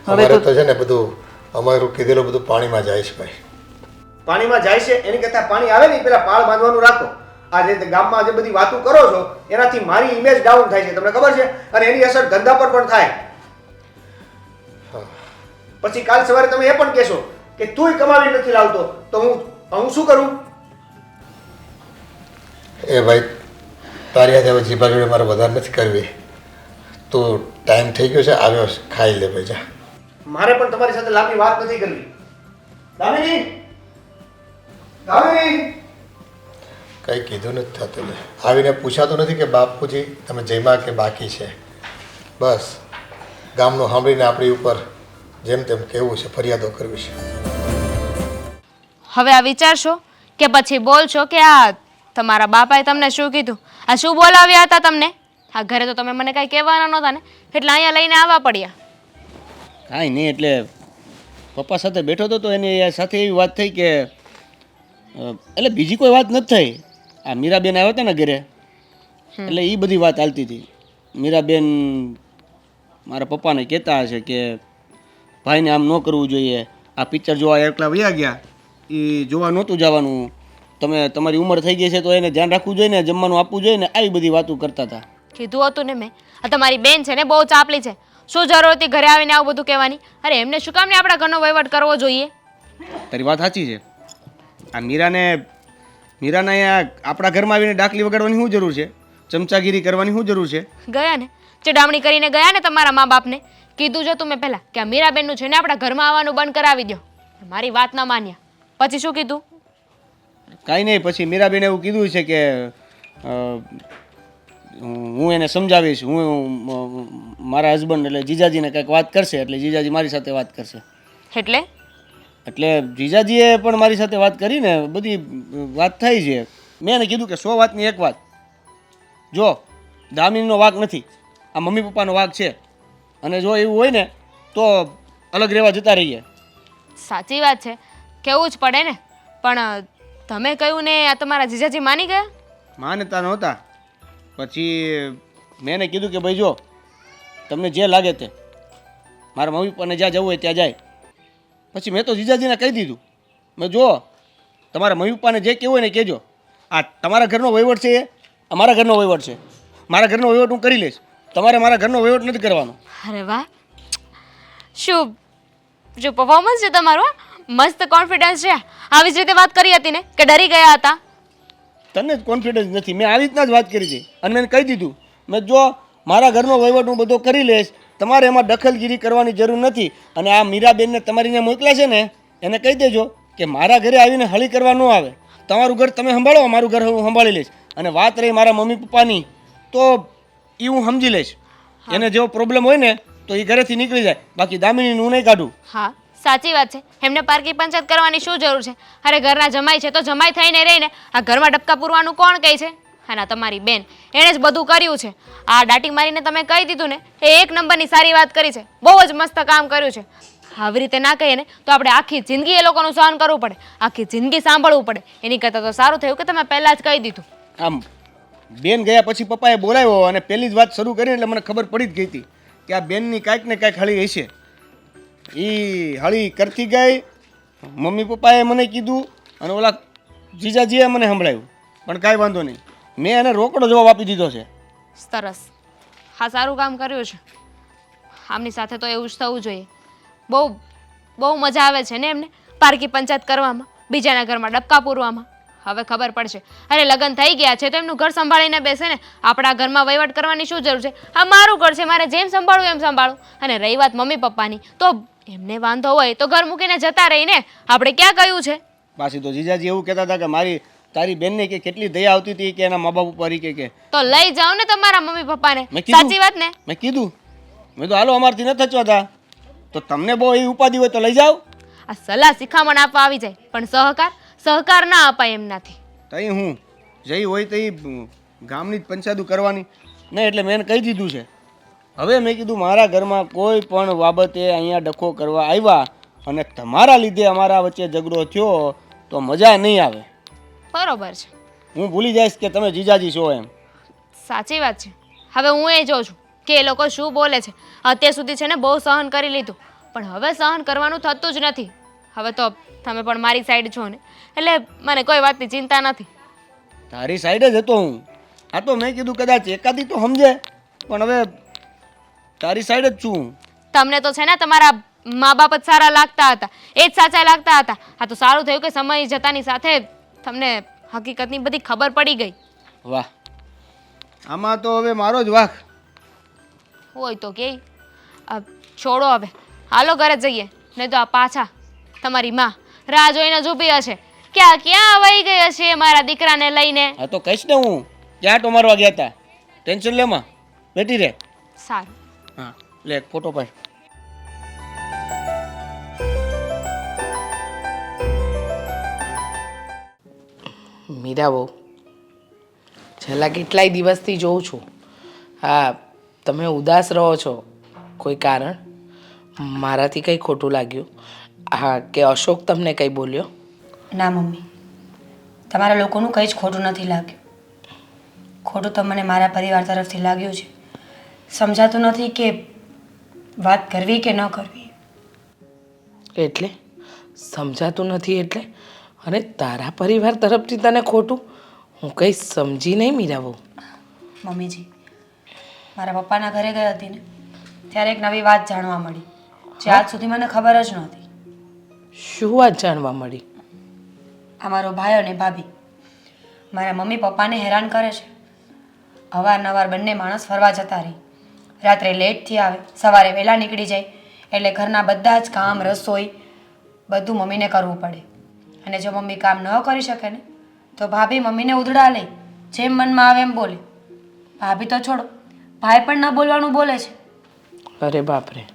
હવે અમારે તો છે ને બધું અમારું કીધેલું બધું પાણીમાં જાય છે ભાઈ. પાણીમાં જાય છે એની કરતાં પાણી આવે ને પેલા પાળ બાંધવાનું રાખો. આ જે ગામમાં જે બધી વાતો કરો છો એનાથી મારી ઇમેજ ડાઉન થાય છે, તમને ખબર છે? અને એની અસર ધંધા પર પણ થાય. પછી કાલ સવારે તમે એ પણ કહેશો કે તુંય કમાવી નથી લાવતો તો હું શું કરું? એ ભાઈ તારી હાથે હવે જીભા જોડે મારે વધારે નથી કરવી. તો ટાઈમ થઈ ગયો છે, આવ્યો છે, ખાઈ લે ભાઈ જા. મારે પણ તમારી સાથે લાંબી વાત નથી કરવી. દામિની, દામિની, કંઈ કીધું નથી થતું ને આવીને પૂછાતું નથી કે બાપુજી તમે જમ્યા કે બાકી છે. બસ ગામનું સાંભળીને આપણી ઉપર જેમ તેમ કહેવું છે, ફરિયાદો કરવી છે. હવે આ વિચારશો કે પછી બોલશો કે આ તમારા બાપાએ તમને શું કીધું? આ શું બોલાવ્યા હતા તમને? આ ઘરે તો તમે મને કાંઈ કહેવાના નહોતા ને, એટલે અહીંયા લઈને આવવા પડ્યા. કાંઈ નહીં, એટલે પપ્પા સાથે બેઠો હતો તો એની સાથે એવી વાત થઈ કે એટલે બીજી કોઈ વાત નથી થઈ. આ મીરાબેન આવ્યા હતા ને ઘરે એટલે એ બધી વાત ચાલતી હતી. મીરાબેન મારા પપ્પાને કહેતા હશે કે ભાઈને આમ ન કરવું જોઈએ, આ પિક્ચર જોવા એકલા વયા ગયા, એ જોવા નહોતું જવાનું, તમે તમારી ઉંમર થઈ ગઈ છે તો એને ધ્યાન રાખવું જોઈએ ને, જમવાનું આપવું જોઈએ ને, આવી બધી વાતો કરતા હતા. કીધું હતું ને મેં, આ તમારી બેન છે ને બહુ ચાપલી છે. શું જરૂર હતી ઘરે આવીને આવું બધું કહેવાની? અરે એમને શું કામ ને આપણા ઘરનો વહીવટ કરવો જોઈએ? તારી વાત સાચી છે. આ મીરાને અહીંયા આપણા ઘરમાં આવીને ડાકલી વગાડવાની શું જરૂર છે? ચમચાગીરી કરવાની શું જરૂર છે? ગયા ને ચડામણી કરીને ગયા ને તમારા મા બાપને. કીધું જ હતું મેં પહેલાં કે આ મીરાબેનનું છે ને આપણા ઘરમાં આવવાનું બંધ કરાવી દો. મારી વાત ના માન્યા. પછી શું કીધું? કાંઈ નહીં, પછી મીરાબેને એવું કીધું છે કે હું એને સમજાવીશ, હું મારા હસબન્ડ એટલે જીજાજીને કંઈક વાત કરશે એટલે જીજાજી મારી સાથે વાત કરશે. એટલે જીજાજીએ પણ મારી સાથે વાત કરીને બધી વાત થઈ છે. મેં એને કીધું કે 100 વાતની એક વાત, જો દામિનીનો વાંક નથી, આ મમ્મી પપ્પાનો વાંક છે, અને જો એવું હોય ને તો અલગ રહેવા જતા રહીએ. સાચી વાત છે, કેવું જ પડે ને. પણ તમે કહ્યું ને આ તમારા જીજાજી માની ગયા? માનતા નહોતા. પછી મેં એને કીધું કે ભાઈ જો તમને જે લાગે તે, મારા મમ્મી પપ્પાને જ્યાં જવું હોય ત્યાં જાય. પછી મેં તો જીજાજીને કહી દીધું, મેં જો તમારા મમ્મી પપ્પાને જે કહેવું હોય ને કહેજો, આ તમારા ઘરનો વહીવટ છે, એ અમારા ઘરનો વહીવટ છે, મારા ઘરનો વહીવટ હું કરી લઈશ, તમારે મારા ઘરનો વહીવટ નથી કરવાનો. અરે વાહ, શું પરફોર્મન્સ છે તમારું! મસ્ત કોન્ફિડન્સ છે. આવી જ રીતે વાત કરી હતી ને કે ડરી ગયા હતા? તને જ કોન્ફિડન્સ નથી. મેં આવી રીતના જ વાત કરી હતી અને મેં કહી દીધું, મેં જો મારા ઘરનો વહીવટ હું બધો કરી લઈશ, તમારે એમાં દખલગીરી કરવાની જરૂર નથી. અને આ મીરાબેનને તમારીને મોકલ્યા છે ને એને કહી દેજો કે મારા ઘરે આવીને હળી કરવા ન આવે. તમારું ઘર તમે સંભાળો, મારું ઘર હું સંભાળી લઈશ. અને વાત રહી મારા મમ્મી પપ્પાની, તો એ હું સમજી લઈશ. એને જેવો પ્રોબ્લેમ હોય ને તો એ ઘરેથી નીકળી જાય, બાકી દામિનીનું હું નહીં કાઢું. હા સાચી વાત છે. એમને પારકી પંચાયત કરવાની શું જરૂર છે? અરે ઘરના જમાઈ છે તો જમાઈ થઈને રહીને આ ઘરમાં ડબકા પૂરવાનું કોણ કહે છે? હા ના, તમારી બેન એણે જ બધું કર્યું છે. આ દાટી મારીને તમે કહી દીધું ને એ એક નંબરની સારી વાત કરી છે. બહુ જ મસ્ત કામ કર્યું છે. આવી રીતે ના કહીએ ને તો આપણે આખી જિંદગી એ લોકોનું સહન કરવું પડે, આખી જિંદગી સાંભળવું પડે. એની કરતાં તો સારું થયું કે તમે પહેલાં જ કહી દીધું. આમ બેન ગયા પછી પપ્પાએ બોલાવ્યો અને પહેલી જ વાત શરૂ કરી એટલે મને ખબર પડી જ ગઈ હતી કે આ બેનની કાંઈક ને કાંઈક હળી હશે. એ હળી કરતી ગઈ, મમ્મી પપ્પાએ મને કીધું અને ઓલા જીજાજીએ મને સંભળાયું. પણ કાંઈ વાંધો નહીં, મેં એને રોકડો જવાબ આપી દીધો છે. સરસ, હા સારું કામ કર્યું છે. આમની સાથે તો એવું જ થવું જોઈએ. બહુ બહુ મજા આવે છે ને એમને પારકી પંચાયત કરવામાં, બીજાના ઘરમાં ડબકા પૂરવામાં. હવે ખબર પડશે. અરે લગ્ન થઈ ગયા છે તો એમનું ઘર સંભાળીને બેસે ને, આપણા ઘરમાં વહીવટ કરવાની શું જરૂર છે? આ મારું ઘર છે, મારે જેમ સંભાળવું એમ સંભાળું. અને રહી વાત મમ્મી પપ્પાની, તો એમને વાંધો હોય તો ઘર મૂકીને જતા રહીને, આપણે ક્યાં કહ્યું છે? પાછી તો જીજાજી એવું કહેતા હતા કે તારી બેનને કે કેટલી દયા આવતી હતી કે એના મા બાપ ઉપર કે તો લઈ જાઓ ને તમારા મમ્મી પપ્પાને. મેં કીધું. સાચી વાત ને? મેં કીધું, મેં તો હાલો અમારથી ન થચવાતા, તો તમને બહુ એવી ઉપાધિ હોય તો લઈ જાઓ. આ સલાહ શિખામણ આપવા આવી જાય પણ સહકાર ના અપાય એમનાથી. તઈ હું જઈ હોય તો ગામની જ પંચાયતું કરવાની નહીં, એટલે મેં એને કહી દીધું છે. હવે મેં કીધું મારા ઘરમાં કોઈ પણ બાબતે અહીંયા ડખો કરવા આવ્યા અને તમારા લીધે અમારા વચ્ચે ઝઘડો થયો તો મજા નહીં આવે. બરોબર છે, હું ભૂલી જઈશ કે તમે જીજાજી છો એમ. સાચી વાત છે. હવે હું એ જોઉં છું કે એ લોકો શું બોલે છે. અત્યાર સુધી છે ને બહુ સહન કરી લીધું, પણ હવે સહન કરવાનું થતું જ નથી. હવે તો તમે પણ મારી સાઈડ છો ને, એટલે મને કોઈ વાતની ચિંતા નથી. તારી સાઈડ જ હતો હું. આ તો મેં કીધું કદાચ એકાદી તો સમજે, પણ હવે તારી સાઈડ જ છું હું. તમને તો છે ને તમારા મા બાપ જ સારા લાગતા હતા, એ જ સાચા લાગતા હતા. આ તો સારું થયું કે સમય જતાની સાથે તમને હકીકતની બધી ખબર પડી ગઈ. વાહ, આમાં તો હવે મારો જ વાંક હોય તો કે છોડો હવે, હાલો ઘરે જઈએ, નહીં તો આ પાછા તમારી માં રાહ જોઈને જ ઊભી હશે. ક્યાં વહી ગઈ હશે મારા દીકરાને લઈને? હા તો કહીશ ને હું ક્યાં તો મારવા ગયા હતા. ટેન્શન લેમાં બેઠી રે. સારું. હા લે ફોટો પાડ. મીરા બહુ છેલ્લા કેટલાય દિવસથી જોઉં છું. હા, તમે ઉદાસ રહો છો. કોઈ કારણ? મારાથી કંઈ ખોટું લાગ્યું? હા, કે અશોક તમને કંઈ બોલ્યો? ના મમ્મી, તમારા લોકોનું કંઈ જ ખોટું નથી લાગ્યું. ખોટું તો મને મારા પરિવાર તરફથી લાગ્યું છે. સમજાતું નથી કે વાત કરવી કે ન કરવી. એટલે સમજાતું નથી એટલે? અને તારા પરિવાર તરફથી તને ખોટું? હું કંઈ સમજી નહીં મીરા બહુ. મમ્મીજી, મારા પપ્પાના ઘરે ગઈ હતી ને ત્યારે એક નવી વાત જાણવા મળી જે આજ સુધી મને ખબર જ નહોતી. શું વાત જાણવા મળી? અમારો ભાઈ અને ભાભી મારા મમ્મી પપ્પાને હેરાન કરે છે. અવારનવાર બંને માણસ ફરવા જતા રહી, રાત્રે લેટથી આવે, સવારે વહેલા નીકળી જાય, એટલે ઘરના બધા જ કામ, રસોઈ બધું મમ્મીને કરવું પડે. અને જો મમ્મી કામ ન કરી શકે ને તો ભાભી મમ્મીને ઉધડા લે, જેમ મનમાં આવે એમ બોલે. ભાભી તો છોડો, ભાઈ પણ ન બોલવાનું બોલે છે. અરે બાપરે,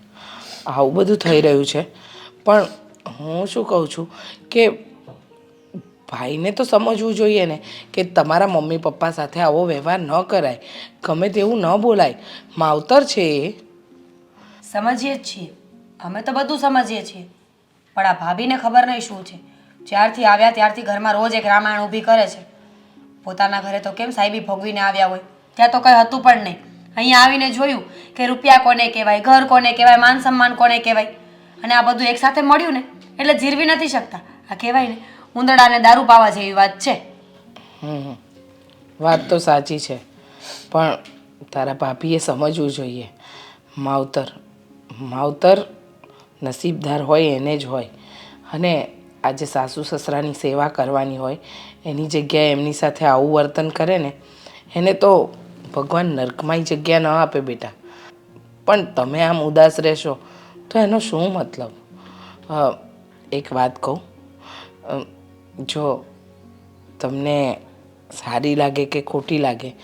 આવું બધું થઈ રહ્યું છે. પણ હું શું કહું છું કે ભાઈને તો સમજવું જોઈએ ને કે તમારા મમ્મી પપ્પા સાથે આવો વ્યવહાર ન કરાય, ગમે તેવું ન બોલાય. માવતર છે એ. સમજીએ જ છીએ, અમે તો બધું સમજીએ છીએ, પણ આ ભાભીને ખબર નહીં શું છે. જ્યારથી આવ્યા ત્યારથી ઘરમાં રોજ એક રામાયણ ઊભી કરે છે. પોતાના ઘરે તો કેમ સાહેબી ભોગવીને આવ્યા હોય, ત્યાં તો કંઈ હતું પણ નહીં. અહીંયા આવીને જોયું કે રૂપિયા કોને કહેવાય, ઘર કોને કહેવાય, માન સન્માન કોને કહેવાય, અને આ બધું એકસાથે મળ્યું ને એટલે જીરવી નથી શકતા. આ કહેવાય ને ઉંદરડાને દારૂ પાવા જેવી વાત છે. વાત તો સાચી છે, પણ તારા ભાભીએ સમજવું જોઈએ. માવતર નસીબદાર હોય એને જ હોય. અને આજે સાસુ સસરાની સેવા કરવાની હોય એની જગ્યાએ એમની સાથે આવું વર્તન કરે ને એને તો ભગવાન નરકમાંય જગ્યા ન આપે બેટા. પણ તમે આમ ઉદાસ રહેશો તો એનો શું મતલબ? એક વાત કહું, જો તમને સારી લાગે કે ખોટી લાગે,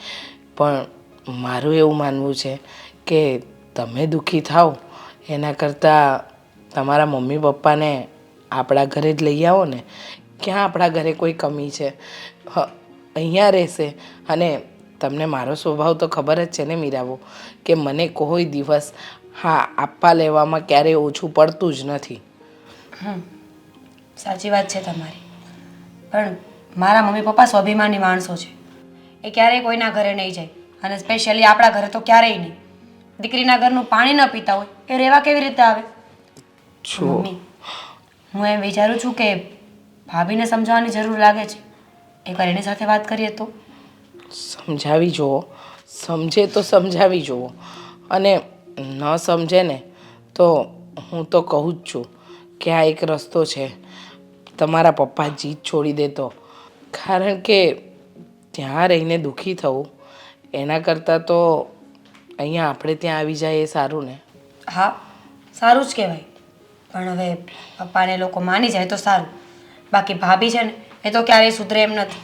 પણ મારું એવું માનવું છે કે તમે દુઃખી થાઓ એના કરતાં તમારા મમ્મી પપ્પાને આપણા ઘરે જ લઈ આવો ને. ક્યાં આપણા ઘરે કોઈ કમી છે? અહીંયા રહેશે. અને તમને મારો સ્વભાવ તો ખબર જ છે ને મીરાબો, કે મને કોઈ દિવસ આપવા લેવામાં ક્યારેય ઓછું પડતું જ નથી. સાચી વાત છે તમારી, પણ મારા મમ્મી પપ્પા સ્વાભિમાની માણસો છે. એ ક્યારેય કોઈના ઘરે નહીં જાય, અને સ્પેશિયલી આપણા ઘરે તો ક્યારેય નહીં. દીકરીના ઘરનું પાણી ન પીતા હોય એ રહેવા કેવી રીતે આવે? મમ્મી, હું એમ વિચારું છું કે ભાભીને સમજાવવાની જરૂર લાગે છે. એકવાર એની સાથે વાત કરીએ તો? સમજાવી જુઓ, સમજે તો સમજાવી જુઓ, અને ન સમજે ને તો હું તો કહું જ છું કે આ એક રસ્તો છે, તમારા પપ્પા જીદ છોડી દેતો. કારણ કે ત્યાં રહીને દુઃખી થવું એના કરતાં તો અહીંયા આપણે ત્યાં આવી જાય એ સારું ને. હા, સારું જ કહેવાય, પણ હવે પપ્પાને લોકો માની જાય તો સારું. બાકી ભાભી છે ને એ તો ક્યારેય સુધરે એમ નથી.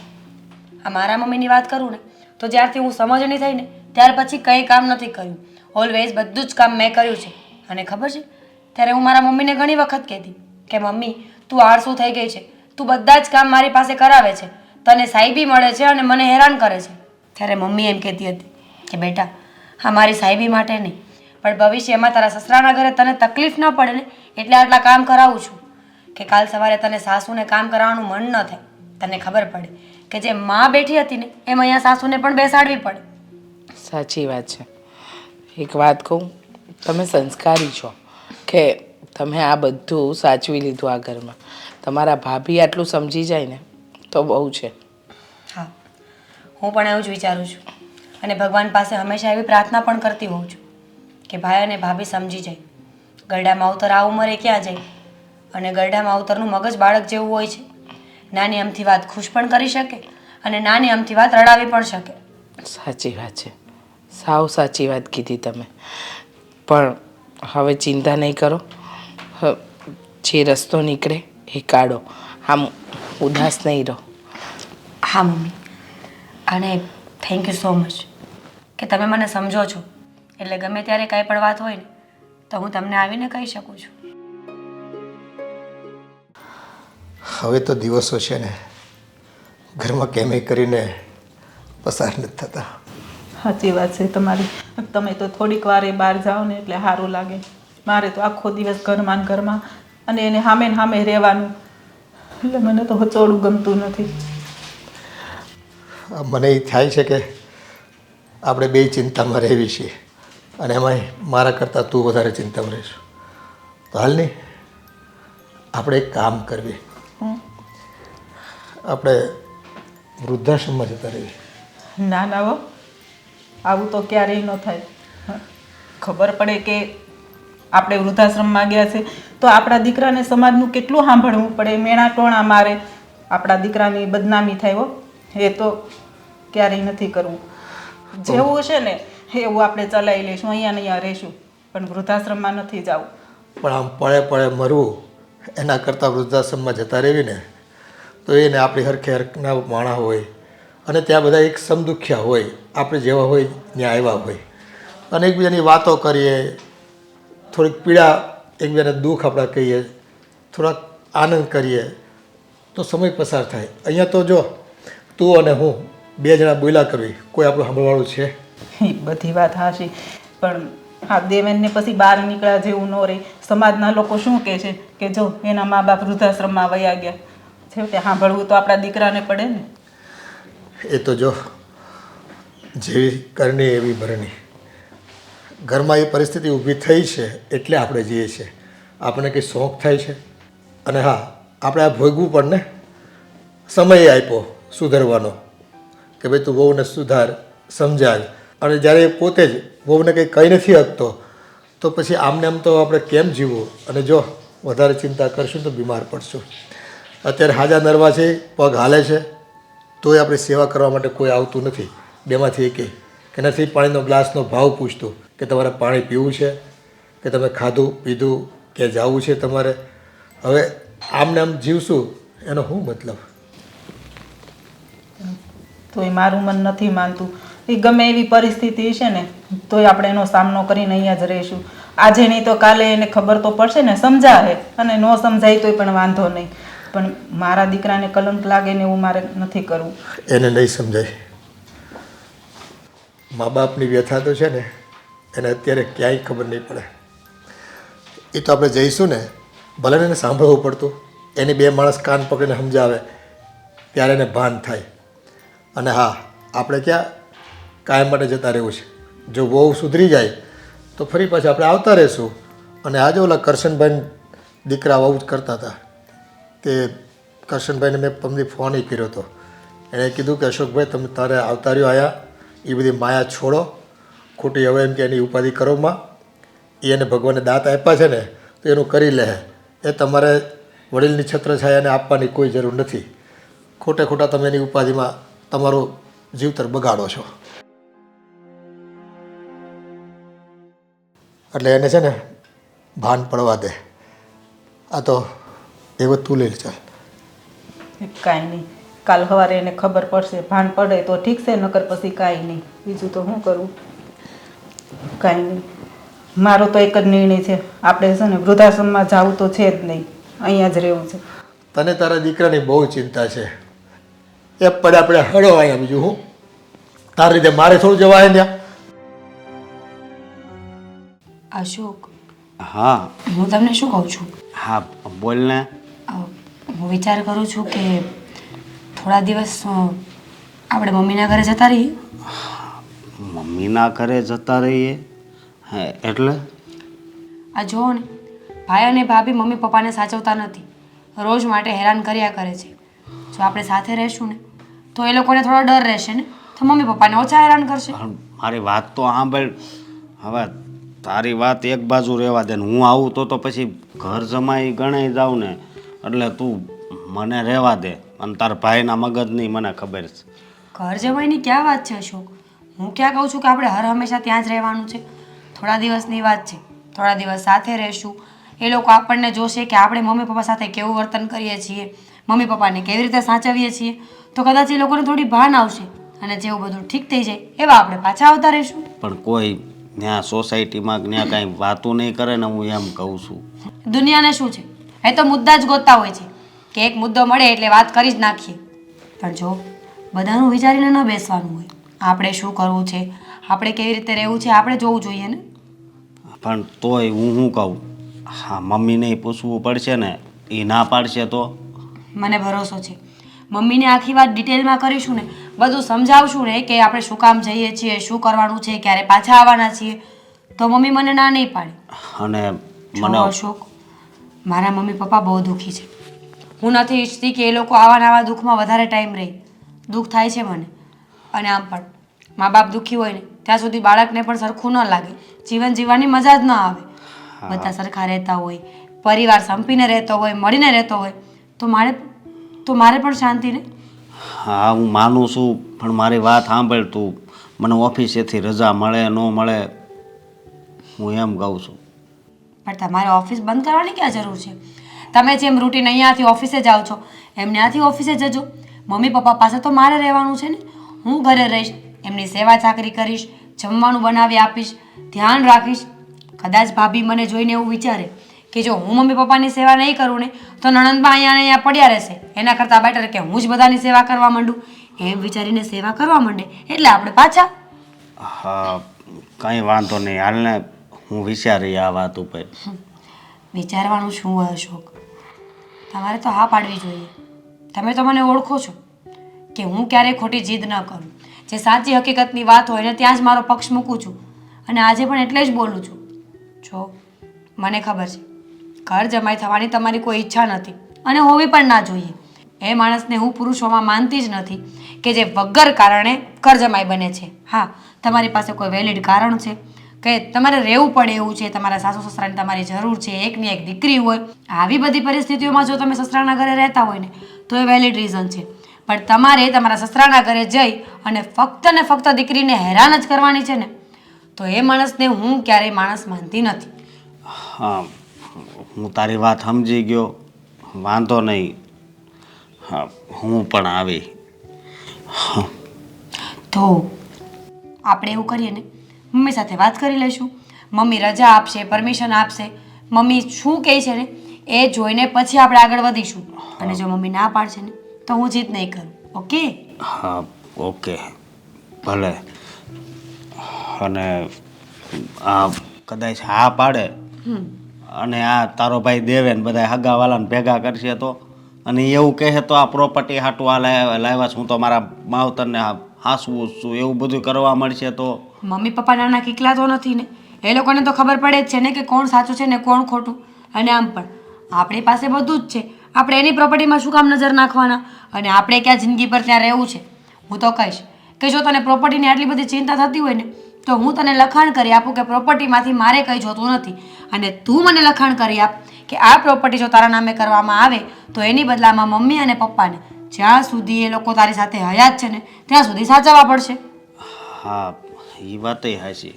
આ મારા મમ્મીની વાત કરું ને તો જ્યારથી હું સમજણી થઈ ને ત્યાર પછી કંઈ કામ નથી કર્યું. ઓલવેઝ બધું જ કામ મેં કર્યું છે. અને ખબર છે, ત્યારે હું મારા મમ્મીને ઘણી વખત કહેતી કે મમ્મી તું આળસુ થઈ ગઈ છે, તું બધા જ કામ મારી પાસે કરાવે છે, તને સાહેબી મળે છે અને મને હેરાન કરે છે. ત્યારે મમ્મી એમ કહેતી હતી કે બેટા, હા મારી સાહેબી માટે નહીં, પણ ભવિષ્યમાં તારા સસરાના ઘરે તને તકલીફ ન પડે ને એટલે આટલા કામ કરાવું છું, કે કાલ સવારે તને સાસુને કામ કરાવવાનું મન ન થાય. તને ખબર પડે કે જે માં બેઠી હતી ને એમ અહીંયા સાસુને પણ બેસાડવી પડે. સાચી વાત છે. એક વાત કહું, તમે સંસ્કારી છો કે તમે આ બધું સાચવી લીધું આ ઘરમાં. તમારા ભાભી આટલું સમજી જાય ને તો બહુ છે. હા, હું પણ એવું જ વિચારું છું, અને ભગવાન પાસે હંમેશા એવી પ્રાર્થના પણ કરતી હોઉં છું કે ભાઈ અને ભાભી સમજી જાય. ગરડા માવતર આ ઉંમરે ક્યાં જાય? અને ગરડા માવતરનું મગજ બાળક જેવું હોય છે. નાની અમથી વાત ખુશ પણ કરી શકે અને નાની અમથી વાત રડાવી પણ શકે. સાચી વાત છે, સાવ સાચી વાત કીધી તમે. પણ હવે ચિંતા નહીં કરો, જે રસ્તો નીકળે એ કાઢો, આમ ઉદાસ નહીં રહો. હા મમ્મી, અને થેન્ક યુ સો મચ કે તમે મને સમજો છો. એટલે ગમે ત્યારે કાંઈ પણ વાત હોય ને તો હું તમને આવીને કહી શકું છું. હવે તો દિવસો છે ને ઘરમાં કેમે કરીને પસાર નથી થતા. સાચી વાત છે તમારી. તમે તો થોડીક વાર એ બહાર જાઓ ને એટલે સારું લાગે. મારે તો આખો દિવસ ઘરમાં ને ઘરમાં, અને એને સામે ને સામે રહેવાનું, એટલે મને તો હચોડું ગમતું નથી. મને એ થાય છે કે આપણે બે ચિંતામાં રહેવી છીએ, અને એમાંય મારા કરતાં તું વધારે ચિંતામાં રહીશું. તો હાલ નહીં, આપણે એક કામ કરવી, આપણે વૃદ્ધાશ્રમમાં જતા રહીએ. ના ના હો, આવું તો ક્યારેય ન થાય. ખબર પડે કે આપણે વૃદ્ધાશ્રમમાં ગયા છે તો આપણા દીકરાને સમાજનું કેટલું સાંભળવું પડે, મેણા ટોણા મારે, આપણા દીકરાની બદનામી થાય. હો, એ તો ક્યારેય નથી કરવું. જેવું છે ને એવું આપણે ચલાવી લઈશું, અહીંયા ને અહીંયા રહીશું, પણ વૃદ્ધાશ્રમમાં નથી જવું. પણ આમ પળે પળે મરવું એના કરતાં વૃદ્ધાશ્રમમાં જતા રહેવી ને તો એને આપણી હરખે હરખના માણા હોય, અને ત્યાં બધા એક સમદુખ્યા હોય, આપણે જેવા હોય ત્યાં આવ્યા હોય, અને એકબીજાની વાતો કરીએ, થોડીક પીડા એકબીજાને દુઃખ આપણે કહીએ, થોડાક આનંદ કરીએ તો સમય પસાર થાય. અહીંયા તો જો તું અને હું બે જણા બોલ્યા કરવી, કોઈ આપણું સાંભળવાળું છે? એ બધી વાત હાશી, પણ આ દેવેનને પછી બહાર નીકળ્યા જેવું ન રહે. સમાજના લોકો શું કહે છે કે જો એના મા બાપ વૃદ્ધાશ્રમમાં વયા ગયા. છેવટે સાંભળવું તો આપણા દીકરાને પડે ને. એ તો જો જેવી કરણી એવી ભરણી. ઘરમાં એ પરિસ્થિતિ ઊભી થઈ છે એટલે આપણે જઈએ છીએ. આપણને કંઈ શોખ થાય છે, અને હા આપણે આ ભોગવું પણ ને. સમય આપ્યો સુધરવાનો કે ભાઈ તું વહુને સુધાર, સમજાય, અને જ્યારે પોતે જ વહુને કંઈ કહી નથી શકતો તો પછી આમને આમ તો આપણે કેમ જીવવું? અને જો વધારે ચિંતા કરશું તો બીમાર પડશું. અત્યારે હાજા નરવા છે, પગ હાલે છે, તોય આપણી સેવા કરવા માટે કોઈ આવતું નથી બેમાંથી એકે, કે નથી પાણીનો ગ્લાસનો ભાવ પૂછતું કે તમારે પાણી પીવું છે કે તમે ખાધું પીધું કે જવું છે તમારે. હવે આમને આમ જીવશું એનો શું મતલબ? તોય મારું મન નથી માનતું. એ ગમે એવી પરિસ્થિતિ છે ને તોય આપણે એનો સામનો કરીને અહીંયા જ રહીશું. આજે નહીં તો કાલે એને ખબર તો પડશે ને, સમજાવે, અને ન સમજાય તોય પણ વાંધો નહીં. પણ મારા દીકરાને કલંક લાગે ને એવું મારે નથી કરવું. એને નહીં સમજાય. મા બાપની વ્યથા તો છે ને એને અત્યારે ક્યાંય ખબર નહીં પડે. એ તો આપણે જઈશું ને, ભલે એને સાંભળવું પડતું, એની બે માણસ કાન પકડીને સમજાવે ત્યારે એને ભાન થાય. અને હા, આપણે ક્યાં કાયમ માટે જતા રહેવું છે. જો બહુ સુધરી જાય તો ફરી પાછા આપણે આવતા રહીશું. અને આજે ઓલા કરશનભાઈ દીકરા આવું જ કરતા હતા કે કરશનભાઈને મેં પમદી ફોન કર્યો હતો. એણે કીધું કે અશોકભાઈ તમે તારે આવતા રહ્યો આયા, એ બધી માયા છોડો, ખોટી હવે એમ કે એની ઉપાધિ કરોમાં. એ એને ભગવાને દાંત આપ્યા છે ને તો એનું કરી લે. એ તમારે વડીલની છત્રછાયાને આપવાની કોઈ જરૂર નથી. ખોટે ખોટા તમે એની ઉપાધિમાં તમારું જીવતર બગાડો છો. એટલે એને છે ને ભાન પડવા દે. આ તો એવું તું લઈ ચાલ. કાંઈ નહીં, કાલ સવારે એને ખબર પડશે, ભાન પડે તો ઠીક છે, નકર પછી કાંઈ નહીં. બીજું તો શું કરવું? કાંઈ નહીં, મારો તો એક જ નિર્ણય છે, આપણે છે ને વૃદ્ધાશ્રમમાં જવું તો છે જ નહીં, અહીંયા જ રહેવું છે. તને તારા દીકરાની બહુ ચિંતા છે. એ પડે આપણે હળો અહીંયા. બીજું હું તારી રીતે મારે થોડું જવાય ત્યાં. અશોક, હા હું તમને શું કહું છું, હા બોલ ને. હું વિચાર કરું છું કે થોડા દિવસ આપણે મમ્મીના ઘરે જતા રહીએ. મમ્મીના ઘરે જતા રહીએ? હે એટલે? આ જુઓ ને, ભાઈ અને ભાભી મમ્મી પપ્પાને સાચવતા નથી, રોજ માટે હેરાન કર્યા કરે છે. જો આપણે સાથે રહીશું ને તો એ લોકોને થોડો ડર રહેશે ને, તો મમ્મી પપ્પાને ઓછા હેરાન કરશે. પણ મારી વાત તો સાંભળ. હવે તારી વાત એક બાજુ રહેવા દે ને, હું આવું તો પછી ઘર જમાઈ ગણાઈ જાઉં ને, એટલે તું મને રહેવા દે. અને તારા ભાઈના મગજની મને ખબર છે. ઘર જમાઈની ક્યાં વાત છે અશોક? હું ક્યાં કહું છું કે આપણે હર હંમેશા ત્યાં જ રહેવાનું છે. થોડા દિવસની વાત છે, થોડા દિવસ સાથે રહીશું. એ લોકો આપણને જોશે કે આપણે મમ્મી પપ્પા સાથે કેવું વર્તન કરીએ છીએ, મમ્મી પપ્પાને કેવી રીતે સાચવીએ છીએ, તો કદાચ એ લોકોને થોડી ભાન આવશે. અને જેવું બધું ઠીક થઈ જાય એવા આપણે પાછા આવતા રહીશું. પણ કોઈ ત્યાં સોસાયટીમાં ત્યાં કાંઈ વાતું નહીં કરે ને, હું એમ કહું છું. દુનિયાને શું છે, એ તો મુદ્દા જ ગોતતા હોય છે કે એક મુદ્દો મળે એટલે વાત કરી જ નાખીએ. પણ જો બધાનું વિચારીને ન બેસવાનું હોય, આપણે શું કરવું છે, આપણે કેવી રીતે રહેવું છે, આપણે જોવું જોઈએ ને. પણ તોય હું શું કહું, હા મમ્મીને પૂછવું પડશે ને. એ ના પાડશે તો? મને ભરોસો છે, મમ્મીને આખી વાત ડિટેલમાં કરીશું ને, બધું સમજાવશું ને કે આપણે શું કામ જઈએ છીએ, શું કરવાનું છે, ક્યારે પાછા આવવાના છીએ, તો મમ્મી મને ના નહીં પાડે. અને જો મને અશોક, મારા મમ્મી પપ્પા બહુ દુઃખી છે. હું નથી ઈચ્છતી કે એ લોકો આવા નવા દુઃખમાં વધારે ટાઈમ રહે. દુઃખ થાય છે મને. અને આમ પણ મા બાપ દુઃખી હોય ને ત્યાં સુધી બાળકને પણ સરખું ન લાગે, જીવન જીવવાની મજા જ ન આવે. બધા સરખા રહેતા હોય, પરિવાર સંપીને રહેતો હોય, મળીને રહેતો હોય, તો મારે પણ શાંતિ ને. હા હું માનું છું, પણ મારી વાત સાંભળ તું. મને ઓફિસેથી રજા મળે ન મળે, હું એમ કહું છું. પણ તમારે ઓફિસ બંધ કરવાની ક્યાં જરૂર છે? તમે જેમ રૂટીન અહીંયાથી ઓફિસે જાઓ છો એમ ત્યાંથી ઓફિસે જજો. મમ્મી પપ્પા પાસે તો મારે રહેવાનું છે ને. હું ઘરે રહીશ, એમની સેવા ચાકરી કરીશ, જમવાનું બનાવી આપીશ, ધ્યાન રાખીશ. કદાચ ભાભી મને જોઈને એવું વિચારે કે જો હું મમ્મી પપ્પાની સેવા નહીં કરું ને તો નણંદમાં અહીંયા પડ્યા રહેશે, એના કરતાં બેટર કે હું જ બધાની સેવા કરવા માંડું. એમ વિચારીને સેવા કરવા માંડે એટલે આપણે પાછા. હા કંઈ વાંધો નહીં, હાલને હું વિચારી આ વાત ઉપર. વિચારવાનું શું હોય અશોક? તમારે તો હા પાડવી જોઈએ. તમે તો મને ઓળખો છો કે હું ક્યારેય ખોટી જીદ ન કરું. જે સાચી હકીકતની વાત હોય ને ત્યાં જ મારો પક્ષ મૂકું છું. અને આજે પણ એટલે જ બોલું છું. જો મને ખબર છે ઘર જમાઈ થવાની તમારી કોઈ ઈચ્છા નથી અને હોવી પણ ના જોઈએ. એ માણસને હું પુરુષોમાં માનતી જ નથી કે જે વગર કારણે ઘર જમાઈ બને છે. હા, તમારી પાસે કોઈ વેલિડ કારણ છે કે તમારે રહેવું પડે એવું છે, તમારા સાસુ સસરાની તમારી જરૂર છે, એકની એક દીકરી હોય, આવી બધી પરિસ્થિતિઓમાં જો તમે સસરાના ઘરે રહેતા હોય ને તો એ વેલિડ રીઝન છે. પણ તમારે તમારા સસરાના ઘરે જઈ અને ફક્ત ને ફક્ત દીકરીને હેરાન જ કરવાની છે ને, તો એ માણસને હું ક્યારેય માણસ માનતી નથી. હા, હું તારી વાત સમજી ગયો, વાંધો નહીં. હા, હું પણ આવી. તો આપણે એવું કરીએ ને, મમ્મી સાથે વાત કરી લઈશું. મમ્મી રજા આપશે, પરમિશન આપશે. મમ્મી શું કહે છે ને એ જોઈને પછી આપણે આગળ વધીશું. અને જો મમ્મી ના પાડશે ને તો હું જીત નહીં કરું. ઓકે? હા, ઓકે, ભલે. અને આ કદાચ હા પાડે અને આ તારો ભાઈ દેવે ને બધા હગાવાલાને ભેગા કરશે તો, અને એવું કહે તો આ પ્રોપર્ટી હાટું આ લાવ્યા છું, હું તો મારા માવતરને હાંસવું છું, એવું બધું કરવા મળશે તો? મમ્મી પપ્પા નાના કિકલા તો નથી ને, એ લોકોને તો ખબર પડે જ છે ને કે કોણ સાચું છે ને કોણ ખોટું. અને આમ પણ આપણી પાસે બધું જ છે, આપણે એની પ્રોપર્ટીમાં શું કામ નજર નાખવાના? અને આપણે ક્યાં જિંદગી પર ત્યાં રહેવું છે? હું તો કહીશ કે જો તને પ્રોપર્ટીની આટલી બધી ચિંતા થતી હોય ને તો હું તને લખાણ કરી આપું કે પ્રોપર્ટીમાંથી મારે કંઈ જોતું નથી, અને તું મને લખાણ કરી આપ કે આ પ્રોપર્ટી જો તારા નામે કરવામાં આવે તો એની બદલામાં મમ્મી અને પપ્પાને જ્યાં સુધી એ લોકો તારી સાથે હયાત છે ને ત્યાં સુધી સાચવવા પડશે. હા, એ વાતય હાચી.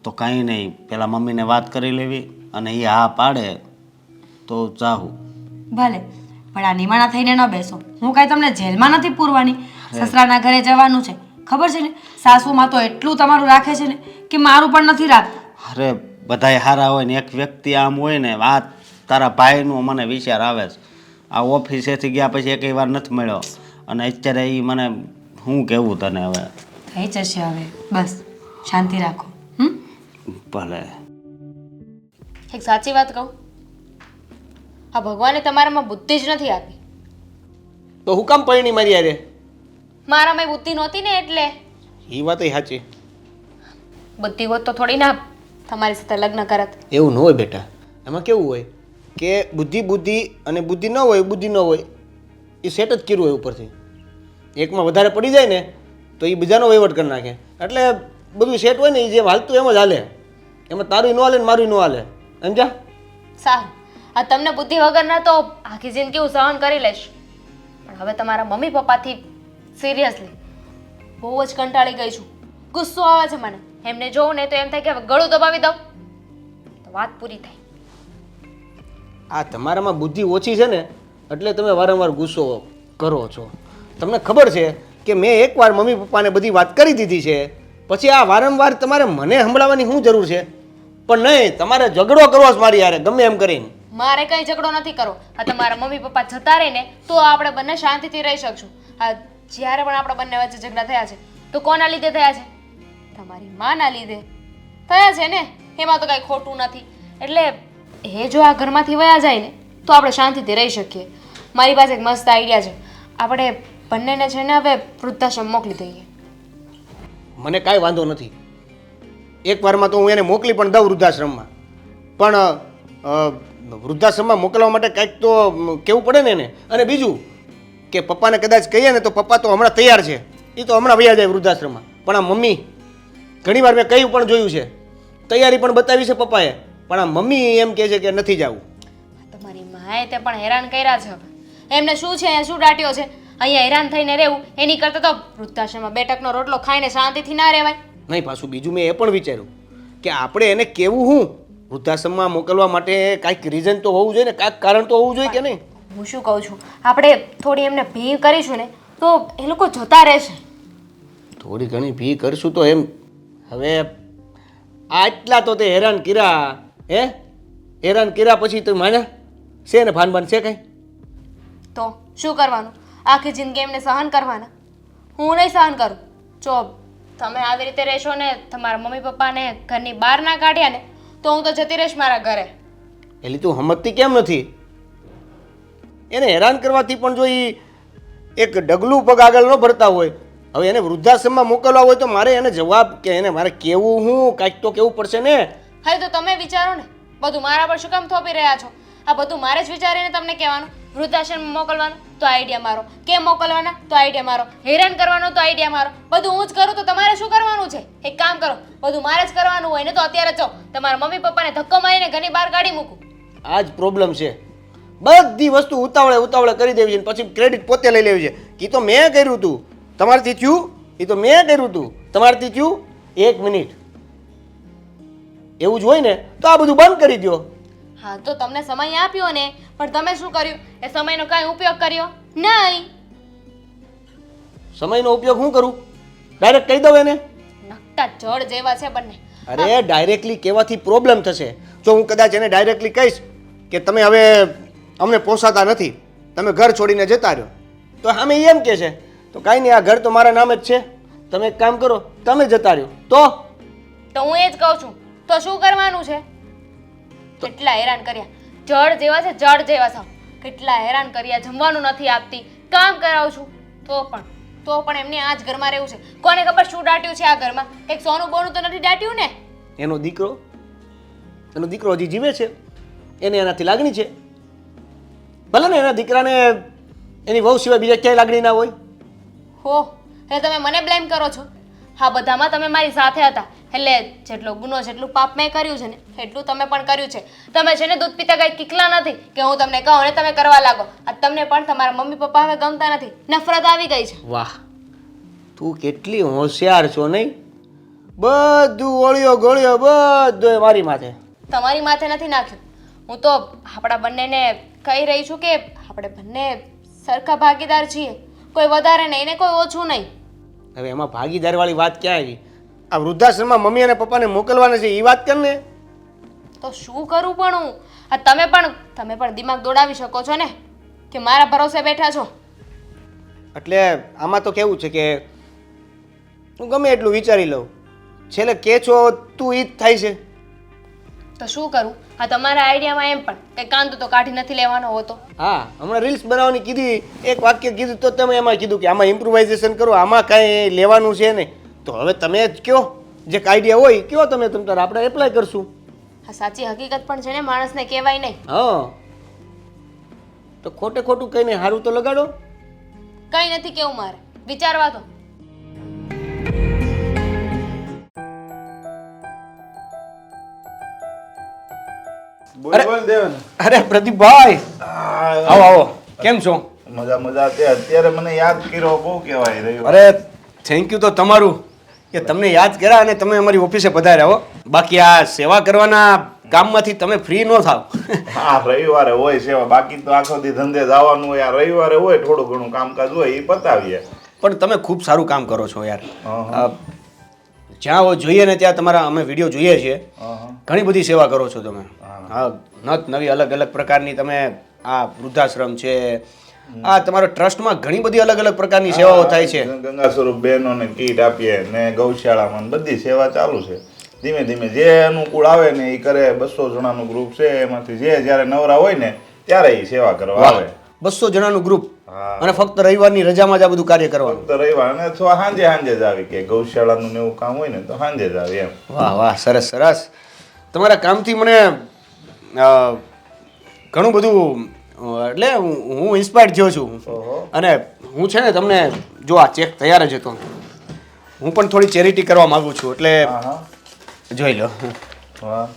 તો કાંઈ નહીં, પહેલાં મમ્મીને વાત કરી લેવી, અને એ હા પાડે તો જાઉં. ભલે, પણ આ નિમાણા થઈને ન બેસો. હું કાંઈ તમને જેલમાં નથી પૂરવાની. સસરાના ઘરે જવાનું છે, ખબર છે ને? સાસુમાં તો એટલું તમારું રાખે છે ને કે મારું પણ નથી રાખતું. અરે બધાય સારા હોય ને એક વ્યક્તિ આમ હોય ને, આ તારા ભાઈનું મને વિચાર આવે છે. આ ઓફિસેથી ગયા પછી એકેય વાર નથી મળ્યો, અને અત્યારે એ મને શું કહેવું તને હવે? થઈ જશે હવે, બસ શાંતિ રાખો. ભલે. એક સાચી વાત કહું, આ ભગવાને તમારામાં બુદ્ધિ જ નથી આપી. તો હું કામ પરણી મારી યારે? મારામાં બુદ્ધિ નહોતી ને એટલે. એ વાત સાચી. બુદ્ધિ હોત તો થોડી ના તમારી સાથે લગ્ન કરત. એવું ન હોય બેટા, એમાં કેવું હોય કે બુદ્ધિ અને બુદ્ધિ ન હોય, બુદ્ધિ ન હોય એ સેટ જ કર્યું હોય ઉપરથી. એકમાં વધારે પડી જાય ને તો એ બીજાનો વહીવટ કરી નાખે. એટલે બધું સેટ હોય ને એ જે હાલતું એમ જ હાલે, એમાં તારું ન હાલે ને મારું ન હાલે. સમજા? સારું, આ તમને બુદ્ધિ વગરના તો આખી જિંદગી હું સહન કરી લઈશ, પણ હવે તમારા મમ્મી પપ્પાથી સિરિયસલી બહુ જ કંટાળી ગઈ છું. ગુસ્સો આવે છે મને. એમને જોઉં ને તો એમ થાય કે હવે ગળું દબાવી દઉં તો વાત પૂરી થાય. આ તમારામાં બુદ્ધિ ઓછી છે ને એટલે તમે વારંવાર ગુસ્સો કરો છો. તમને ખબર છે કે મેં એકવાર મમ્મી પપ્પાને બધી વાત કરી દીધી છે, પછી આ વારંવાર તમારે મને સંભળાવવાની શું જરૂર છે? પણ નહીં, તમારે ઝઘડો કરવો જ મારી યારે ગમે એમ કરીને. મારે કંઈ ઝઘડો નથી કરવો. આ તમારા મમ્મી પપ્પા જતા રહે ને તો આપણે બંને શાંતિથી રહી શકશું. આ જ્યારે પણ આપણા બંને વચ્ચે ઝઘડા થયા છે તો કોના લીધે થયા છે? તમારી માના લીધે થયા છે ને. એમાં તો કાંઈ ખોટું નથી. એટલે એ જો આ ઘરમાંથી વયા જાય ને તો આપણે શાંતિથી રહી શકીએ. મારી પાસે એક મસ્ત આઈડિયા છે. આપણે બંનેને છે ને હવે વૃદ્ધાશ્રમ મોકલી દઈએ. મને કાંઈ વાંધો નથી. એક વારમાં તો હું એને મોકલી પણ દઉં વૃદ્ધાશ્રમમાં, પણ વૃદ્ધાશ્રમમાં મોકલવા માટે કાંઈક તો કહેવું પડે ને એને. અને બીજું કે પપ્પાને કદાચ કહીએ ને તો પપ્પા તો હમણાં તૈયાર છે, એ તો હમણાં વયા જાય વૃદ્ધાશ્રમમાં. પણ આ મમ્મી, ઘણી વાર મેં કહ્યું પણ જોયું છે, તૈયારી પણ બતાવી છે પપ્પાએ, પણ આ મમ્મી એમ કહે છે કે નથી જવું. તમારી માએ તે પણ હેરાન કર્યા છે. હવે એમને શું છે, અહીંયા શું દાટ્યો છે? અહીંયા હેરાન થઈને રહેવું એની કરતાં તો વૃદ્ધાશ્રમમાં બેટકનો રોટલો ખાઈને શાંતિથી ના રહેવાય. નહીં, પાછું બીજું મેં એ પણ વિચાર્યું કે આપણે એને કેવું હું વૃદ્ધાશ્રમમાં મોકલવા માટે કાંઈક રીઝન તો હોવું જોઈએ ને, કાંઈક કારણ તો હોવું જોઈએ કે નહીં? હું શું કહું છું, આપણે થોડી એમને ભીડ કરીશું ને તો એ લોકો જતા રહેશે. થોડી ઘણી ભી કરશું તો એમ. હવે આટલા તો તે હેરાન કર્યા, હેરાન કર્યા પછી તો માન્યા છે ને? ભાન છે કંઈ? તો શું કરવાનું? આખી જિંદગી એમને સહન કરવાના? હું નહીં સહન કરું. જો તમે આવી રીતે રહેશો ને, તમારા મમ્મી પપ્પાને ઘરની બહાર ના કાઢ્યા ને તો હું તો જતી રહીશ મારા ઘરે. એટલે તું સમજતી કેમ નથી? એને હેરાન કરવાથી પણ જો એ એક ડગલું પગ આગળ ન ભરતા હોય, હવે એને વૃદ્ધાશ્રમમાં મોકલવા હોય તો મારે એને જવાબ કે એને મારે કેવું હું કાંઈક તો કેવું પડશે ને. હવે તો તમે વિચારો ને, બધું મારા પર શું કામ થોપી રહ્યા છો? આ બધું મારે જ વિચારીને તમને કહેવાનું. વૃદ્ધાશ્રમમાં મોકલવાનું તો આઈડિયા મારો, કેમ મોકલવાના તો આઈડિયા મારો, હેરાન કરવાનો તો આઈડિયા મારો. બધું હું જ કરું તો તમારે શું કરવાનું છે? એક કામ કરો, બધું મારે જ કરવાનું હોય ને તો અત્યારે જાઓ તમારા મમ્મી પપ્પાને ધક્કો મારીને ઘરની બહાર કાઢી મૂકું. આ જ પ્રોબ્લેમ છે. બધી વસ્તુ ઉતાવળે કરી દેવી છે, પછી ક્રેડિટ પોતે લઈ લેવી છે. એ તો મેં કર્યું હતું, તમારાથી થયું? એ તો મેં કર્યું હતું, તમારાથી થયું? 1 મિનિટ. એવું જ હોય ને તો આ બધું બંધ કરી દો. હા તો તમને સમય આપ્યો ને, પણ તમે શું કર્યું? એ સમયનો કાંઈ ઉપયોગ કર્યો નહીં. સમયનો ઉપયોગ શું કરું? ડાયરેક્ટ કહી દઉં એને? નકટા જળ જેવા છે બંને. અરે ડાયરેક્ટલી કહેવાથી પ્રોબ્લેમ થશે. જો હું કદાચ એને ડાયરેક્ટલી કહીશ કે તમે હવે અમને પોસાતા નથી, તમે ઘર છોડીને જતા રહ્યો, તો સામે ઈ એમ કહે છે તો કાંઈ નહીં, આ ઘર તો મારા નામે જ છે, તમે એક કામ કરો, તમે જતા રહ્યો. તો હું એ જ કહું છું, તો શું કરવાનું છે? કેટલા હેરાન કર્યા, જળ જેવા છે, જળ જેવા છો. કેટલા હેરાન કર્યા, જમવાનું નથી આપતી, કામ કરાવું છું, તો પણ એમને આ જ ઘરમાં રહેવું છે. કોને ખબર શું દાટ્યું છે આ ઘરમાં? કંઈક સોનું બોનું તો નથી દાટ્યું ને? એનો દીકરો હજી જીવે છે, એને એનાથી લાગણી છે. ભલે ને એના દીકરાને એની વહુ સિવાય બીજા ક્યાંય લાગણી ના હોય. હો, એટલે તમે મને બ્લેમ કરો છો? હા, બધામાં તમે મારી સાથે હતા, એટલે જેટલો ગુનો જેટલું પાપ મેં કર્યું છે ને એટલું તમે પણ કર્યું છે. તમે છે ને દૂધ પીતા કઈ કિકલા નથી કે હું તમને કહું ને તમે કરવા લાગો. આ તમને પણ તમારા મમ્મી પપ્પા હવે ગમતા નથી, નફરત આવી ગઈ છે. વાહ, તું કેટલી હોશિયાર છો નહીં? બધું ઓળિયો ગોળિયો બધું મારી માથે. તમારી માથે નથી નાખ્યું. હું તો આપણા બંનેને કહી રહી છું કે આપણે બંને સરખા ભાગીદાર છીએ, કોઈ વધારે નહીં ને કોઈ ઓછું નહીં. હવે એમાં ભાગીદારવાળી વાત ક્યાં આવી? આ વૃદ્ધાશ્રમમાં મમ્મી અને પપ્પાને મોકલવાના છે એ વાત કર ને. તો શું કરું પણ હું? આ તમે પણ દિમાગ દોડાવી શકો છો ને કે મારા ભરોસે બેઠા છો. એટલે આમાં તો કેવું છે કે હું ગમે એટલું વિચારી લઉં, છેલ્લે કે છો તું ઈ જ થાય છે. તો શું કરું? આ તમારા આઈડિયામાં એમ પણ કંઈ કાંદો તો કાઢી નથી લેવાનો હોતો. હા, હમણાં રીલ્સ બનાવવાની કીધી, એક વાક્ય કીધું તો તમે એમાં કીધું કે આમાં ઇમ્પ્રુવાઇઝેશન કરો, આમાં કાંઈ લેવાનું છે નહીં. તો હવે તમે જ કહો, જે આઈડિયા હોય કહો તમે, તારે આપણે એપ્લાય કરશું. આ સાચી હકીકત પણ છે ને, માણસને કહેવાય નહીં. હા, તો ખોટે ખોટું કહીને સારું તો લગાડો. કંઈ નથી કેવું મારે, વિચારવા દો. અરે પ્રદીપભાઈ, આવો આવો, કેમ છો? મજા તે અત્યારે મને યાદ કર્યો બહુ કહેવાય રહ્યું. અરે થેન્ક યુ તો તમારું કે તમને યાદ કર્યા અને તમે અમારી ઓફિસે પધાર્યા હો. બાકી આ સેવા કરવાના કામમાંથી તમે ફ્રી ન થાવ. હા, રવિવારે હોય સેવા, બાકી તો આખો દી ધંધે જવાનું હોય. આ રવિવારે હોય થોડું ઘણું કામકાજ હોય એ પતાવીએ. પણ તમે ખૂબ સારું કામ કરો છો યાર. જ્યાં જોઈએ ને ત્યાં તમારા અમે વિડીયો જોઈએ છીએ, ઘણી બધી સેવા કરો છો તમે. હા, નત નવી અલગ અલગ પ્રકારની તમે આ વૃદ્ધાશ્રમ છે, આ તમારા ટ્રસ્ટમાં ઘણી બધી અલગ અલગ પ્રકારની સેવાઓ થાય છે. ગંગા સ્વરૂપ બહેનોને કીટ આપીએ ને ગૌશાળામાં બધી સેવા ચાલુ છે. ધીમે ધીમે જે અનુકૂળ આવે ને એ કરે. 200 જણાનું ગ્રુપ છે, એમાંથી જે જ્યારે નવરા હોય ને ત્યારે એ સેવા કરવા આવે. 200 જણાનું ગ્રુપ, અને ફક્ત રવિવારની રજામાં જ આ બધું કાર્ય કરવાનું. ફક્ત રવિવાર અને અથવા સાંજે જ આવી કે ગૌશાળાનું ને એવું કામ હોય ને તો સાંજે જ આવી એમ. વાહ વાહ, સરસ સરસ. તમારા કામથી મને ઘણું બધું એટલે હું ઇન્સ્પાયર્ડ થયો છું. અને હું છે ને તમને જો આ ચેક તૈયાર જ હતો, હું પણ થોડી ચેરિટી કરવા માંગુ છું, એટલે જોઈ લો. વાહ,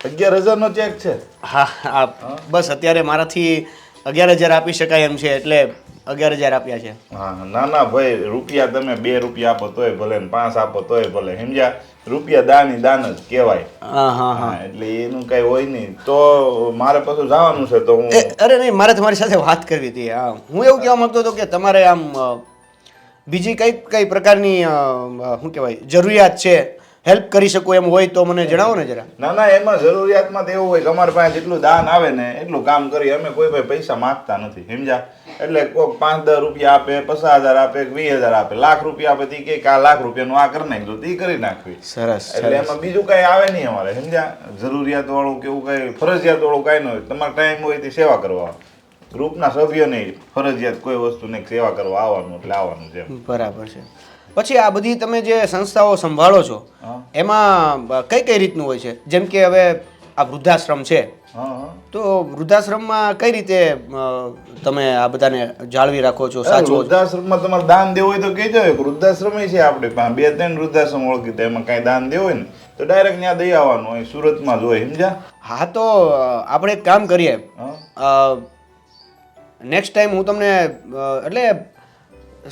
11,000 નો ચેક છે? હા, બસ અત્યારે મારાથી 11,000 આપી શકાય એમ છે, એટલે 11,000 આપ્યા છે. હા, ના ના ભાઈ, રૂપિયા તમે 2 રૂપિયા આપો તોય ભલે ને 5 આપો તોય ભલે, સમજ્યા? રૂપિયા દાન જ કહેવાય. હા, એટલે એનું કઈ હોય નહીં. તો મારે પાછું જવાનું છે તો હું અરે નહીં, મારે તમારી સાથે વાત કરવી હતી. હું એવું કહેવા માંગતો હતો કે તમારે આમ બીજી કઈ પ્રકારની શું કહેવાય જરૂરિયાત છે, હેલ્પ કરી શકું એમ હોય તો મને જણાવો ને જરા. ના ના, એમાં જરૂરિયાતમાં તો એવું હોય કે અમારી પાસે જેટલું દાન આવે ને એટલું કામ કરીએ. અમે કોઈ ભાઈ પૈસા માંગતા નથી, સમજ્યા? એટલે કોઈક 5-10 રૂપિયા આપે, 50,000 આપે, 20,000 આપે, લાખ રૂપિયા આપે, તે કે આ લાખ રૂપિયાનું આ કરી નાખ્યું, તે કરી નાખવી. સરસ. એટલે એમાં બીજું કઈ આવે નહીં અમારે, સમજ્યા? જરૂરિયાત વાળું કે એવું કઈ ફરજિયાત વાળું કઈ ન હોય. તમારે ટાઈમ હોય તે સેવા કરવા, ગ્રુપના સભ્યોને ફરજિયાત કોઈ વસ્તુને સેવા કરવા આવવાનું એટલે આવવાનું છે. બરાબર છે. પછી આ બધી તમે જે સંસ્થાઓ સંભાળો છો એમાં કઈ રીતનું હોય છે? જેમ કે હવે આ વૃદ્ધાશ્રમ છે, તો વૃદ્ધાશ્રમમાં કઈ રીતે તમે આ બધાને જાળવી રાખો છો, સાચવો છો? વૃદ્ધાશ્રમમાં તમારે દાન દેવું હોય તો કહેજો. વૃદ્ધાશ્રમ છે આપણે પાસે 2-3 વૃદ્ધાશ્રમ ઓળખીતા, એમાં કાંઈ દાન દેવું હોય ને તો ડાયરેક્ટ ત્યાં દઈ આવવાનું હોય, સુરતમાં જ હોય, સમજ્યા? હા, તો આપણે એક કામ કરીએ, નેક્સ્ટ ટાઈમ હું તમને એટલે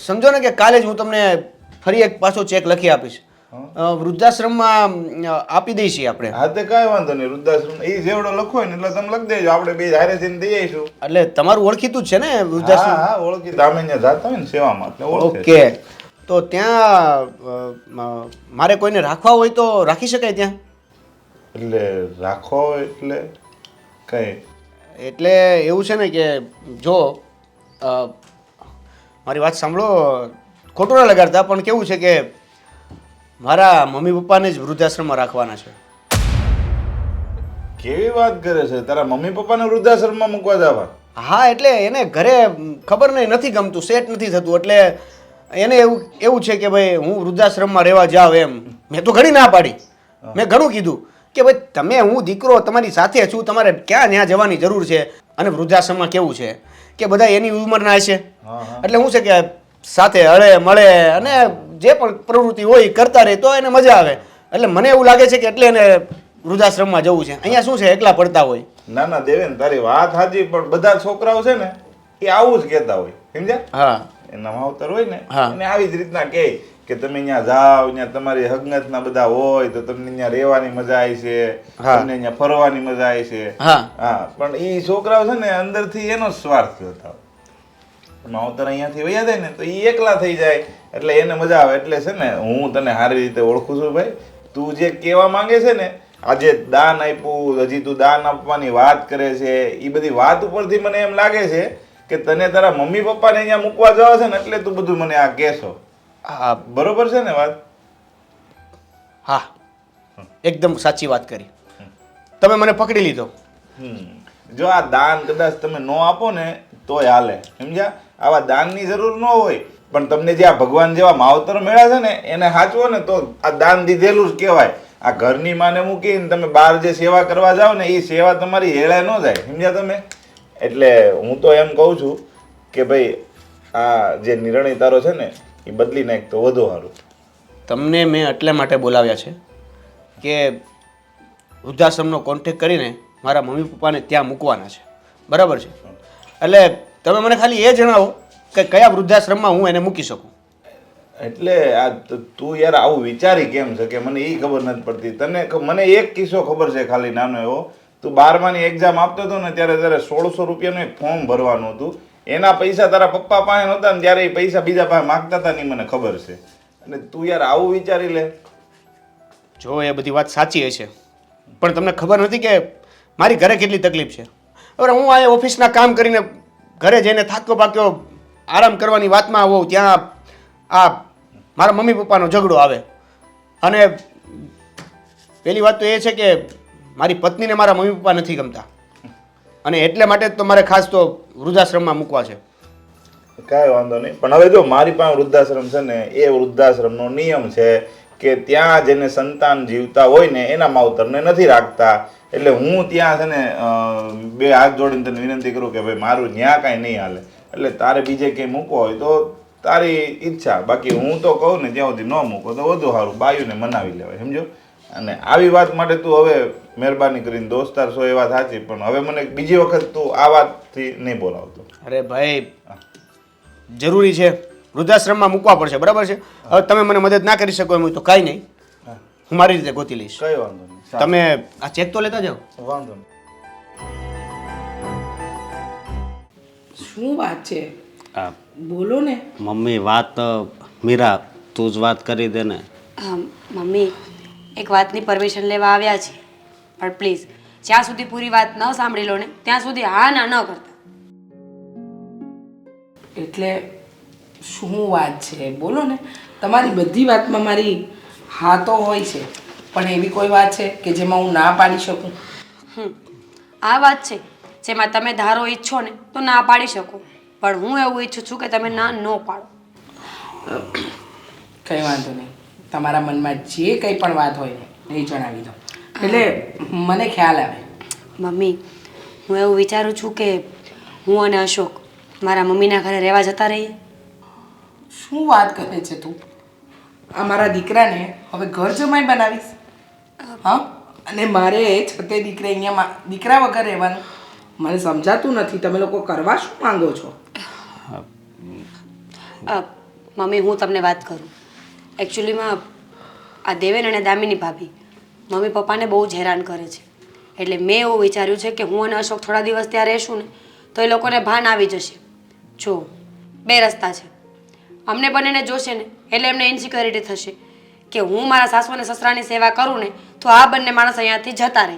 સમજો ને કે કાલે જ હું તમને ફરી એક પાછો ચેક લખી આપીશ. વૃદ્ધાશ્રમમાં આપી દઈએ છીએ આપણે. હા તે કાંઈ વાંધો નહીં, વૃદ્ધાશ્રમ એ જેવડો લખો ને એટલે તમે લખી દેજો, આપણે બે હારે થઈને દઈ આવીશું. એટલે તમારું ઓળખીતું જ છે ને વૃદ્ધાશ્રમ? હા હા ઓળખી, તમે ત્યાં જાતા હોય ને સેવામાં એટલે ઓળખે. ઓકે, તો ત્યાં મારે કોઈને રાખવા હોય તો રાખી શકાય ત્યાં? એટલે રાખો એટલે કઈ? એટલે એવું છે ને કે જો મારી વાત સાંભળો, ખોટું ના લગાડતા, પણ કેવું છે કે મારા મમ્મી પપ્પાને જ વૃદ્ધાશ્રમમાં રાખવાના છે. કેવી વાત કરે છે? તારા મમ્મી પપ્પાને વૃદ્ધાશ્રમમાં મૂકવા જવા? હા, એટલે એને ઘરે ખબર નહીં, નથી ગમતું, સેટ નથી થતું, એટલે એને એવું છે કે ભાઈ હું વૃદ્ધાશ્રમમાં રહેવા જાઉં એમ. મેં તો ઘણી ના પાડી, મેં ઘણું કીધું કે ભાઈ તમે, હું દીકરો તમારી સાથે છું, તમારે ક્યાં ત્યાં જવાની જરૂર છે. અને વૃદ્ધાશ્રમમાં કેવું છે કે બધા એની ઉંમરના છે, એટલે શું છે કે સાથે હળે મળે અને જે પણ પ્રવૃત્તિ હોય એ કરતા રહે તો એને મજા આવે. એટલે મને એવું લાગે છે કે એટલે એને વૃદ્ધાશ્રમમાં જવું છે. અહીંયા શું છે, એકલા પડતા હોય. ના ના દેવેન, તારી વાત સાચી, પણ બધા છોકરાઓ છે ને એ આવું જ કહેતા હોય, સમજ્યા? હા, એના માવતર હોય ને હા. એને આવી જ રીતના કહે કે તમે અહીંયા જાઓ, અહીંયા તમારી હંગતના બધા હોય તો તમને અહીંયા રહેવાની મજા આવી છે, હા. તમને અહીંયા ફરવાની મજા આવી છે. હા. હા, પણ એ છોકરાઓ છે ને અંદરથી એનો સ્વાર્થ જોતા હોય. માવતર અહીંયાથી વયા જાય ને તો એ એકલા થઈ જાય, એટલે એને મજા આવે. એટલે છે ને હું તને સારી રીતે ઓળખું છું ભાઈ. તું જે કહેવા માંગે છે ને, આજે દાન આપ્યું, હજી તું દાન આપવાની વાત કરે છે, એ બધી વાત ઉપરથી મને એમ લાગે છે કે તને તારા મમ્મી પપ્પાને અહીંયા મૂકવા જવા છે ને એટલે તું બધું મને આ કહેશો. હા, બરોબર છે ને વાત? હા, એકદમ સાચી વાત કરી તમે, મને પકડી લીધો. જો આ દાન કદાચ તમે ન આપો ને તોય હાલે, સમજ્યા? આવા દાનની જરૂર ન હોય, પણ તમને જે આ ભગવાન જેવા માવતર મળ્યા છે ને એને સાચવો ને તો આ દાન દીધેલું જ કહેવાય. આ ઘરની માને મૂકીને તમે બહાર જે સેવા કરવા જાઓ ને એ સેવા તમારી હેળે ન જાય, સમજ્યા તમે? એટલે હું તો એમ કહું છું કે ભાઈ આ જે નિર્ણય તારો છે ને એ બદલી નાખ તો વધુ સારું. તમને મેં એટલે માટે બોલાવ્યા છે કે વૃદ્ધાશ્રમનો કોન્ટેક્ટ કરીને મારા મમ્મી પપ્પાને ત્યાં મૂકવાના છે, બરાબર છે? એટલે તમે મને ખાલી એ જણાવો કે કયા વૃદ્ધાશ્રમમાં હું એને મૂકી શકું. એટલે આ તું યાર આવું વિચારી કેમ છે કે મને એ ખબર નથી પડતી. તને મને એક કિસ્સો ખબર છે ખાલી નાનો એવો. તું 12માની એક્ઝામ આપતો હતો ને ત્યારે 1600 રૂપિયાનું એક ફોર્મ ભરવાનું હતું. એના પૈસા તારા પપ્પા પાસે નહોતા ને ત્યારે એ પૈસા બીજા પાસે માગતા હતા, નહીં મને ખબર છે. અને તું યાર આવું વિચારી લે. જો એ બધી વાત સાચી હશે, પણ તમને ખબર નથી કે મારી ઘરે કેટલી તકલીફ છે. હવે હું આ ઓફિસના કામ કરીને ઘરે જઈને થાક્યો પાક્યો આરામ કરવાની વાતમાં આવું, ત્યાં આ મારા મમ્મી પપ્પાનો ઝઘડો આવે. અને પહેલી વાત તો એ છે કે મારી પત્નીને મારા મમ્મી પપ્પા નથી ગમતા, અને એટલે માટે તો મારે ખાસ તો વૃદ્ધાશ્રમમાં મૂકવા છે. કાંઈ વાંધો નહીં, પણ હવે જો મારી પાસે વૃદ્ધાશ્રમ છે ને એ વૃદ્ધાશ્રમનો નિયમ છે કે ત્યાં જેને સંતાન જીવતા હોય ને એના માવતરને નથી રાખતા. એટલે હું ત્યાં છે ને બે હાથ જોડીને તને વિનંતી કરું કે ભાઈ મારું ત્યાં કાંઈ નહીં હાલે. એટલે તારે બીજે કંઈ મૂકવો હોય તો તારી ઈચ્છા, બાકી હું તો કહું ને જ્યાં સુધી ન મૂકો તો વધુ સારું, બાયુને મનાવી લેવાય, સમજો? અને આવી વાત માટે તું હવે મહેરબાની કરીને દોસ્તાર છો એ વાત સાચી, પણ હવે મને બીજી વખત તું આ વાતથી નહીં બોલાવતો. અરે ભાઈ, જરૂરી છે, વૃદ્ધાશ્રમમાં મૂકવા પડશે, બરાબર છે? હવે તમે મને મદદ ના કરી શકો એમ હોય તો કાંઈ નહીં, હું મારી રીતે ગોતી લઈશ. કઈ વાંધો નહીં, તમે આ ચેક તો લેતા જાઓ. વાંધો નહીં. શું વાત છે? આ બોલો ને. મમ્મી વાત મીરા તું જ વાત કરી દે ને. મમ્મી એક વાતની પરમિશન લેવા આવ્યા છે, પણ પ્લીઝ જ્યાં સુધી પૂરી વાત ન સાંભળી લો ને ત્યાં સુધી હા ના ન કરતા. એટલે શું વાત છે? બોલો ને. તમારી બધી વાતમાં મારી હા તો હોય છે, પણ એવી કોઈ વાત છે કે જેમાં હું ના પાડી શકું? આ વાત છે જેમાં તમે ધારો ઈચ્છો ને તો ના પાડી શકો, પણ હું એવું ઈચ્છું છું કે તમે ના ન પાડો. કંઈ વાંધો નહીં, તમારા મનમાં જે કંઈ પણ વાત હોય ને એ જણાવી દો, એટલે મને ખ્યાલ આવે. મમ્મી હું એવું વિચારું છું કે હું અને અશોક મારા મમ્મીના ઘરે રહેવા જતા રહીએ. શું વાત કરે છે તું? આ મારા દીકરાને હવે ઘર જમાઈ બનાવીશ? હા, અને મારે છતે દીકરે અહીંયા દીકરા વગર રહેવાનું? મને સમજાતું નથી, તમે લોકો કરવા શું માંગો છો? મમ્મી હું તમને વાત કરું, એકચ્યુઅલીમાં આ દેવેન અને દામિની ભાભી મમ્મી પપ્પાને બહુ જ હેરાન કરે છે. એટલે મેં એવું વિચાર્યું છે કે હું અને અશોક થોડા દિવસ ત્યાં રહેશું ને તો એ લોકોને ભાન આવી જશે. જો 2 રસ્તા છે. અમને બંનેને જોશે ને એટલે એમને ઇન્સિક્યોરિટી થશે કે હું મારા સાસુ અને સસરાની સેવા કરું ને તો આ બંને માણસ અહીંયાથી જતા રહે.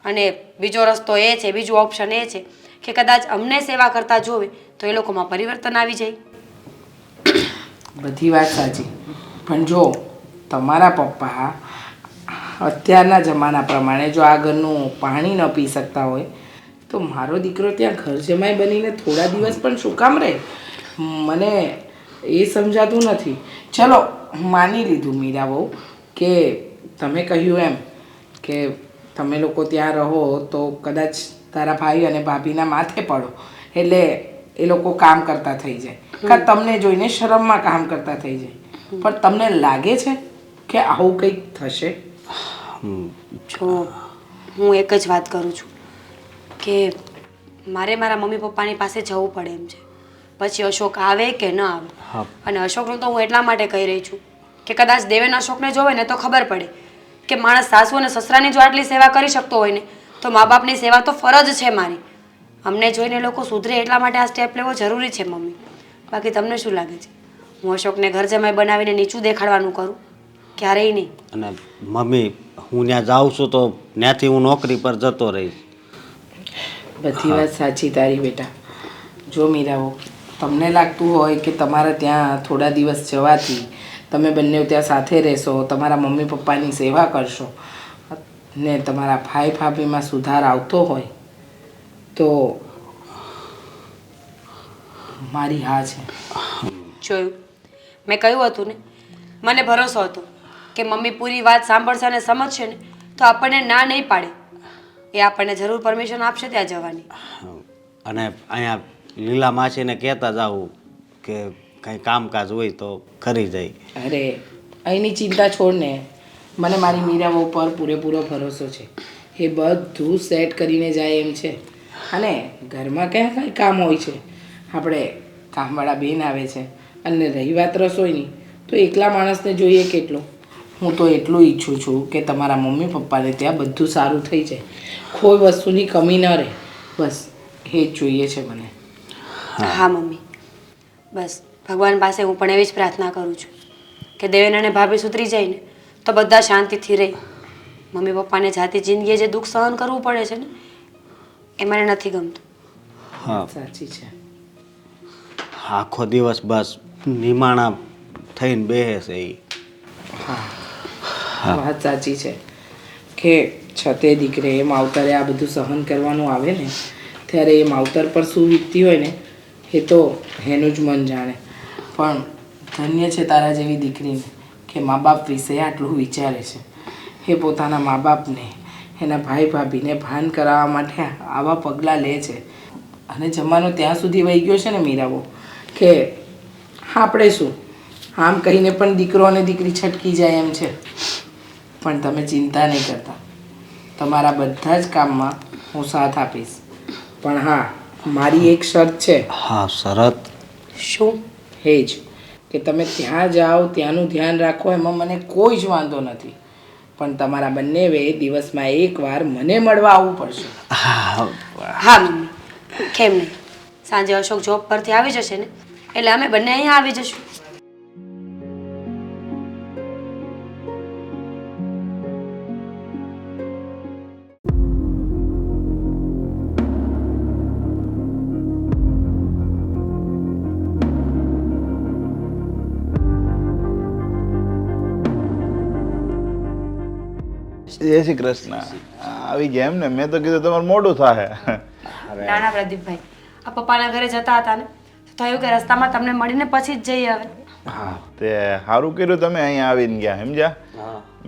અને બીજો રસ્તો એ છે, બીજું ઓપ્શન એ છે કે કદાચ અમને સેવા કરતા જોવે તો એ લોકોમાં પરિવર્તન આવી જાય. બધી વાત સાચી, પણ જો તમારા પપ્પા અત્યારના જમાના પ્રમાણે જો આ ઘરનું પાણી ન પી શકતા હોય તો મારો દીકરો ત્યાં ઘર જમાઈ બનીને થોડા દિવસ પણ શું કામ રહે? મને એ સમજાતું નથી. ચલો માની લીધું મીરા બહુ કે તમે કહ્યું એમ કે તમે લોકો ત્યાં રહો તો કદાચ તારા ભાઈ અને ભાભીના માથે પડો એટલે એ લોકો કામ કરતા થઈ જાય, કાં તમને જોઈને શરમમાં કામ કરતા થઈ જાય. પણ તમને લાગે છે કે આવું કંઈક થશે? જો હું એક જ વાત કરું છું કે મારે મારા મમ્મી પપ્પાની પાસે જવું પડે એમ છે. પછી અશોક આવે કે ન આવે. અને અશોકનું તો હું એટલા માટે કહી રહી છું કે કદાચ દેવેન અશોકને જોવે ને તો ખબર પડે કે માણસ સાસુ અને સસરાની જો આટલી સેવા કરી શકતો હોય ને તો મા બાપની સેવા તો ફરજ છે મારી. અમને જોઈને લોકો સુધરે એટલા માટે આ સ્ટેપ લેવો જરૂરી છે મમ્મી. બાકી તમને શું લાગે છે હું અશોકને ઘર જમાઈ બનાવીને નીચું દેખાડવાનું કરું? ક્યારેય નહીં. અને મમ્મી હું ત્યાં જાઉં છું તો ત્યાંથી હું નોકરી પર જતો રહીશ. બધી વાત સાચી તારી બેટા. જો મીરાઓ, તમને લાગતું હોય કે તમારા ત્યાં થોડા દિવસ જવાથી તમે બંને ત્યાં સાથે રહેશો, તમારા મમ્મી પપ્પાની સેવા કરશો ને તમારા ભાઈ ભાભીમાં સુધાર આવતો હોય તો મારી હા છે. જોયું મેં કહ્યું હતું ને, મને ભરોસો હતો કે મમ્મી પૂરી વાત સાંભળશે અને સમજશે ને તો આપણને ના નહીં પાડે. એ આપણને જરૂર પરમિશન આપશે ત્યાં જવાની. અને અહીંયા લીલા માસીને કહેતા જાવું કે કંઈ કામકાજ હોય તો કરી જાય. અરે અહીંની ચિંતા છોડ ને, મને મારી મીરાઓ પર પૂરેપૂરો ભરોસો છે. એ બધું સેટ કરીને જાય એમ છે. અને ઘરમાં ક્યાં કાંઈ કામ હોય છે? આપણે કામવાળા બેન આવે છે. અને રહી વાત રસોઈની તો એકલા માણસને જોઈએ કેટલો. હું તો એટલું ઈચ્છું છું કે તમારા મમ્મી પપ્પાને ત્યાં બધું સારું થઈ જાય, કોઈ વસ્તુની કમી ન રહે. બસ એ જ જોઈએ છે મને. હા મમ્મી, બસ ભગવાન પાસે હું પણ એવી જ પ્રાર્થના કરું છું કે દેવેન અને ભાભી સુધરી જાય ને તો બધા શાંતિથી રહે. મમ્મી પપ્પાને જાતે જિંદગીએ જે દુઃખ સહન કરવું પડે છે ને એ મને નથી ગમતું. હા, સાચી છે. આખો દિવસ બસ નિમાણા થઈને બેસે છે એ. હા, વાત સાચી છે કે છતે દીકરે એ માવતરે આ બધું સહન કરવાનું આવે ને ત્યારે એ માવતર પર શું વીતતી હોય ને એ તો એનું જ મન જાણે. પણ ધન્ય છે તારા જેવી દીકરીને કે મા બાપ વિશે આટલું વિચારે છે. એ પોતાના મા બાપને, એના ભાઈ ભાભીને ભાન કરાવવા માટે આવા પગલાં લે છે. અને જમાનો ત્યાં સુધી વહી ગયો છે ને મીરાઓ કે આપણે શું આમ કહીને પણ દીકરો અને દીકરી છટકી જાય એમ છે. પણ તમે ચિંતા નહીં કરતા, તમારા બધા જ કામમાં હું સાથ આપીશ. પણ હા, મારી એક શરત છે. હા, શરત? શું? એ જ કે તમે ત્યાં જાઓ ત્યાંનું ધ્યાન રાખો, એમાં મને કોઈ જ વાંધો નથી. પણ તમારા બંને દિવસમાં એકવાર મને મળવા આવવું પડશે. હા મમ્મી, કેમ નહીં. સાંજે અશોક જોબ પરથી આવી જશે ને એટલે અમે બંને અહીંયા આવી જશું. જય શ્રી કૃષ્ણ. આવી ગયા એમ ને? મેં તો કીધું તમારું મોડું થાય. ના ના પ્રદીપભાઈ, આ પપ્પાના ઘરે જતા હતા ને તો થયું કે રસ્તામાં તમને મળીને પછી જ જઈએ હવે. હા, તે સારું કર્યું તમે અહીંયા આવીને ગયા, સમજ્યા?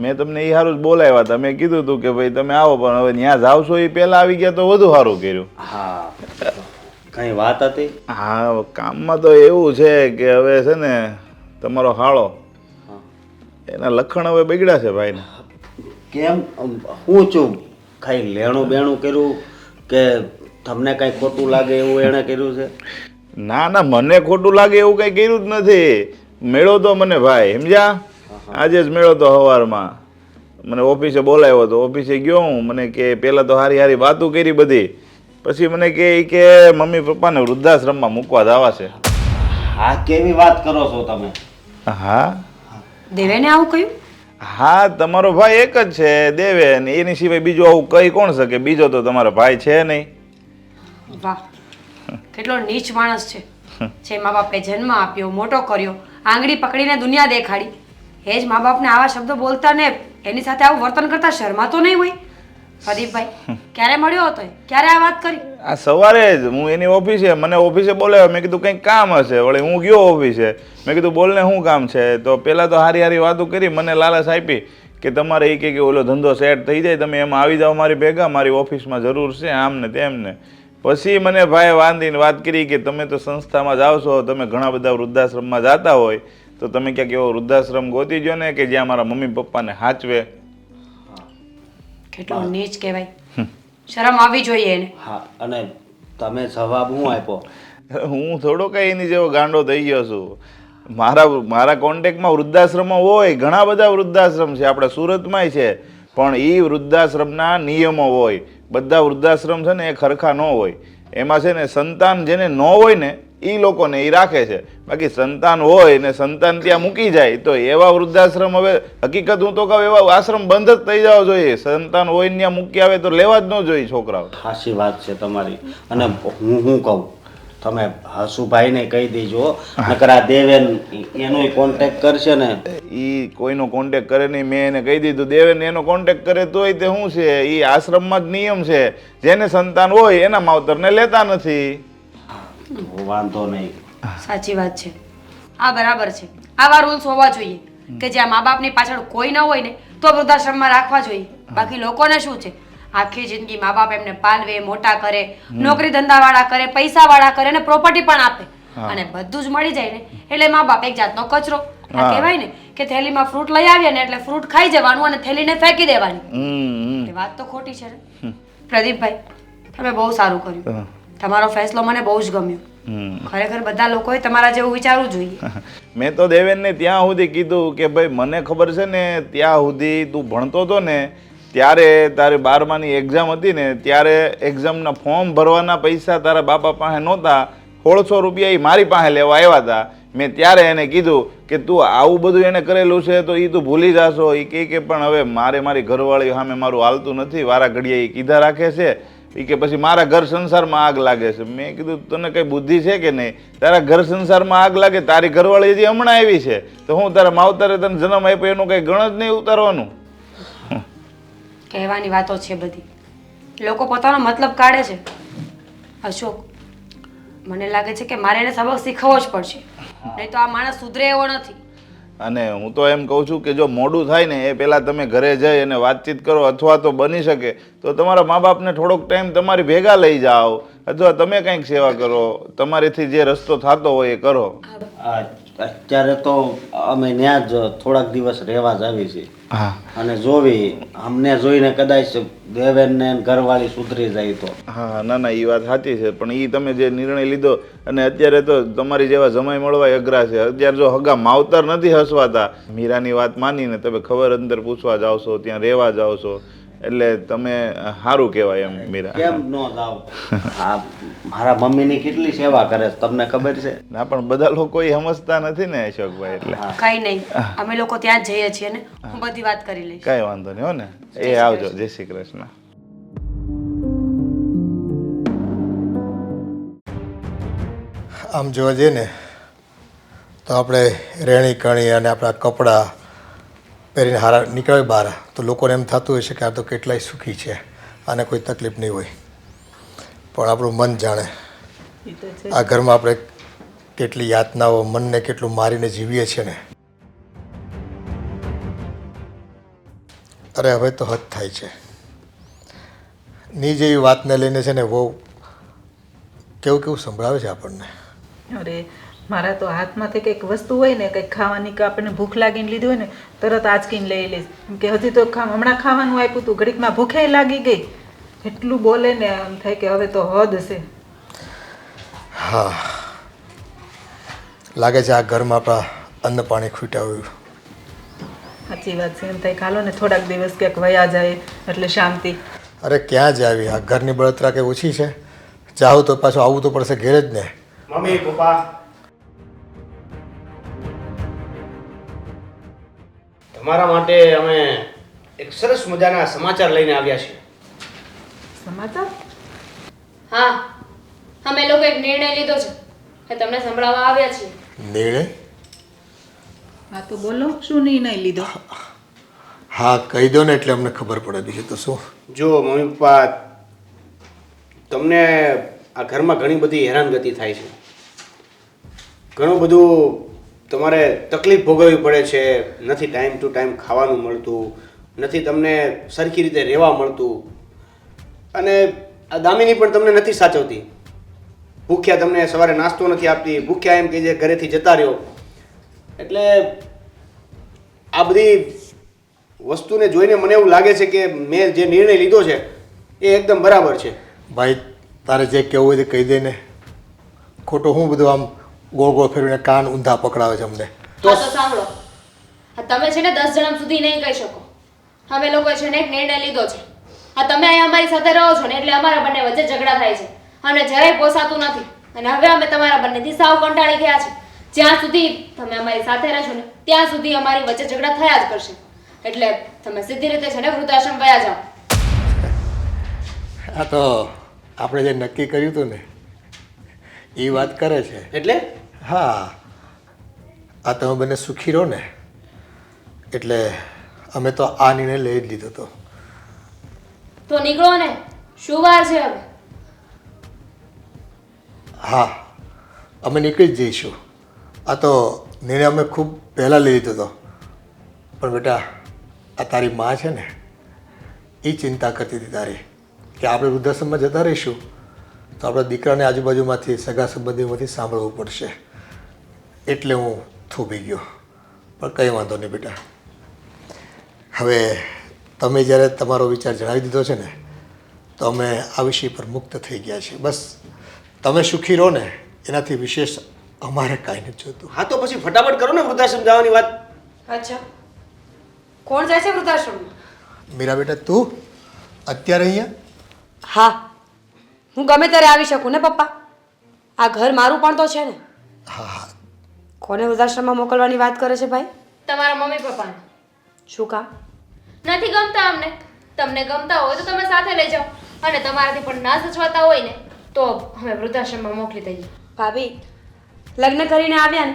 મેં તમને એ સારું જ બોલાવ્યા હતા. મેં કીધું હતું કે ભાઈ તમે આવો, પણ હવે ત્યાં જાવ છો એ પહેલા આવી ગયા તો વધુ સારું કર્યું. હા, કઈ વાત હતી? હા, કામમાં તો એવું છે કે હવે છે ને તમારો હાળો એના લખણ હવે બગડ્યા છે ભાઈને. કેમ? હું છું કઈ લેણું બેણું કર્યું કે તમને કઈ ખોટું લાગે એવું એણે કર્યું છે? ના ના, મને ખોટું લાગે એવું કઈ કર્યું જ નથી. મેળો તો મને ભાઈ, સમજ્યા? આજે જ મેળો તો સવારમાં મને ઓફિસે બોલાવ્યો હતો. ઓફિસે ગયો હું, મને કે પહેલાં તો હારી હારી વાતો કરી બધી, પછી મને કે મમ્મી પપ્પાને વૃદ્ધાશ્રમમાં મૂકવા જવા છે. હા, કેવી વાત કરો છો તમે? હા દેવેને આવું કહ્યું? હા, તમારો ભાઈ એક જ છે દેવેન, એની સિવાય બીજું આવું કહી કોણ શકે? બીજો તો તમારો ભાઈ છે નહીં. વાહ, કેટલો નીચ માણસ છે. જે મા બાપે જન્મ આપ્યો, મોટો કર્યો, આંગળી પકડીને દુનિયા દેખાડી, એ જ મા બાપને આવા શબ્દો બોલતા ને એની સાથે આવું વર્તન કરતા શરમાતો નહીં હોય? પ્રદીપભાઈ, ક્યારે મળ્યો હતો? ક્યારે આ વાત કરી? આ સવારે જ હું એની ઓફિસે, મને ઓફિસે બોલાવ્યો. મેં કીધું કંઈક કામ હશે, વળી હું ગયો ઓફિસે. મેં કીધું બોલને શું કામ છે? તો પહેલાં તો હારી હારી વાતો કરી, મને લાલચ આપી કે તમારે એ કે ઓલો ધંધો સેટ થઈ જાય, તમે એમાં આવી જાઓ મારી ભેગા, મારી ઓફિસમાં જરૂર છે આમ ને તેમ ને. પછી મને ભાઈ વાંધીને વાત કરી કે તમે તો સંસ્થામાં જાઓ છો, તમે ઘણા બધા વૃદ્ધાશ્રમમાં જતા હોય, તો તમે ક્યાંક એવો વૃદ્ધાશ્રમ ગોતી જો ને કે જ્યાં મારા મમ્મી પપ્પાને હાચવે. કેટલો નીચ કહેવાય. શરમ આવી જોઈએ એને. હા, અને તમે જવાબ શું આપ્યો? હું થોડો કઈ એની જેવો ગાંડો થઈ ગયો છું. મારા કોન્ટેક્ટમાં વૃદ્ધાશ્રમો હોય, ઘણા બધા વૃદ્ધાશ્રમ છે, આપણા સુરતમાંય છે, પણ એ વૃદ્ધાશ્રમના નિયમો હોય. બધા વૃદ્ધાશ્રમ છે ને એ ખરખા ન હોય. એમાં છે ને સંતાન જેને ન હોય ને એ લોકોને એ રાખે છે, બાકી સંતાન હોય ને સંતાન ત્યાં મૂકી જાય તો એવા વૃદ્ધાશ્રમ, હવે હકીકત હું તો કહું એવા આશ્રમ બંધ જ થઈ જવા જોઈએ. સંતાન હોય ને ત્યાં મૂકી આવે તો લેવા જ ન જોઈએ છોકરાઓ. સાચી વાત છે તમારી. અને હું શું કહું, તમે હસુભાઈને કહી દેજો, નકર આ દેવેન એનો કોન્ટેક્ટ કરશે ને. એ કોઈનો કોન્ટેક્ટ કરે નહીં, મેં એને કહી દીધું. દેવેન એનો કોન્ટેક્ટ કરે તોય તે શું છે, એ આશ્રમમાં જ નિયમ છે, જેને સંતાન હોય એના માવતરને લેતા નથી. વાંધો નહીં. સાચી વાત છે. આ બરાબર છે. આવા રૂલ્સ હોવા જોઈએ કે જ્યાં મા બાપની પાછળ કોઈ ન હોય ને તો વૃદ્ધાશ્રમમાં રાખવા જોઈએ. બાકી લોકોને શું છે, આખી જિંદગી મા બાપ એમને પાલવે, મોટા કરે, નોકરી ધંધા વાળા કરે, પૈસા વાળા કરે, અને પ્રોપર્ટી પણ આપે, અને બધું જ મળી જાય ને એટલે મા બાપ એક જાતનો કચરો. આ કહેવાય ને કે થેલીમાં ફ્રૂટ લઈ આવ્યા ને એટલે ફ્રૂટ ખાઈ જવાનું અને થેલીને ફેંકી દેવાની. એ વાત તો ખોટી છે ને. પ્રદીપભાઈ, તમે બહુ સારું કર્યું. તમારો ફેસલો મને બહુ જ ગમ્યો. ખરેખર બધા લોકોએ તમારા જેવું વિચારવું જોઈએ. મેં તો દેવેનને ત્યાં સુધી કીધું કે ભાઈ મને ખબર છે ને ત્યાં સુધી તું ભણતો હતો ને ત્યારે તારે 12માની એક્ઝામ હતી ને ત્યારે એક્ઝામના ફોર્મ ભરવાના પૈસા તારા બાપા પાસે નહોતા, 1600 રૂપિયા એ મારી પાસે લેવા આવ્યા હતા. મેં ત્યારે એને કીધું કે તું આવું બધું એને કરેલું છે તો એ તું ભૂલી જાશો. એ કહે કે પણ હવે મારી ઘરવાળી સામે મારું હાલતું નથી, વારા ઘડીએ એ કીધા રાખે છે. એ કે પછી મારા ઘર સંસારમાં આગ લાગે છે. મેં કીધું તને કઈ બુદ્ધિ છે કે નહીં? તારા ઘર સંસારમાં આગ લાગે, તારી ઘરવાળી હજી હમણાં આવી છે તો હું તારા માવતરે તને જન્મ આપ્યો એનું કઈ ગણ જ નહીં ઉતારવાનું. કહેવાની વાતો છે બધી, લોકો પોતાનો મતલબ કાઢે છે. અશોક, મને લાગે છે કે મારે એને સબક શીખવવો જ પડશે, નહીં તો આ માણસ સુધરે એવો નથી. અને હું તો એમ કહું છું કે જો મોડું થાય ને એ પહેલાં તમે ઘરે જઈ અને વાતચીત કરો, અથવા તો બની શકે તો તમારા મા બાપને થોડોક ટાઈમ તમારી ભેગા લઈ જાઓ, અથવા તમે કંઈક સેવા કરો, તમારીથી જે રસ્તો થતો હોય એ કરો. અત્યારે તો અમે ત્યાં જ થોડાક દિવસ રહેવા જ આવી છીએ. હા, અને જોવી અમને જોઈને કદાચ દેવેનને ઘરવાળી સુધરી જાય તો. હા, ના એ વાત સાચી છે, પણ એ તમે જે નિર્ણય લીધો, અને અત્યારે તો તમારી જેવા જમાઈ મળવા અઘરા છે. અત્યારે જો હગા માવતર નથી હસવાતા, મીરાની વાત માનીને તમે ખબર અંદર પૂછવા જાઓ છો, ત્યાં રહેવા જાઓ છો, એટલે તમે સારું કહેવાય એમ. મીરા કેમ ન જાવ? હા, મારા મમ્મીની કેટલી સેવા કરે છે તમને ખબર છે? ના, પણ બધા લોકો એ સમજતા નથી ને અશોકભાઈ. એટલે કઈ નહીં, અમે લોકો ત્યાં જ જઈએ છીએ ને, હું બધી વાત કરી લઈશ. કઈ વાંધો નહીં હો ને. એ આવજો. જય શ્રી કૃષ્ણ. આમ જોવા જઈએ ને તો આપણે રહેણી કરણી અને આપણા કપડાં પહેરીને હારા નીકળે બહાર તો લોકોને એમ થતું હોય છે કે આ તો કેટલાય સુખી છે, આને કોઈ તકલીફ નહીં હોય. પણ આપણું મન જાણે એ તો છે. આ ઘરમાં આપણે કેટલી યાતનાઓ મનને કેટલું મારીને જીવીએ છીએ ને. અરે હવે તો હદ થાય છે. ની જેવી વાતને લઈને છે ને બહુ કેવું સંભળાવે છે આપણને. અરે મારા તો હાથમાંથી કંઈક વસ્તુ હોય ને, કંઈક ખાવાની કે આપણને ભૂખ લાગીને લીધી હોય ને તરત આંચકીને લઈ લઈશ. કેમ કે હજી તો હમણાં ખાવાનું આપ્યું હતું, ઘડીકમાં ભૂખે લાગી ગઈ. એટલું બોલે ને એમ થાય કે હવે તો હદ છે. હા, લાગે છે આ ઘરમાં આપણા અન્ન પાણી ખૂટ્યા હોય. સાચી વાત છે. એમ થાય ખાલો ને થોડાક દિવસ ક્યાંક વયા જાય એટલે શાંતિ. અરે ક્યાં જ આવી આ ઘરની બળતરા કે ઓછી છે? જાઉં તો પાછું આવવું તો પડશે ઘેર જ ને. મમ્મી પપ્પા, તમારા માટે અમે એક સરસ મજાના સમાચાર લઈને આવ્યા છીએ. સમાચાર? હા, અમે લોકો એક નિર્ણય લીધો છે એ તમને સંભળાવવા આવ્યા છીએ. નિર્ણય? હા તો બોલો, શું નિર્ણય લીધો? હા કહી દો ને એટલે અમને ખબર પડે, બીજું તો શું. જો મમ્મી પપ્પા, તમને આ ઘરમાં ઘણી બધી હેરાનગતિ થાય છે, ઘણું બધું તમારે તકલીફ ભોગવવી પડે છે. નથી ટાઈમ ટુ ટાઈમ ખાવાનું મળતું, નથી તમને સરખી રીતે રહેવા મળતું, અને આ દામિની પણ તમને નથી સાચવતી. ભૂખ્યા તમને સવારે નાસ્તો નથી આપતી, ભૂખ્યા એમ કે જે ઘરેથી જતા રહ્યો. એટલે આ બધી વસ્તુને જોઈને મને એવું લાગે છે કે મેં જે નિર્ણય લીધો છે એ એકદમ બરાબર છે. ભાઈ તારે જે કહેવું હોય તે કહી દે ને. ખોટું હું બધું આમ ગોળ ગોળ ફેરવીને કાન ઊંધા પકડાવે છે અમને. હા તો સાંભળો, આ તમે છે ને 10 જણા સુધી નહીં કહી શકો. અમે લોકોએ છે ને એક નિર્ણય લીધો છે. આ તમે અહીંયા અમારી સાથે રહો છો ને એટલે અમારા બંને વચ્ચે ઝઘડા થાય છે અને જરાય પોસાતું નથી. અને હવે અમે તમારા બંનેથી સાવ કંટાળી ગયા છે. જ્યાં સુધી તમે અમારી સાથે રહેશો ને ત્યાં સુધી અમારી વચ્ચે ઝઘડા થયા જ કરશે. એટલે તમે સીધી રીતે છે ને વૃદ્ધાશ્રમ વયા જાઓ. આ તો આપણે જે નક્કી કર્યું હતું ને એ વાત કરે છે. એટલે હા, આ તમે બંને સુખી રહો ને એટલે અમે તો આ નિર્ણય લઈ જ લીધો હતો. તો નીકળો ને, શું વાર છે હવે? હા, અમે નીકળી જ જઈશું. આ તો નિર્ણય અમે ખૂબ પહેલાં લઈ લીધો હતો, પણ બેટા આ તારી માં છે ને એ ચિંતા કરતી હતી તારી કે આપણે વૃદ્ધાશ્રમમાં જતા રહીશું તો આપણા દીકરાને આજુબાજુમાંથી સગા સંબંધીઓમાંથી સાંભળવું પડશે. એટલે હું થોભી ગયો. પણ કંઈ વાંધો નહીં બેટા, હવે તમે જ્યારે તમારો વિચાર જણાવી દીધો છે ને તો અમે આ વિષય પર મુક્ત થઈ ગયા છીએ. બસ તમે સુખી રહો ને એનાથી વિશેષ અમારે કાંઈ નથી જોતું. હા તો પછી ફટાફટ કરો ને વૃદ્ધાશ્રમ જવાની વાત. અચ્છા, કોણ જાય છે વૃદ્ધાશ્રમમાં? મીરા બેટા તું અત્યારે અહીંયા? હા, હું ગમે ત્યારે આવી શકું ને પપ્પા. આ ઘર મારું પણ તો છે ને. હા હા. કોને વૃદ્ધાશ્રમમાં મોકલવાની વાત કરે છે ભાઈ? તમારા મમ્મી પપ્પાને. શું કામ? નથી ગમતા અમને. તમને ગમતા હોય તો તમે સાથે લઈ જાઓ અને તમારાથી પણ ના સચવાતા હોય ને તો અમે વૃદ્ધાશ્રમમાં મોકલી દઈએ. ભાભી, લગ્ન કરીને આવ્યા ને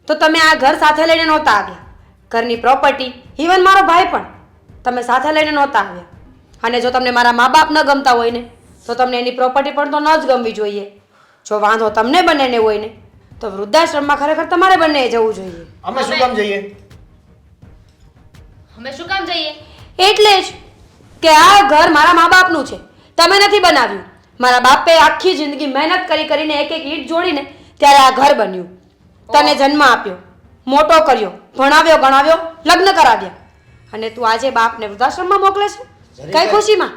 તો તમે આ ઘર સાથે લઈને નહોતા આવ્યા. ઘરની પ્રોપર્ટી, ઇવન મારો ભાઈ પણ તમે સાથે લઈને નહોતા આવ્યા. અને જો તમને મારા મા બાપ ન ગમતા હોય ને તો તમને એની પ્રોપર્ટી પણ તો ન જ ગમવી જોઈએ. જો વાંધો તમને બંનેને હોય ને તો વૃદ્ધાશ્રમમાં ખરેખર તમારે બંને જવું જોઈએ. અમે શું કામ જઈએ? અમે શું કામ જઈએ? એટલે જ કે આ ઘર મારા મા બાપનું છે, તમે નથી બનાવ્યું. મારા બાપે આખી જિંદગી મહેનત કરી કરીને એક એક ઈંટ જોડીને ત્યારે આ ઘર બન્યું. તને જન્મ આપ્યો, મોટો કર્યો, ભણાવ્યો ગણાવ્યો, લગ્ન કરાવ્યા, અને તું આજે બાપને વૃદ્ધાશ્રમમાં મોકલે છે કઈ ખુશીમાં?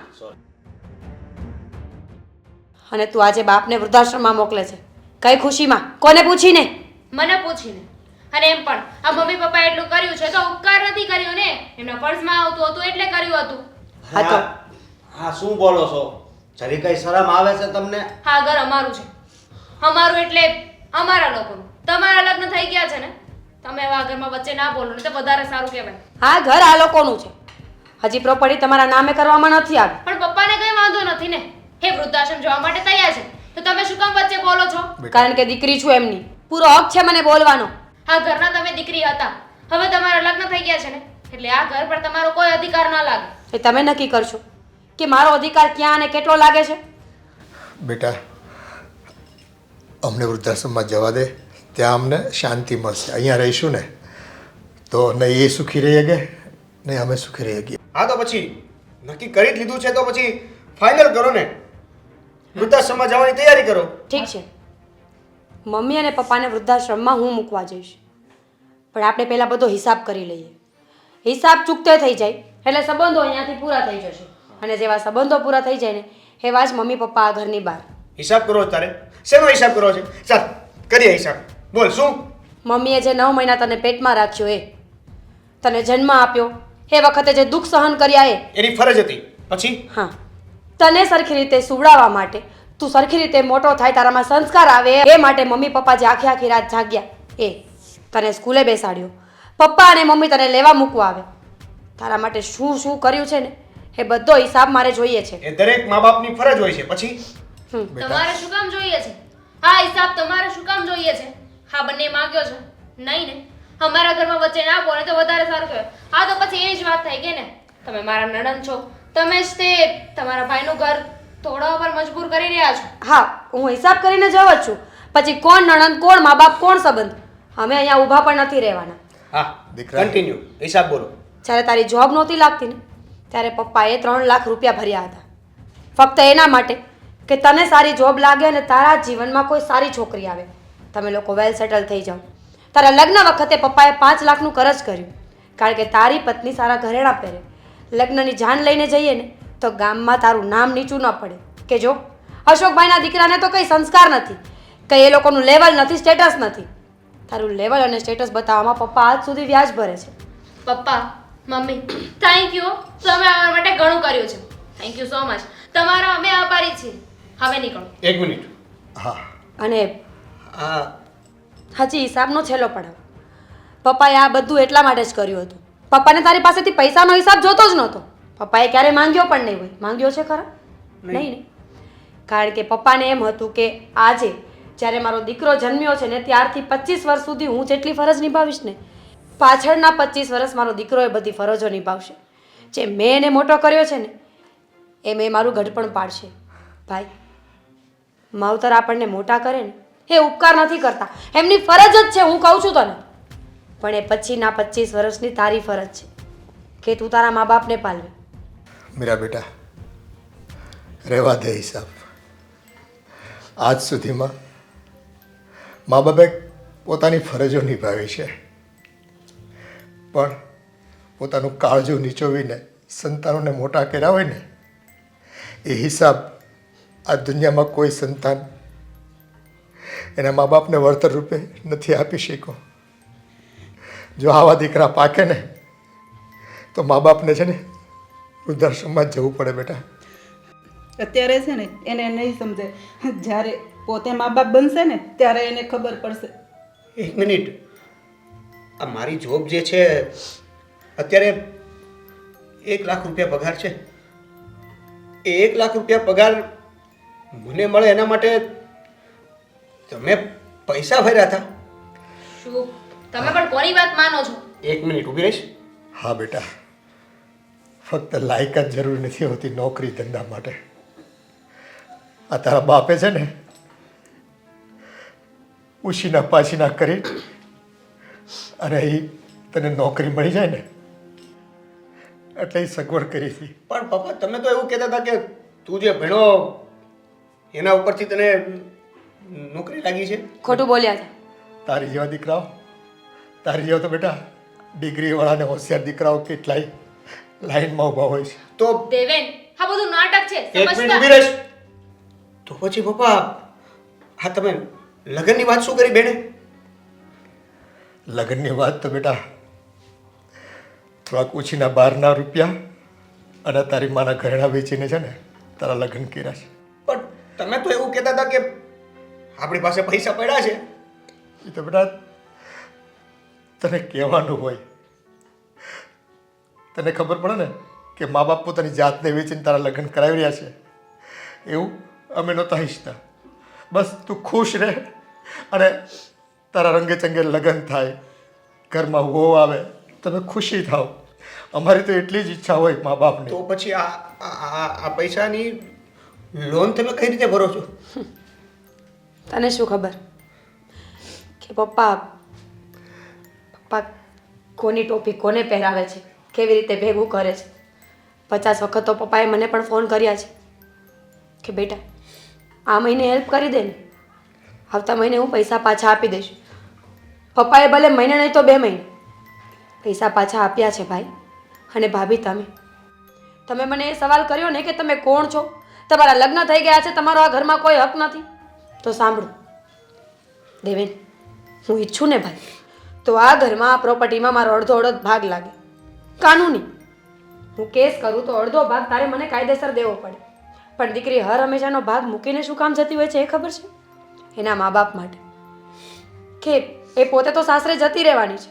અને તું આજે બાપને વૃદ્ધાશ્રમમાં મોકલે છે કઈ ખુશીમાં? કોને પૂછીને? મને પૂછીને. અને એમ પણ આ મમ્મી પપ્પા એટલું કર્યું છે તો ઉપકાર નથી કર્યો ને, એમના પર્સમાં આવતું હતું એટલે કર્યું હતું. હા તો હા શું બોલો છો? જરી કઈ શરમ આવે છે તમને? હા, ઘર અમારું છે. અમારું એટલે અમારા લોકોનું. તમારા લગ્ન થઈ ગયા છે ને, તમે આ ઘરમાં વચ્ચે ના બોલો ને તો વધારે સારું કહેવાય. આ ઘર આ લોકોનું છે. હજી પ્રોપર્ટી તમારા નામે કરવામાં નથી આવી. પણ પપ્પાને કઈ વાંધો નથી ને, એ વૃદ્ધાશ્રમ જવા માટે તૈયાર છે તો તમે શું કામ વચ્ચે બોલો છો? કારણ કે દીકરી છું એમની, પૂરો હક છે મને બોલવાનો. આ ઘરના તમે દીકરી હતા, હવે તમારા લગ્ન થઈ ગયા છે ને એટલે આ ઘર પર તમારો કોઈ અધિકાર ના લાગે. એ તમે નક્કી કરશો કે મારો અધિકાર ક્યાં અને કેટલો લાગે છે. બેટા અમને વૃદ્ધાશ્રમમાં જવા દે, ત્યાં અમને શાંતિ મળશે. અહીંયા રહીશું ને તો નહીં એ સુખી રહી શકે નહીં અમે સુખી રહી શકીએ. હા તો પછી નક્કી કરી જ લીધું છે તો પછી ફાઇનલ કરો ને, વૃદ્ધાશ્રમમાં જવાની તૈયારી કરો. ઠીક છે, મમ્મી અને પપ્પાને વૃદ્ધાશ્રમમાં હું મૂકવા જઈશ, પણ આપણે પહેલાં બધો હિસાબ કરી લઈએ. હિસાબ ચૂકતે થઈ જાય એટલે સંબંધો અહીંયાથી પૂરા થઈ જશે, અને જેવા સંબંધો પૂરા થઈ જાય ને એવા જ મમ્મી પપ્પા આ ઘરની બહાર. હિસાબ કરો તારે? શેનો હિસાબ કરો છે? ચાલ કરીએ હિસાબ. બોલ શું? મમ્મીએ જે 9 મહિના તને પેટમાં રાખ્યો એ તને જન્મ આપ્યો એ વખતે જે દુઃખ સહન કર્યા એ એની ફરજ હતી. પછી હા, તને સરખી રીતે સુવડાવવા માટે, તું સરખી રીતે મોટો થાય, તારામાં સંસ્કાર આવે એ માટે મમ્મી પપ્પા જે આખી આખી રાત જાગ્યા એ તને સ્કૂલે બેસાડ્યો, પપ્પા અને મમ્મી તને લેવા મૂકવા આવે, તારા માટે શું શું કર્યું છે ને એ બધો હિસાબ મારે જોઈએ છે. એ દરેક મા બાપની ફરજ હોય છે. પછી તમારે શું કામ જોઈએ છે? હા, હિસાબ તમારે શું કામ જોઈએ છે? હા, બંને માંગ્યો છે નહીં ને? અમારા ઘરમાં વચ્ચે ના બોલે તો વધારે સારું કહેવાય. હા, તો પછી એ જ વાત થઈ ગઈ ને. તમે મારા નણંદ છો, તમે જ તે તમારા ભાઈનું ઘર તોડવા પર મજબૂર કરી રહ્યા છો. હા, હું હિસાબ કરીને જવ જ છું. પછી કોણ નણંદ, કોણ મા બાપ, કોણ સંબંધ, અમે અહીંયા ઊભા પણ નથી રહેવાના. હા, દીકરા. કન્ટિન્યુ હિસાબ બોલો. જ્યારે તારી જોબ નહોતી લાગતી ને ત્યારે પપ્પાએ 3 લાખ રૂપિયા ભર્યા હતા, ફક્ત એના માટે કે તને સારી જોબ લાગે અને તારા જીવનમાં કોઈ સારી છોકરી આવે, તમે લોકો વેલ સેટલ થઈ જાઓ. તારા લગ્ન વખતે પપ્પાએ 5 લાખનું કરજ કર્યું, કારણ કે તારી પત્ની સારા ઘરેણાં પહેરે. લગ્નની જાન લઈને જઈએ ને તો ગામમાં તારું નામ નીચું ન પડે કે જો અશોકભાઈના દીકરાને તો કંઈ સંસ્કાર નથી, કંઈ એ લોકોનું લેવલ નથી, સ્ટેટસ નથી. તારું લેવલ અને સ્ટેટસ બતાવવામાં પપ્પા આજ સુધી વ્યાજ ભરે છે. પપ્પા, મમ્મી, થેન્ક યુ. તમે અમારા માટે ઘણું કર્યું છે. Thank you so much. તમારા અમે આભારી છીએ. હવે નીકળો. 1 મિનિટ. હા, અને આ હજી હિસાબનો છેલ્લો પડાવ. પપ્પાએ આ બધું એટલા માટે જ કર્યું હતું. પપ્પાને તારી પાસેથી પૈસાનો હિસાબ જોતો જ નહોતો. પપ્પાએ ક્યારેય માંગ્યો પણ નહીં હોય. માંગ્યો છે ખરા? નહીં ને? કારણ કે પપ્પાને એમ હતું કે આજે જ્યારે મારો દીકરો જન્મ્યો છે ને ત્યારથી 25 વર્ષ સુધી હું જેટલી ફરજ નિભાવીશ ને, પાછળના 25 વર્ષ મારો દીકરો એ બધી ફરજો નિભાવશે. જે મેં એને મોટો કર્યો છે ને એ મેં મારું ઘડપણ પાડશે. ભાઈ, માવતર આપણને મોટા કરે ને એ ઉપકાર નથી કરતા, એમની ફરજ જ છે. હું કહું છું તને, પણ એ પછીના 25 વર્ષની તારી ફરજ છે કે તું તારા મા બાપને પાલવે. મીરા બેટા, રહેવા દે હિસાબ. આજ સુધીમાં મા બાપે પોતાની ફરજો નિભાવી છે, પણ પોતાનું કાળજું નીચોવીને સંતાનોને મોટા કર્યા હોય ને એ હિસાબ આ દુનિયામાં કોઈ સંતાન એના મા બાપને વળતર રૂપે નથી આપી શક્યો. જો આવા દીકરા પાકે ને તો મા બાપને છે ને વૃદ્ધાશ્રમમાં જ જવું પડે બેટા. અત્યારે છે ને એને નહીં સમજે, જ્યારે પોતે મા બાપ બનશે ને ત્યારે એને ખબર પડશે. 1 મિનિટ. આ મારી જોબ જે છે અત્યારે 1 લાખ રૂપિયા પગાર છે. એ 1 લાખ રૂપિયા પગાર મને મળે એના માટે તમે પૈસા ભર્યા હતા. શું તમે પણ કોની વાત માનો છો? 1 મિનિટ ઊભી રહીશ. હા બેટા, ફક્ત લાયકાત જરૂરી નથી હોતી નોકરી ધંધા માટે. આ તારા બાપે છે ને ઉશીના પાછીના કરી અને એ તને નોકરી મળી જાય ને એટલે એ સગવડ કરી હતી. પણ પપ્પા તમે તો એવું કહેતા હતા કે તું જે ભણ્યો એના ઉપરથી તને નોકરી લાગી છે. ખોટું બોલ્યા છે. તારી જેવા દીકરાઓ, તારી જેવા તો બેટા ડિગ્રીવાળા ને હોશિયાર દીકરાઓ કેટલાય લાઈનમાં ઊભા હોય છે. તો દેવેન, આ બધું નાટક છે. 1 મિનિટ સમજતા? ઊભી રહીશ. તો પછી પપ્પા હા તમે લગ્નની વાત શું કરી બેને? લગ્નની વાત તો બેટા થોડાક ઓછીના 12 રૂપિયા અને તારી માના ઘરેણા વેચીને છે ને તારા લગ્ન કર્યા છે. પણ તમે તો એવું કહેતા હતા કે આપણી પાસે પૈસા પડ્યા છે. એ તો બેટા તને કહેવાનું હોય. તને ખબર પડે ને કે મા બાપ પોતાની જાતને વેચીને તારા લગ્ન કરાવી રહ્યા છે. એવું અમે નહોતા ઈચ્છતા. બસ તું ખુશ રહે અને તારા રંગે ચંગે લગ્ન થાય, ઘરમાં વહુ આવે, તમે ખુશી થાવ. અમારી તો એટલી જ ઈચ્છા હોય મા બાપની. તો પછી આ પૈસાની લોન તમે કઈ રીતે ભરો છો? તને શું ખબર કે પપ્પા કોની ટોપી કોને પહેરાવે છે, કેવી રીતે ભેગું કરે છે. 50 વખત તો પપ્પાએ મને પણ ફોન કર્યા છે કે બેટા આ મહિને હેલ્પ કરી દે ને, આવતા મહિને હું પૈસા પાછા આપી દઈશ. પપ્પાએ ભલે મહિને નહીં તો 2 મહિને પૈસા પાછા આપ્યા છે ભાઈ. અને ભાભી તમે મને એ સવાલ કર્યો ને કે તમે કોણ છો, તમારા લગ્ન થઈ ગયા છે, તમારો આ ઘરમાં કોઈ હક નથી, તો સાંભળો દેવેન, હું ઈચ્છું ને ભાઈ તો આ ઘરમાં આ પ્રોપર્ટીમાં મારો અડધો અડધ ભાગ લાગે. કાનૂની હું કેસ કરું તો અડધો ભાગ તારે મને કાયદેસર દેવો પડે. પણ દીકરી હર હંમેશાનો ભાગ મૂકીને શું કામ જતી હોય છે એ ખબર છે? એના મા બાપ માટે. કે એ પોતે તો સાસરે જતી રહેવાની છે,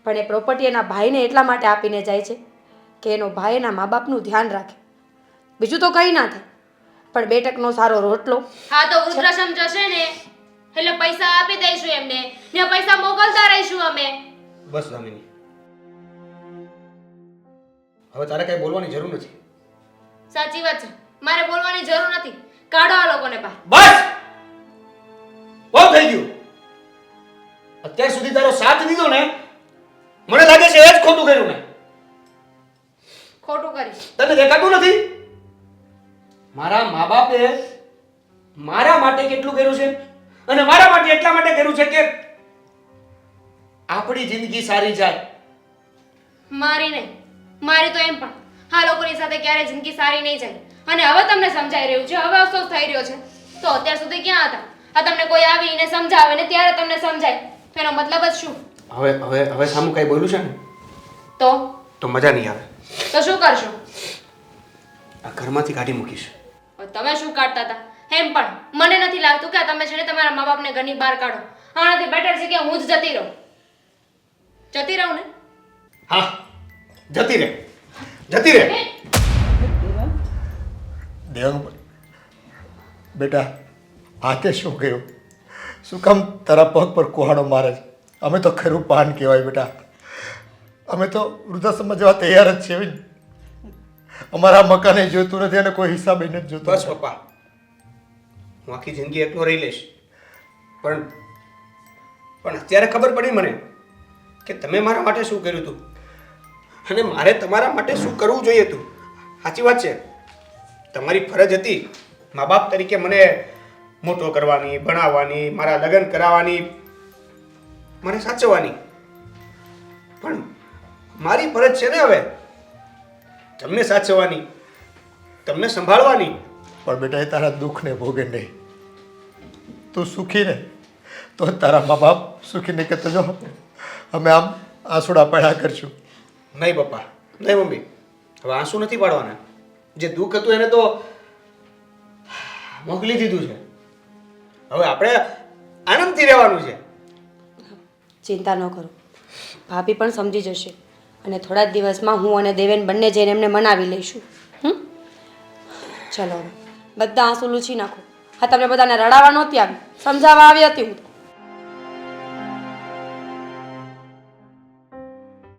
પણ એ પ્રોપર્ટી એના ભાઈને એટલા માટે આપીને જાય છે કે એનો ભાઈ એના મા બાપનું ધ્યાન રાખે. બીજું તો કંઈ ના થાય, પણ 2 ટકનો સારો રોટલો. હા તો વૃદ્ધાશ્રમ જશે ને એટલે પૈસા આપી દઈશું એમને ને પૈસા મોકલતા રહીશું અમે. બસ દામિની, હવે તારે કઈ બોલવાની જરૂર નથી. સાચી વાત છે, મારે બોલવાની જરૂર નથી. કાઢો આ લોકોને બહાર. બસ બહુ થઈ ગયું. અત્યાર સુધી તારો સાથ દીધો ને, મને લાગે છે એ જ ખોટું કર્યું ને. ખોટું કરીશ. તને દેખાતું નથી મારા મા બાપે મારા માટે કેટલું કર્યું છે? અને મારા માટે એટલા માટે કર્યું છે કે આપણી જિંદગી સારી જાય. મારી નહીં, મારી તો એમ પણ આ લોકોની સાથે ક્યારે જિંદગી સારી નહીં જાય. અને હવે તમને સમજાઈ રહ્યું છે, હવે અફસોસ થઈ રહ્યો છે. તો અત્યાર સુધી ક્યાં હતા? આ તમને કોઈ આવીને સમજાવે ને ત્યારે તમને સમજાય, એનો મતલબ જ શું? હવે સામું કઈ બોલ્યું છે ને તો મજા નહીં આવે. તો શું કરશો? આ ઘરમાંથી કાઢી મૂકીશ. હવે તમે શું કાઢતા હતા? એમ પણ મને નથી લાગતું કે આ તમે છે ને તમારા મા બાપને ઘરની બહાર કાઢો. આનાથી બેટર છે કે હું જ જતી રહું. જતી રહું ને? હા, જતી રહે, જતી રહે. દેવંગ બેટા, આ તે શું કહ્યું? શું કામ તારા પગ પર કુહાડો મારે છે? અમે તો ખરું પાન કહેવાય બેટા. અમે તો વૃદ્ધાશ્રમમાં જવા તૈયાર જ છીએ. અમારા મકાને જોતું નથી અને કોઈ હિસાબે નથી જોતું. બસ પપ્પા, હું આખી જિંદગી એકલો રહી લઈશ. પણ અત્યારે ખબર પડી મને કે તમે મારા માટે શું કર્યું હતું અને મારે તમારા માટે શું કરવું જોઈએ હતું. સાચી વાત છે, તમારી ફરજ હતી મા બાપ તરીકે મને મોટો કરવાની, ભણાવવાની, મારા લગ્ન કરાવવાની, મને સાચવવાની. પણ મારી ફરજ છે ને હવે તમને સાચવવાની, તમને સંભાળવાની. પણ બેટા એ તારા દુઃખને ભોગે નહીં. તું સુખી ને તો તારા મા બાપ સુખી નહીં. કે તો જો અમે આમ આંસુડા પડ્યા કરશું. નહીં પપ્પા, નહીં મમ્મી, હવે આંસુ નથી પાડવાના. જે દુઃખ હતું એને તો મોકલી દીધું છે. હવે આપણે આનંદથી રહેવાનું છે. ચિંતા ન કરો, ભાભી પણ સમજી જશે અને થોડા જ દિવસમાં હું અને દેવેન બંને જઈને એમને મનાવી લઈશું. ચલો હવે બધા આંસુ લૂછી નાખો. હા, તમને બધાને રડાવવા નહોતી આવી, સમજાવવા આવી હતી હું.